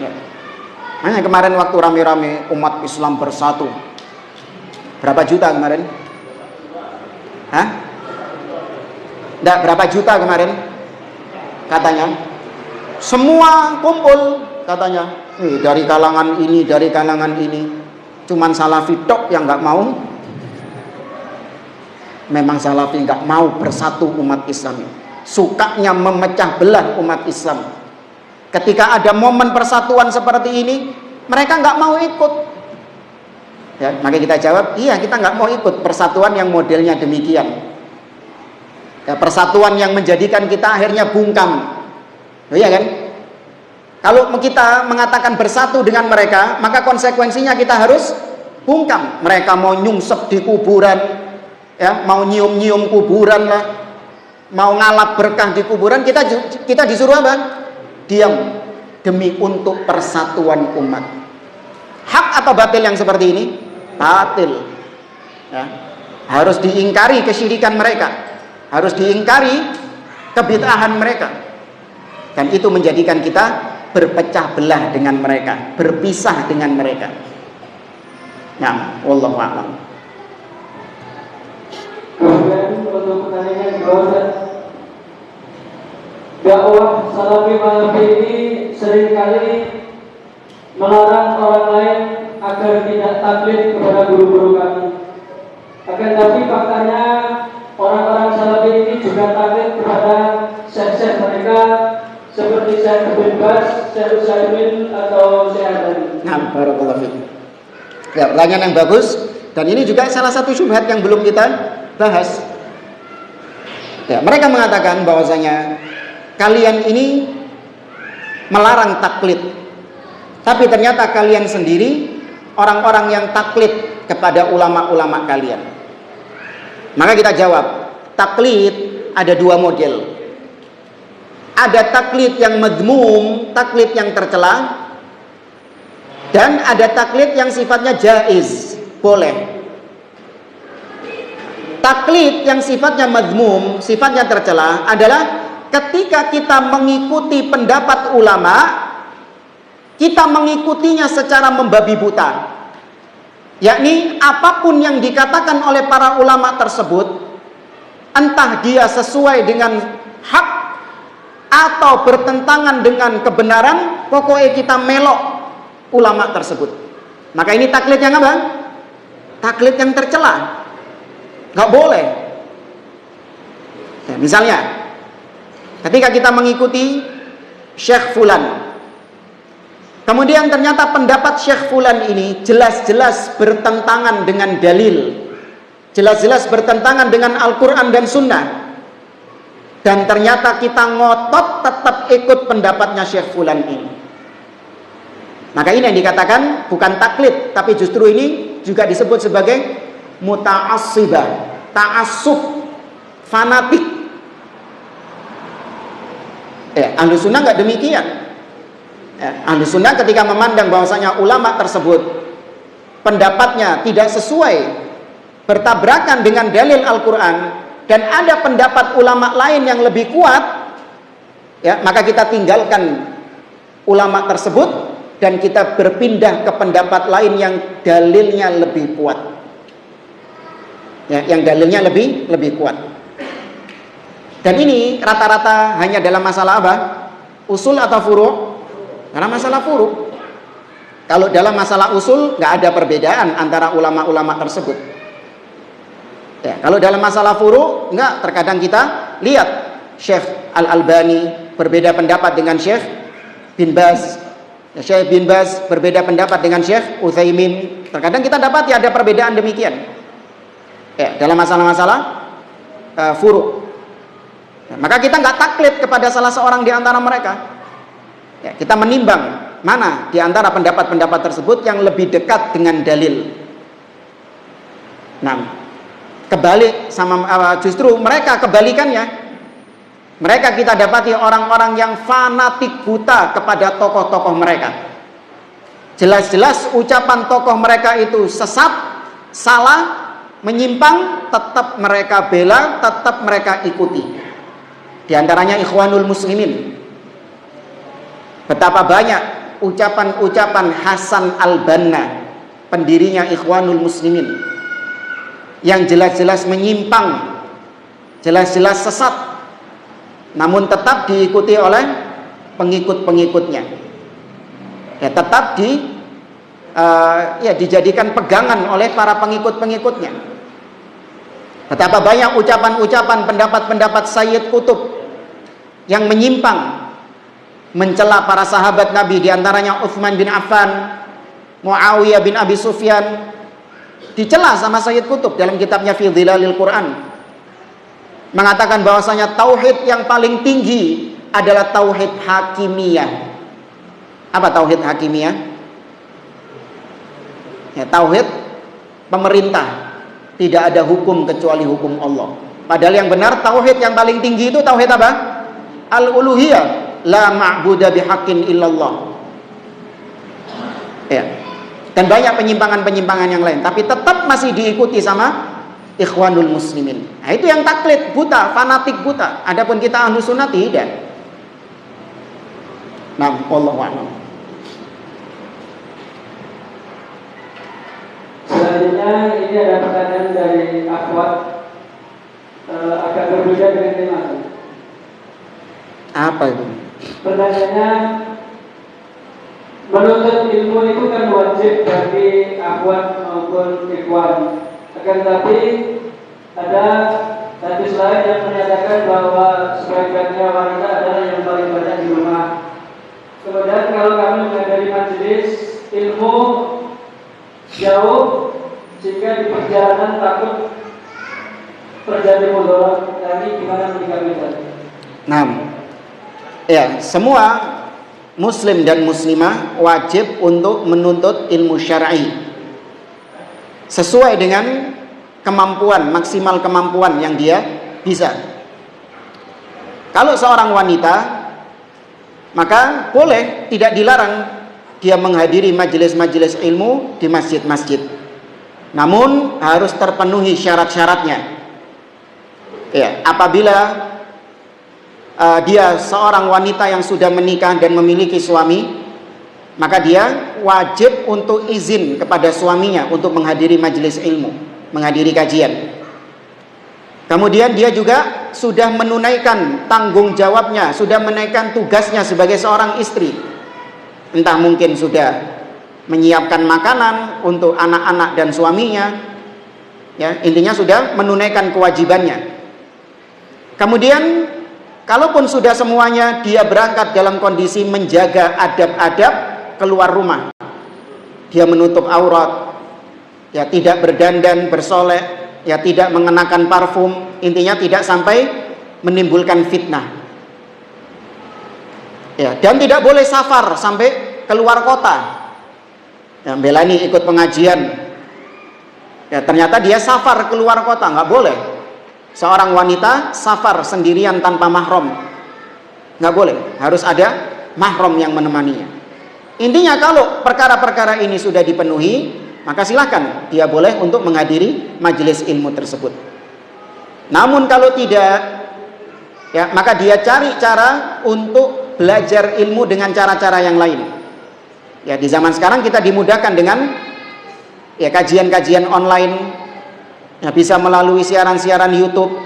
Ya. Hanya kemarin waktu rame-rame umat Islam bersatu, berapa juta kemarin? Hah? Nggak, berapa juta kemarin? Katanya semua kumpul, katanya dari kalangan ini, dari kalangan ini. Cuman Salafi tok yang nggak mau. Memang Salafi nggak mau bersatu umat Islam, sukanya memecah belah umat Islam. Ketika ada momen persatuan seperti ini, mereka nggak mau ikut. Ya, maka kita jawab, iya, kita nggak mau ikut persatuan yang modelnya demikian. Ya, persatuan yang menjadikan kita akhirnya bungkam. Oh, iya kan? Kalau kita mengatakan bersatu dengan mereka, maka konsekuensinya kita harus bungkam. Mereka mau nyungsep di kuburan, ya, mau nyium-nyium kuburan lah, mau ngalap berkah di kuburan, kita disuruh apa? Diam demi untuk persatuan umat. Hak atau batil yang seperti ini? Batil. Ya. Harus diingkari kesyirikan mereka, harus diingkari kebid'ahan mereka, dan itu menjadikan kita berpecah belah dengan mereka, berpisah dengan mereka. Nah, wallahu a'lam. Kemudian untuk pertanyaan kedua, dakwah Salafi Malafi ini seringkali melarang orang lain agar tidak taklid kepada guru-guru kami. Akan tapi faktanya orang-orang Salafi ini juga taklid kepada syekh-syekh mereka seperti Syekh bin Baz, Syekh Utsaimin atau Syekh Albani. Nah, barakallahu fiik. Ya, pertanyaan yang bagus, dan ini juga salah satu syubhat yang belum kita bahas. Ya, mereka mengatakan bahwasanya kalian ini melarang taklid, tapi ternyata kalian sendiri orang-orang yang taklid kepada ulama-ulama kalian. Maka kita jawab, taklid ada dua model. Ada taklid yang madmum, taklid yang tercela, dan ada taklid yang sifatnya jaiz, boleh. Taklid yang sifatnya madmum, sifatnya tercela adalah ketika kita mengikuti pendapat ulama, kita mengikutinya secara membabi buta. Yakni apapun yang dikatakan oleh para ulama tersebut, entah dia sesuai dengan hak atau bertentangan dengan kebenaran, pokoknya kita melok ulama tersebut. Maka ini taklid yang apa? Taklid yang tercela. Gak boleh. Ya, misalnya ketika kita mengikuti Syekh Fulan, kemudian ternyata pendapat Syekh Fulan ini jelas-jelas bertentangan dengan dalil, jelas-jelas bertentangan dengan Al-Quran dan Sunnah, dan ternyata kita ngotot tetap ikut pendapatnya Syekh Fulan ini, maka ini yang dikatakan bukan taklid, tapi justru ini juga disebut sebagai muta'assibah, ta'assub, fanatik. Ahlu sunnah nggak demikian. Ahlu sunnah ketika memandang bahwasanya ulama tersebut pendapatnya tidak sesuai, bertabrakan dengan dalil Al-Quran, dan ada pendapat ulama lain yang lebih kuat, ya, maka kita tinggalkan ulama tersebut dan kita berpindah ke pendapat lain yang dalilnya lebih kuat, ya, yang dalilnya lebih kuat. Dan ini rata-rata hanya dalam masalah apa? Usul atau furu'? Karena masalah furu'. Kalau dalam masalah usul nggak ada perbedaan antara ulama-ulama tersebut. Ya, kalau dalam masalah furu' nggak, terkadang kita lihat Syekh Al-Albani berbeda pendapat dengan Syekh bin Baz, ya, Syekh bin Baz berbeda pendapat dengan Syekh Utsaimin. Terkadang kita dapat ya ada perbedaan demikian. Ya, dalam masalah-masalah furu'. Ya, maka kita nggak taklid kepada salah seorang di antara mereka. Ya, kita menimbang mana di antara pendapat-pendapat tersebut yang lebih dekat dengan dalil. Nah, kebalik sama justru mereka kebalikannya. Mereka kita dapati orang-orang yang fanatik buta kepada tokoh-tokoh mereka. Jelas-jelas ucapan tokoh mereka itu sesat, salah, menyimpang, tetap mereka bela, tetap mereka ikuti. Di antaranya Ikhwanul Muslimin. Betapa banyak ucapan-ucapan Hasan Al-Banna, pendirinya Ikhwanul Muslimin, yang jelas-jelas menyimpang, jelas-jelas sesat, namun tetap diikuti oleh pengikut-pengikutnya. Ya, tetap dijadikan pegangan oleh para pengikut-pengikutnya. Betapa banyak ucapan-ucapan, pendapat-pendapat Sayyid Qutb yang menyimpang, mencela para sahabat Nabi, diantaranya Utsman bin Affan, Muawiyah bin Abi Sufyan, dicela sama Sayyid Qutb dalam kitabnya Fi Dhilalil Quran, mengatakan bahwasanya tauhid yang paling tinggi adalah tauhid hakimiyah. Apa tauhid hakimiyah? Ya, tauhid pemerintah, tidak ada hukum kecuali hukum Allah. Padahal yang benar tauhid yang paling tinggi itu tauhid apa? Al-uluhiyah, la ma'budu bihaqqin illallah. Ya. Dan banyak penyimpangan-penyimpangan yang lain, tapi tetap masih diikuti sama ikhwanul muslimin. Nah, itu yang taklid buta, fanatik buta. Adapun kita ahlu sunnah tidak. Nah, wallahu a'lam. Selanjutnya ini ada pertanyaan dari akhwat, agak berbeda dengan tema. Apa itu? Pertanyaannya, menuntut ilmu itu kan wajib bagi akhwat maupun ikhwan. Akan tapi ada hadis lain yang menyatakan bahwa sebaiknya wanita adalah yang paling banyak di rumah. Kemudian kalau kami menghadiri majelis ilmu jauh, sehingga di perjalanan takut terjadi mudarat. Ini gimana menyikapinya? Nah, ya, semua muslim dan muslimah wajib untuk menuntut ilmu syar'i sesuai dengan kemampuan, maksimal kemampuan yang dia bisa. Kalau seorang wanita, maka boleh, tidak dilarang dia menghadiri majelis-majelis ilmu di masjid-masjid. Namun harus terpenuhi syarat-syaratnya. Ya, apabila dia seorang wanita yang sudah menikah dan memiliki suami, maka dia wajib untuk izin kepada suaminya untuk menghadiri majelis ilmu, menghadiri kajian. Kemudian dia juga sudah menunaikan tanggung jawabnya, sudah menunaikan tugasnya sebagai seorang istri. Entah mungkin sudah menyiapkan makanan untuk anak-anak dan suaminya, ya, intinya sudah menunaikan kewajibannya. Kemudian kalaupun sudah semuanya, dia berangkat dalam kondisi menjaga adab-adab keluar rumah. Dia menutup aurat, ya, tidak berdandan, bersolek, ya, tidak mengenakan parfum, intinya tidak sampai menimbulkan fitnah. Ya, dan tidak boleh safar sampai keluar kota. Ya, Belani ikut pengajian, ya, ternyata dia safar keluar kota, nggak boleh. Seorang wanita safar sendirian tanpa mahram, nggak boleh, harus ada mahram yang menemaninya. Intinya kalau perkara-perkara ini sudah dipenuhi, maka silakan dia boleh untuk menghadiri majelis ilmu tersebut. Namun kalau tidak, ya, maka dia cari cara untuk belajar ilmu dengan cara-cara yang lain. Ya, di zaman sekarang kita dimudahkan dengan, ya, kajian-kajian online. Ya, bisa melalui siaran-siaran YouTube,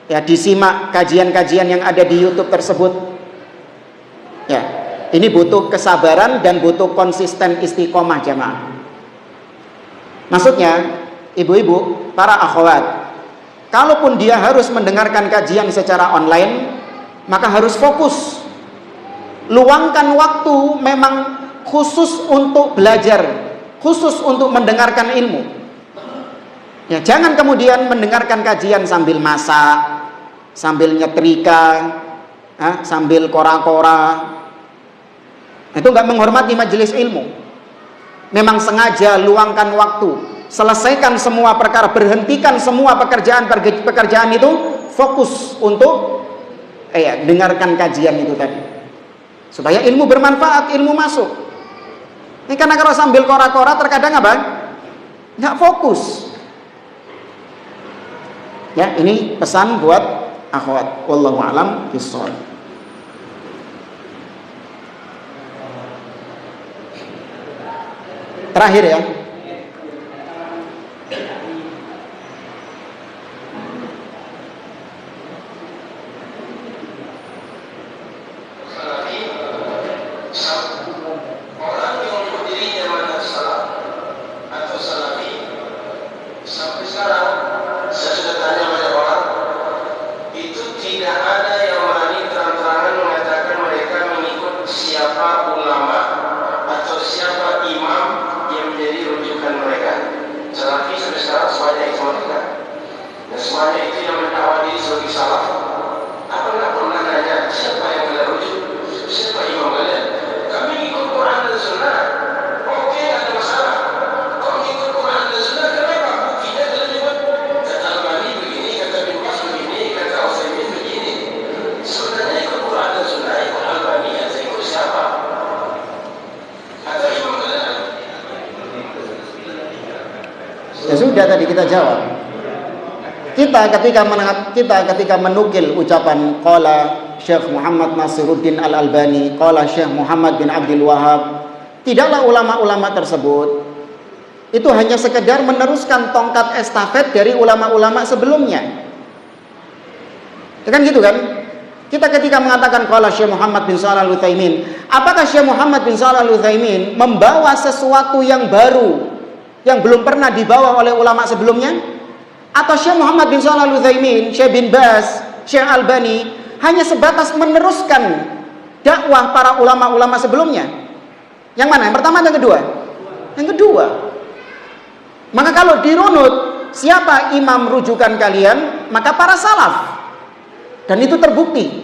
ya, disimak kajian-kajian yang ada di YouTube tersebut. Ya, ini butuh kesabaran dan butuh konsisten istiqomah jamaah. Maksudnya, ibu-ibu, para akhwat, kalaupun dia harus mendengarkan kajian secara online, maka harus fokus. Luangkan waktu memang khusus untuk belajar, khusus untuk mendengarkan ilmu. Ya, jangan kemudian mendengarkan kajian sambil masak, sambil nyetrika, sambil kora-kora. Itu nggak menghormati majelis ilmu. Memang sengaja luangkan waktu, selesaikan semua perkara, berhentikan semua pekerjaan itu, fokus untuk dengarkan kajian itu tadi, supaya ilmu bermanfaat, ilmu masuk. Ini karena kalau sambil kora-kora terkadang apa? Nggak fokus. Ya, ini pesan buat akhwat. Wallahu a'lam bishawab. Terakhir ya. sudah tadi kita jawab. Kita ketika menukil ucapan qala Syekh Muhammad Nasiruddin Al-Albani, qala Syekh Muhammad bin Abdul Wahab, tidaklah ulama-ulama tersebut itu hanya sekedar meneruskan tongkat estafet dari ulama-ulama sebelumnya. Ya kan gitu kan? Kita ketika mengatakan qala Syekh Muhammad bin Shalih Al-Utsaimin, apakah Syekh Muhammad bin Shalih Al-Utsaimin membawa sesuatu yang baru yang belum pernah dibawa oleh ulama sebelumnya? Atau Syekh Muhammad bin Shalih Al-Utsaimin, Syekh bin Baz, Syekh Albani hanya sebatas meneruskan dakwah para ulama-ulama sebelumnya? Yang mana? Yang pertama atau yang kedua? Yang kedua. Maka kalau dirunut, siapa imam rujukan kalian? Maka para salaf. Dan itu terbukti.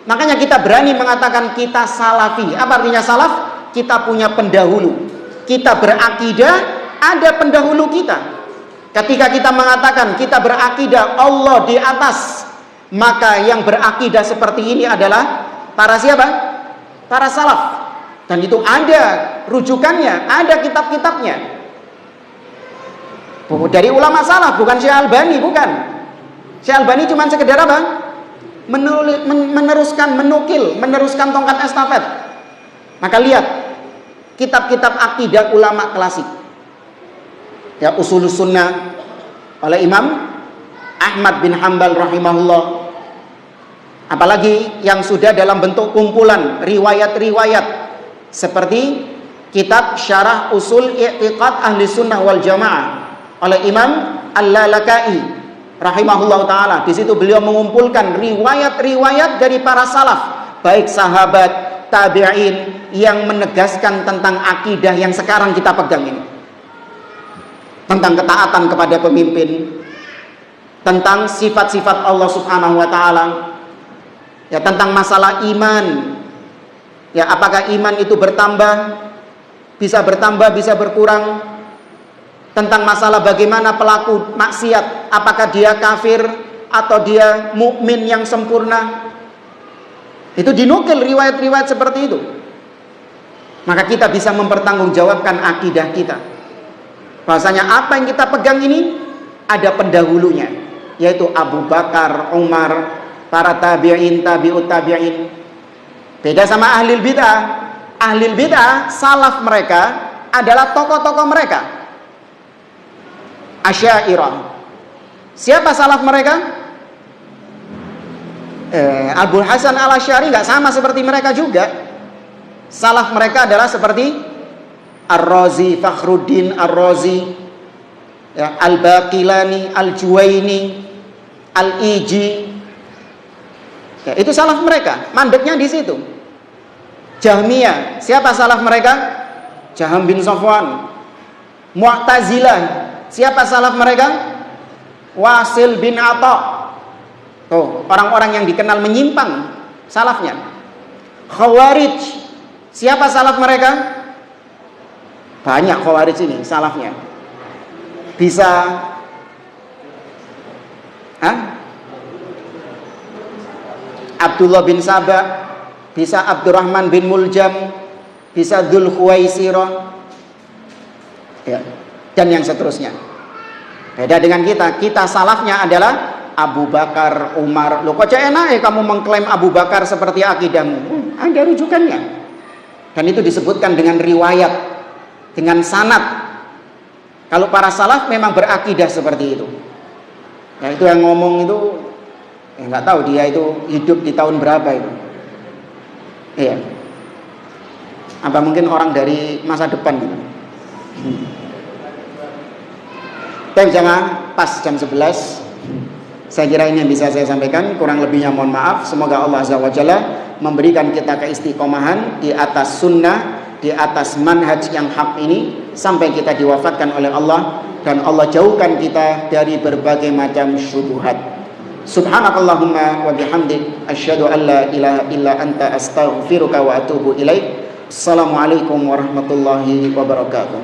Makanya kita berani mengatakan kita salafi. Apa artinya salaf? Kita punya pendahulu. Kita berakidah ada pendahulu kita. Ketika kita mengatakan kita berakidah Allah di atas, maka yang berakidah seperti ini adalah para siapa? Para salaf. Dan itu ada rujukannya, ada kitab-kitabnya. Dari ulama salaf, bukan Syekh Albani, bukan. Syekh Albani cuma sekedar apa? Meneruskan tongkat estafet. Maka lihat kitab-kitab akidah ulama klasik. Ya, Ushulus Sunnah oleh Imam Ahmad bin Hanbal rahimahullah. Apalagi yang sudah dalam bentuk kumpulan riwayat-riwayat seperti kitab Syarah Usul I'tiqad Ahli Sunnah wal Jamaah oleh Imam Al-Lalaka'i rahimahullah taala. Di situ beliau mengumpulkan riwayat-riwayat dari para salaf, baik sahabat, tabi'in, yang menegaskan tentang akidah yang sekarang kita pegang ini. Tentang ketaatan kepada pemimpin, tentang sifat-sifat Allah Subhanahu wa taala. Ya, tentang masalah iman. Ya, apakah iman itu bertambah, bisa berkurang? Tentang masalah bagaimana pelaku maksiat, apakah dia kafir atau dia mukmin yang sempurna. Itu dinukil riwayat-riwayat seperti itu. Maka kita bisa mempertanggungjawabkan akidah kita. Bahwasanya apa yang kita pegang ini ada pendahulunya, yaitu Abu Bakar, Umar, para tabi'in, tabi'ut tabi'in. Beda sama ahlul bid'ah. Ahlul bid'ah, salaf mereka adalah tokoh-tokoh mereka. Asy'ariyah. Siapa salaf mereka? Abu Hasan Al-Asy'ari nggak sama seperti mereka juga. Salaf mereka adalah seperti Ar-Razi, Fakhruddin Ar-Razi, ya, Al-Baqilani, Al-Juwaini, Al-Iji. Ya, itu salaf mereka, mandeknya di situ. Jahmiyah, siapa salaf mereka? Jaham bin Safwan. Mu'tazilah, siapa salaf mereka? Wasil bin Atha. Tuh, orang-orang yang dikenal menyimpang salafnya. Khawarij, siapa salaf mereka? Banyak Khawarij ini salafnya. Bisa Abdullah bin Sabah, bisa Abdurrahman bin Muljam, bisa Dzul Khuwaisirah, ya, dan yang seterusnya. Beda dengan kita salafnya adalah Abu Bakar, Umar. Loh, kok enak kamu mengklaim Abu Bakar seperti akidahmu? Ada rujukannya. Dan itu disebutkan dengan riwayat, dengan sanad. Kalau para salaf memang berakidah seperti itu. Ya, itu yang ngomong itu nggak tahu dia itu hidup di tahun berapa itu. Iya. Apa mungkin orang dari masa depan gitu. Tapi jamaah, pas jam 11. Saya kira ini yang bisa saya sampaikan. Kurang lebihnya mohon maaf. Semoga Allah Azza wa Jalla memberikan kita keistiqomahan di atas sunnah, di atas manhaj yang hak ini sampai kita diwafatkan oleh Allah, dan Allah jauhkan kita dari berbagai macam syubhat. Subhanakallahumma wa bihamdik asyhadu an la ilaha illa anta astaghfiruka wa atubu ilaik. Assalamualaikum warahmatullahi wabarakatuh.